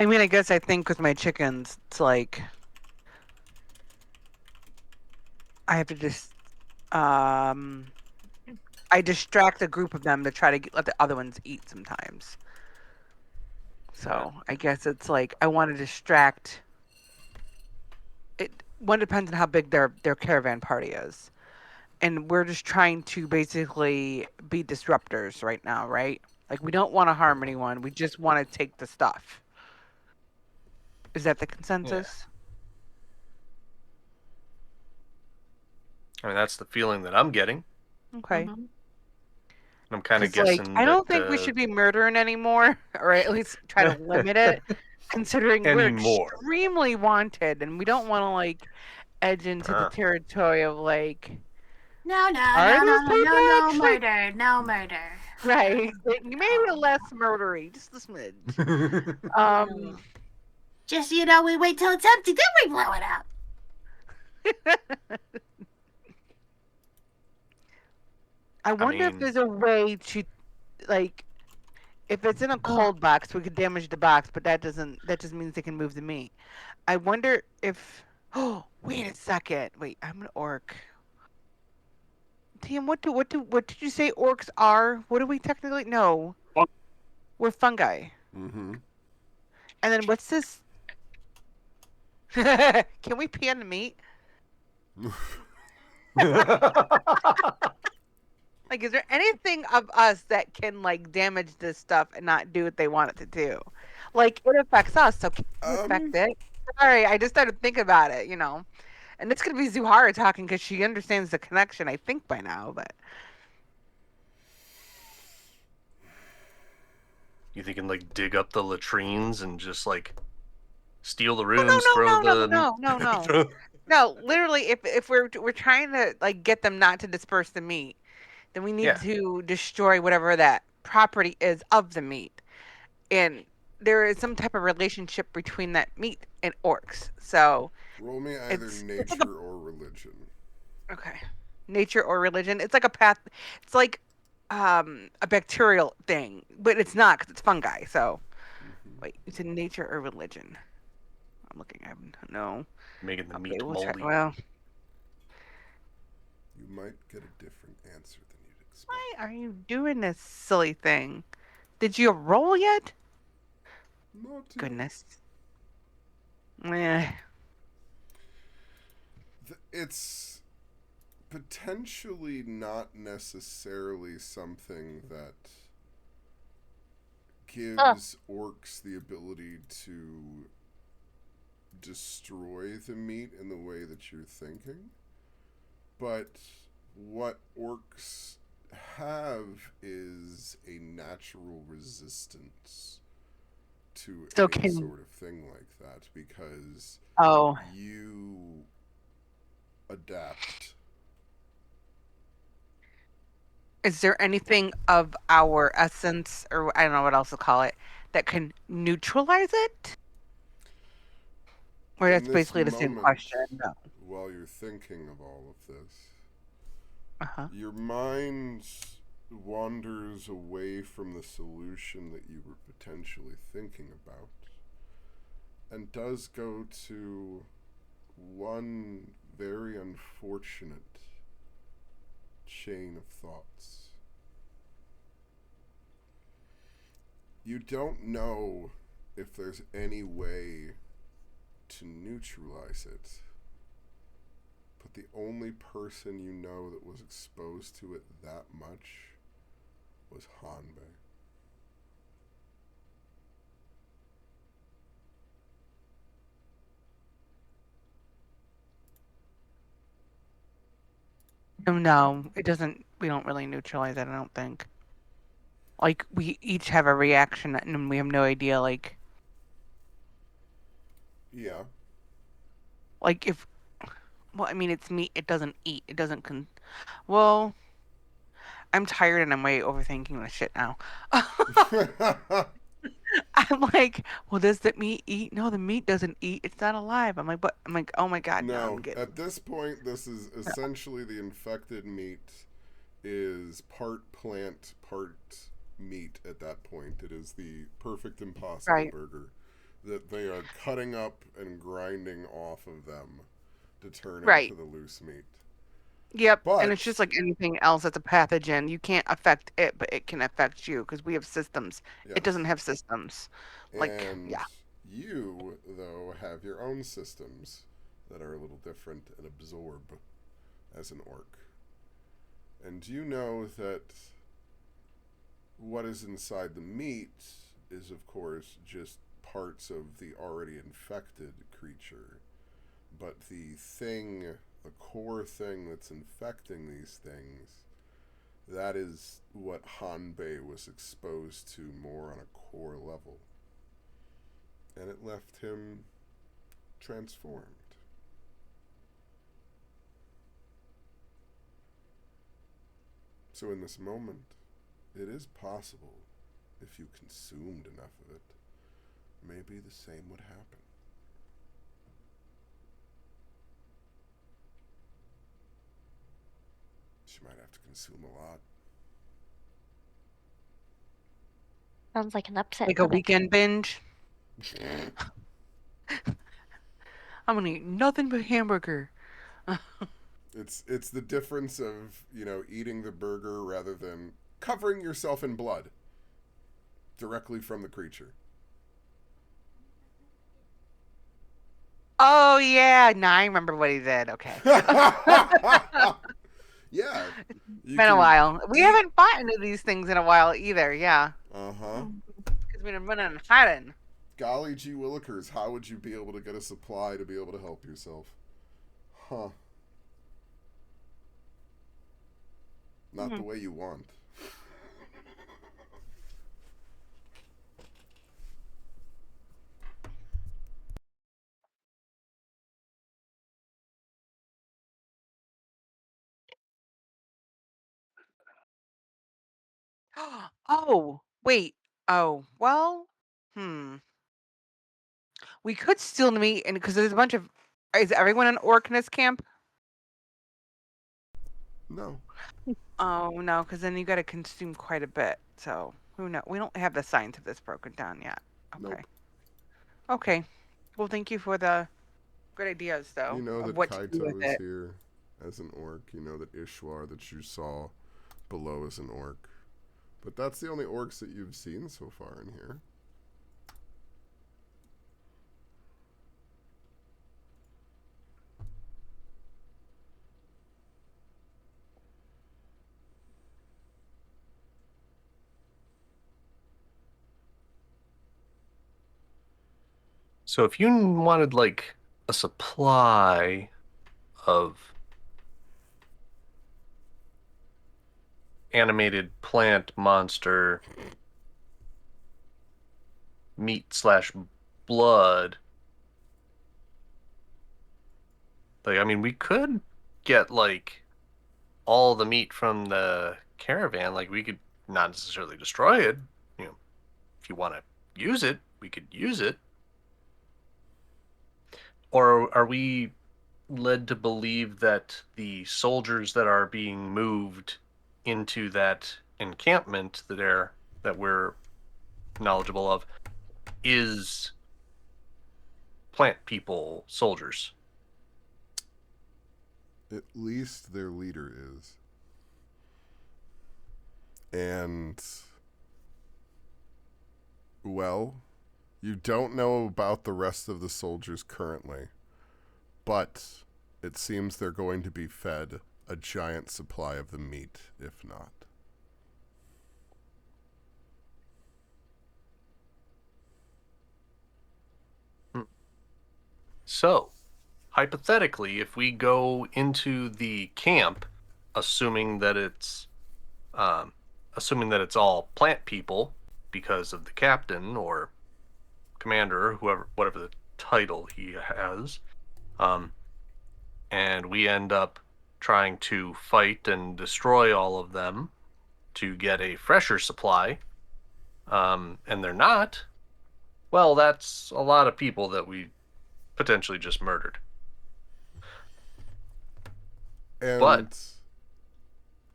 I mean, I guess I think with my chickens, it's like I have to just I distract a group of them to try to let the other ones eat sometimes. So I guess it's like I want to distract. It one depends on how big their caravan party is, and we're just trying to basically be disruptors right now, right? Like we don't want to harm anyone. We just want to take the stuff. Is that the Yeah. consensus? I mean, that's the feeling that I'm getting. Okay. Mhm. I'm kind of Because, like, guessing I that don't think we should be murdering anymore, or at least try to limit it, considering we're anymore. extremely wanted, and we don't want to like edge into the Uh, territory of like, No, no, are no, these no, no, people no, no actually murder, no murder. right? Maybe less murdery, just a smidge. Um, Just we wait till it's empty, then we blow it up. I wonder if mean, there's a way to like, if it's in a cold box, we could damage the box, but that doesn't. That just means they can move the meat. I wonder if. Oh, wait a second. Wait, I'm an orc. Tim, what did you say orcs are? What do we technically know? We're fungi. Mm-hmm. And then what's this? Can we pee on the meat? Like, is there anything of us that can like damage this stuff and not do what they want it to do? Like, it affects us, so can it affect it? Sorry, I just started thinking about it, And it's gonna be Zuhara talking because she understands the connection, I think, by now. But you think you can like dig up the latrines and just like steal the no, runes, no, throw no, no, the no, no, no. No, literally, if we're trying to like get them not to disperse the meat, then we need yeah. to destroy whatever that property is of the meat. And there is some type of relationship between that meat and orcs. So Roll me either it's like nature or religion. okay, nature or religion. It's like a path. It's like a bacterial thing, but it's not because it's fungi. So Mm-hmm. wait, it's in nature or religion. I'm looking. I don't know. Making the Okay, meat we'll try. moldy. Well, You might get a different answer than you'd expect. why are you doing this silly thing? Did you roll yet? Not yet. Goodness. Eh. It's potentially not necessarily something that gives orcs the ability to destroy the meat in the way that you're thinking. But what orcs have is a natural resistance to So any can sort of thing like that because oh you adapt. is there anything of our essence or I don't know what else to call it that can neutralize it? Or In that's this basically the same moment, question. No. while you're thinking of all of this, Uh-huh. your mind wanders away from the solution that you were potentially thinking about and does go to one very unfortunate chain of thoughts. You don't know if there's any way to neutralize it, but the only person you know that was exposed to it that much was Hanbei. No, it doesn't we don't really neutralize it, I don't think. Like we each have a reaction and we have no idea Yeah. like if well, I mean it's meat, it doesn't eat. It doesn't well, I'm tired and I'm way overthinking this shit now. I'm like, well, does the meat eat? No, the meat doesn't eat. It's not alive. I'm like, but I'm like, oh my god, no, I'm No, getting at this point, this is no. essentially the infected meat is part plant, part meat at that point. It is the perfect impossible Right, burger that they are cutting up and grinding off of them to turn into right. the loose meat. Yep. And it's But, just like anything else that's a pathogen. You can't affect it, but it can affect you because we have systems. It yes. doesn't have systems. Like, And yeah. you, though, have your own systems that are a little different and absorb as an orc. And you know that what is inside the meat is, of course, just parts of the already infected creature. But the core thing that's infecting these things, that is what Hanbei was exposed to more on a core level. And it left him transformed. So in this moment, it is possible, if you consumed enough of it, maybe the same would happen. She might have to consume a lot. Sounds like an upset Like a stomach. weekend binge. I'm gonna eat nothing but hamburger. It's the difference of, eating the burger rather than covering yourself in blood directly from the creature. Oh yeah, now I remember what he did. Okay. Yeah. You Been a can while. We eat. haven't fought into these things in a while either, yeah. Uh-huh. Because we've been running and hiding. Golly gee willikers, how would you be able to get a supply to be able to help yourself? Huh. Not the way you want. Oh, wait. Oh, well, hmm. We could still meet, and because there's a bunch of. Is everyone an orc in this camp? No. Oh no, because then you got to consume quite a bit. So who knows? We don't have the science of this broken down yet. Okay. Nope. Okay. Well, thank you for the good ideas, You though, know of that what to do Kaito with is it. here as an orc. You know that Ishwar that you saw below is an orc. But that's the only orcs that you've seen so far in here. So if you wanted like a supply of animated plant monster meat/blood. Like, I mean, we could get like all the meat from the caravan. Like, we could not necessarily destroy it. You know, if you want to use it, we could use it. Or are we led to believe that the soldiers that are being moved into that encampment that we're knowledgeable of is plant people soldiers? At least their leader is. And, well, you don't know about the rest of the soldiers currently, but it seems they're going to be fed a giant supply of the meat, if not. So, hypothetically, if we go into the camp, assuming that it's um, all plant people because of the captain or commander, whoever, whatever the title he has, and we end up trying to fight and destroy all of them to get a fresher supply, and they're not, well, that's a lot of people that we potentially just murdered. And But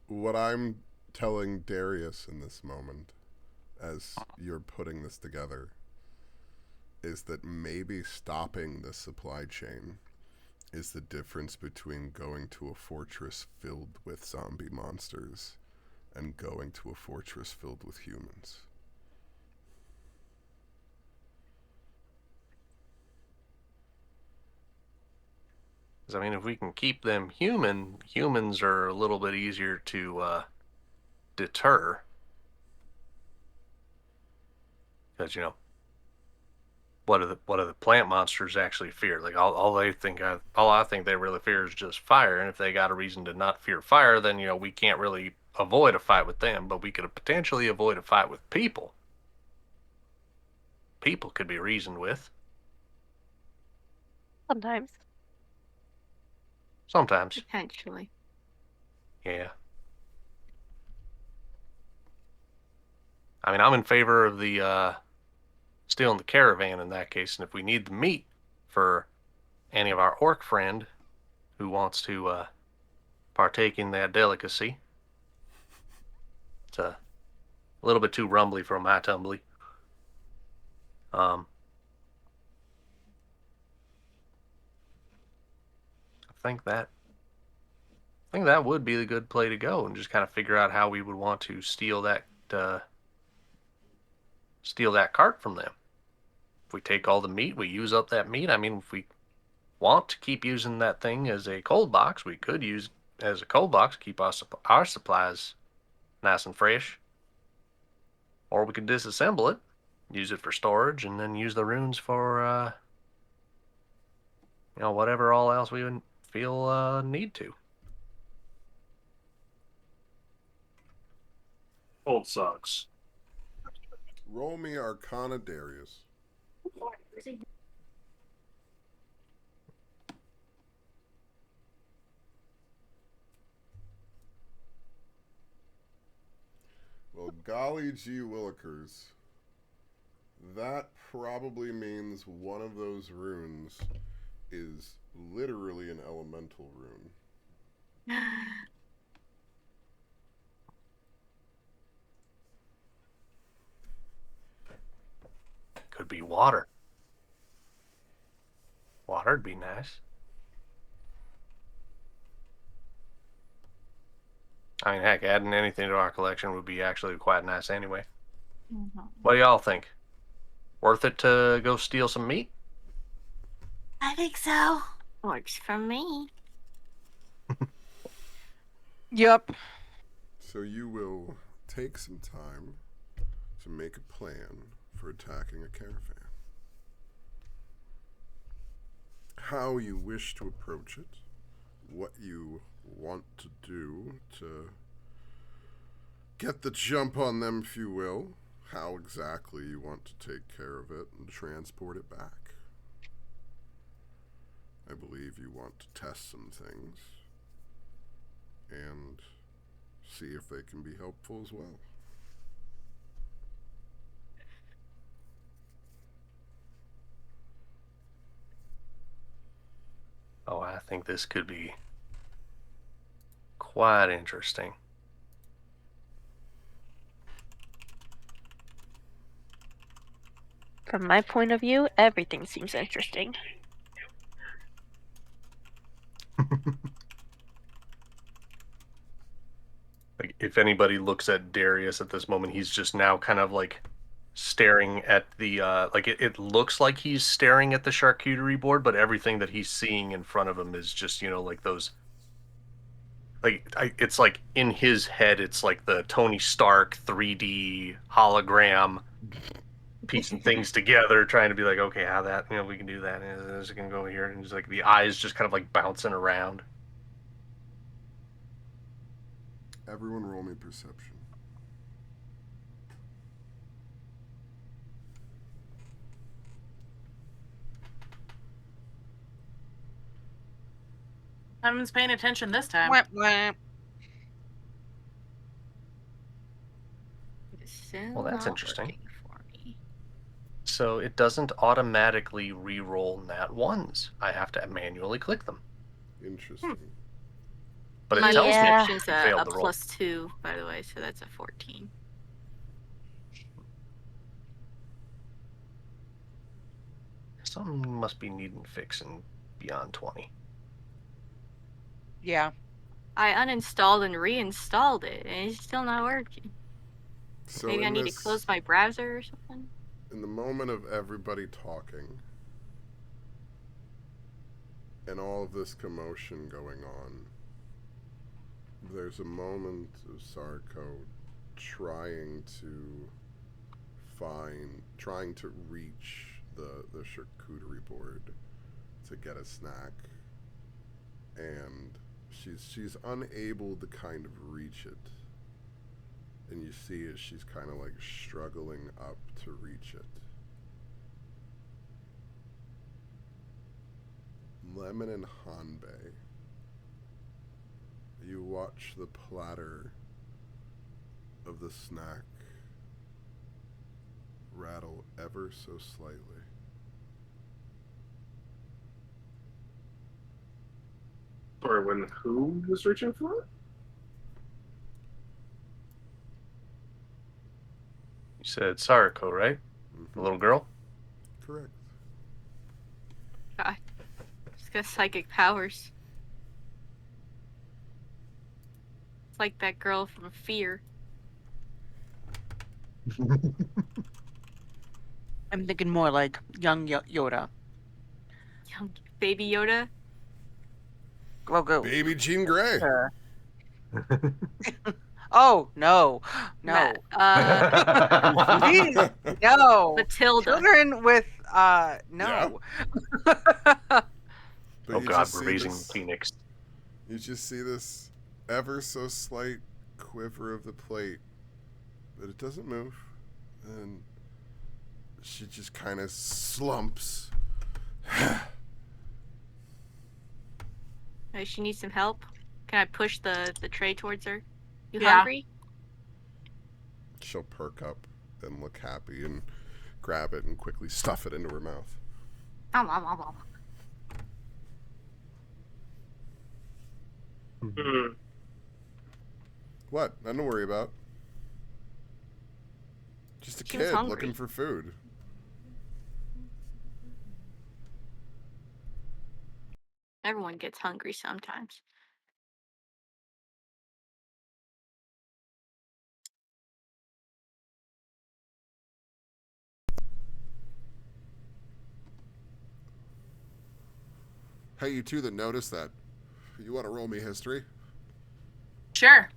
what I'm telling Darius in this moment, as you're putting this together, is that maybe stopping the supply chain is the difference between going to a fortress filled with zombie monsters and going to a fortress filled with humans. I mean, if we can keep them human, humans are a little bit easier to deter. Because, you know, what do the plant monsters actually fear? Like, all I think they really fear is just fire. And if they got a reason to not fear fire, then, you know, we can't really avoid a fight with them, but we could potentially avoid a fight with people. People could be reasoned with. Sometimes. Sometimes. Potentially. Yeah. I mean, I'm in favor of the stealing the caravan in that case, and if we need the meat for any of our orc friend who wants to partake in that delicacy, it's a little bit too rumbly for my tumbly. I think that would be the good play to go, and just kind of figure out how we would want to steal that cart from them. If we take all the meat, we use up that meat. I mean, if we want to keep using that thing as a cold box, we could use it as a cold box, keep our supplies nice and fresh. Or we could disassemble it, use it for storage, and then use the runes for whatever all else we would feel need to. Old socks. Roll me Arcana, Darius. Well, golly gee willikers. That probably means one of those runes is literally an elemental rune. Could be water. Water'd be nice. I mean, heck, adding anything to our collection would be actually quite nice anyway. Mm-hmm. What do y'all think? Worth it to go steal some meat? I think so. Works for me. Yep. So you will take some time to make a plan for attacking a caravan. How you wish to approach it, what you want to do to get the jump on them, if you will, how exactly you want to take care of it and transport it back. I believe you want to test some things and see if they can be helpful as well. Oh, I think this could be quite interesting. From my point of view, everything seems interesting. Like, if anybody looks at Darius at this moment, he's just now kind of like staring at the like it looks like he's staring at the charcuterie board, but everything that he's seeing in front of him is just, like those, like it's like in his head it's like the Tony Stark 3D hologram piecing things together, trying to be like, okay, how that, we can do that, and is it gonna go here, and just like the eyes just kind of like bouncing around. Everyone roll me perception. Evan's paying attention this time. Wah, wah. Well, that's interesting. Working for me. So it doesn't automatically re-roll nat ones. I have to manually click them. Interesting. But it My tells me perception's you a failed the roll. +2, by the way, so that's a 14. Something must be needing fixing beyond 20. Yeah. I uninstalled and reinstalled it, and it's still not working. So Maybe I in need this, to close my browser or something. in the moment of everybody talking and all of this commotion going on, there's a moment of Sarko trying to reach the charcuterie board to get a snack, and she's unable to kind of reach it, and you see as she's kind of like struggling up to reach it. Lemon and Hanbei, you watch the platter of the snack rattle ever so slightly. Or when who was reaching for it? You said Sarako, right? The little girl? Correct. God. She's got psychic powers. It's like that girl from Fear. I'm thinking more like young Yoda. Young baby Yoda. Go. Baby Jean Grey. Oh, no. No. Please, no. Matilda. Children with, no. But Oh you God, just we're see raising this- Phoenix. You just see this ever so slight quiver of the plate, but it doesn't move, and she just kind of slumps. She needs some help. Can I push the tray towards her? You Yeah. hungry? She'll perk up and look happy and grab it and quickly stuff it into her mouth. Hmm. What? Nothing to worry about. Just a She was kid hungry. looking for food. Everyone gets hungry sometimes. Hey, you two that noticed that, you want to roll me history? Sure.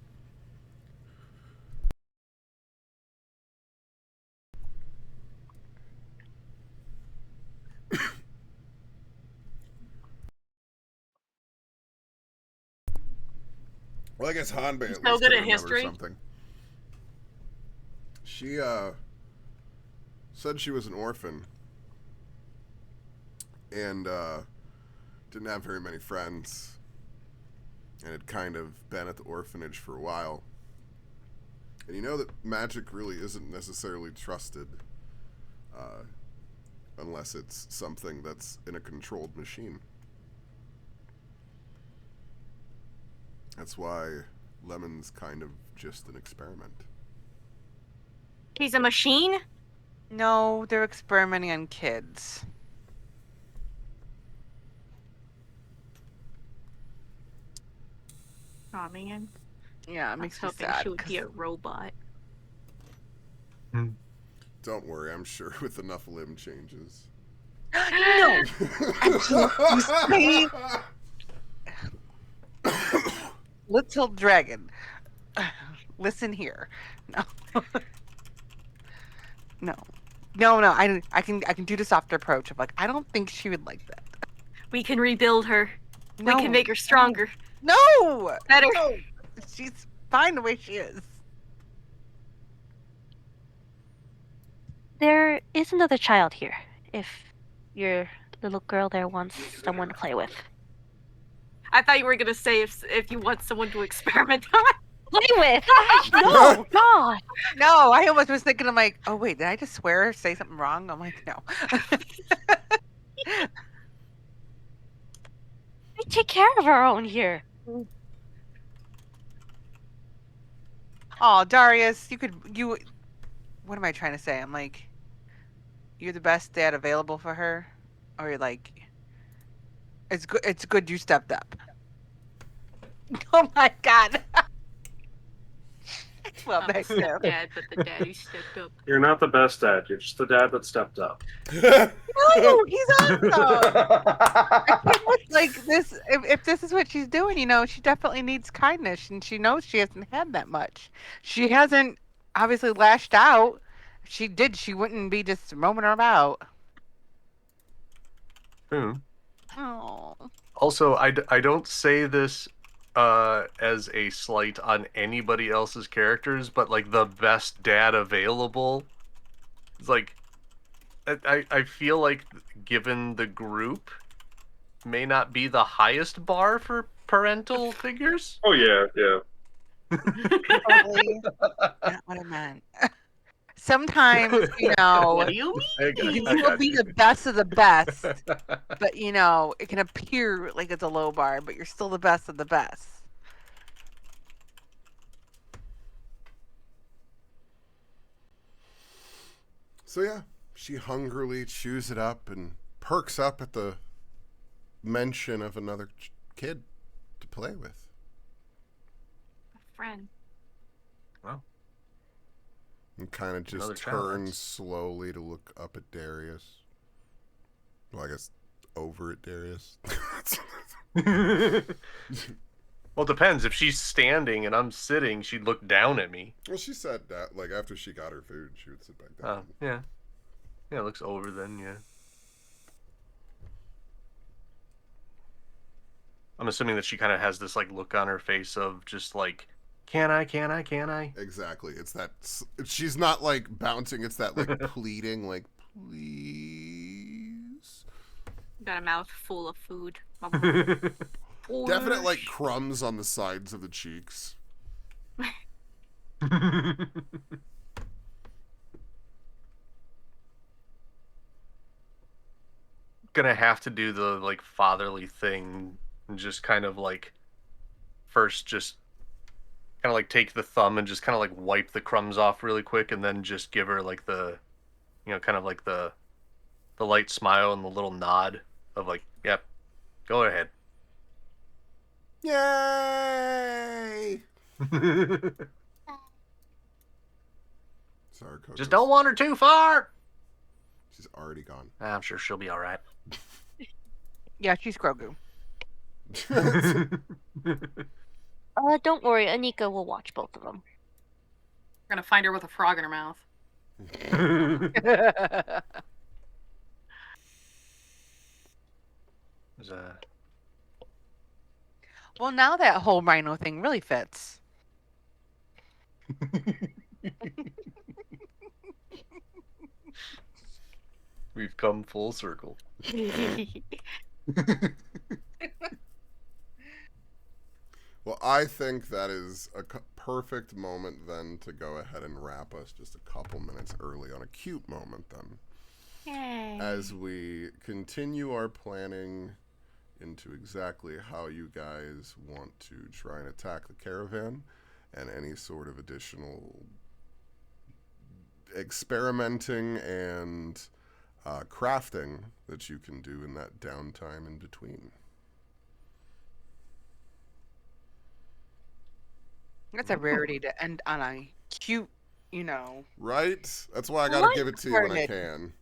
Well, I guess Hanbei at So least good can at remember history. something. She said she was an orphan and didn't have very many friends and had kind of been at the orphanage for a while. And you know that magic really isn't necessarily trusted unless it's something that's in a controlled machine. That's why Lemon's kind of just an experiment. She's a machine? No, they're experimenting on kids. Oh man. Yeah, it I was makes me hoping sad. she would be a robot. Don't worry, I'm sure with enough limb changes. No! You Little dragon. Listen here. No. No. No, I can do the softer approach of like, I don't think she would like that. We can rebuild her. No. We can make her stronger. No! Better. No! She's fine the way she is. There is another child here. If your little girl there wants someone to play with. I thought you were gonna say if you want someone to experiment on. Play with? No, God. No, I almost was thinking, I'm like, oh wait, did I just swear or say something wrong? I'm like, no. We take care of our own here. Oh, Darius, what am I trying to say? I'm like, you're the best dad available for her? Or you're like, it's good you stepped up. Oh my God. Well, I'm the thanks, Jeff. dad, but the daddy stepped up. You're not the best dad. You're just the dad that stepped up. No, he's awesome. A kid with, like this, if this is what she's doing, she definitely needs kindness, and she knows she hasn't had that much. She hasn't obviously lashed out. If she did, she wouldn't be just roaming about. Oh. Also, I don't say this as a slight on anybody else's characters, but like the best dad available. It's like I feel like given the group may not be the highest bar for parental figures. Oh yeah. Totally not what I meant. Sometimes, What do you mean? you will be the best of the best, but it can appear like it's a low bar, but you're still the best of the best. So yeah, she hungrily chews it up and perks up at the mention of another kid to play with. A friend. And kind of Another just child, turns that's- slowly to look up at Darius. Well, I guess over at Darius. Well, it depends. If she's standing and I'm sitting, she'd look down at me. Well, she said that, like, after she got her food, she would sit back Oh, down. yeah. Yeah, it looks over then, yeah. I'm assuming that she kind of has this, like, look on her face of just, like, can I? Exactly. It's that, she's not, like, bouncing. It's that, like, pleading, like, please. Got a mouth full of food. Definite, like, crumbs on the sides of the cheeks. Gonna have to do the, like, fatherly thing and just kind of, like, first just kind of, like, take the thumb and just kind of, like, wipe the crumbs off really quick and then just give her, like, the, kind of, like, the light smile and the little nod of, like, yep, go ahead. Yay! Sorry, Coco. Just don't wander too far. She's already gone. I'm sure she'll be all right. Yeah, she's Grogu. Don't worry, Anika will watch both of them. We're gonna find her with a frog in her mouth. Well, now that whole rhino thing really fits. We've come full circle. Well, I think that is a perfect moment then to go ahead and wrap us just a couple minutes early on a cute moment then. Yay. As we continue our planning into exactly how you guys want to try and attack the caravan and any sort of additional experimenting and crafting that you can do in that downtime in between. That's a rarity to end on a cute, Right? That's why I gotta Light give it to you when I hearted. can.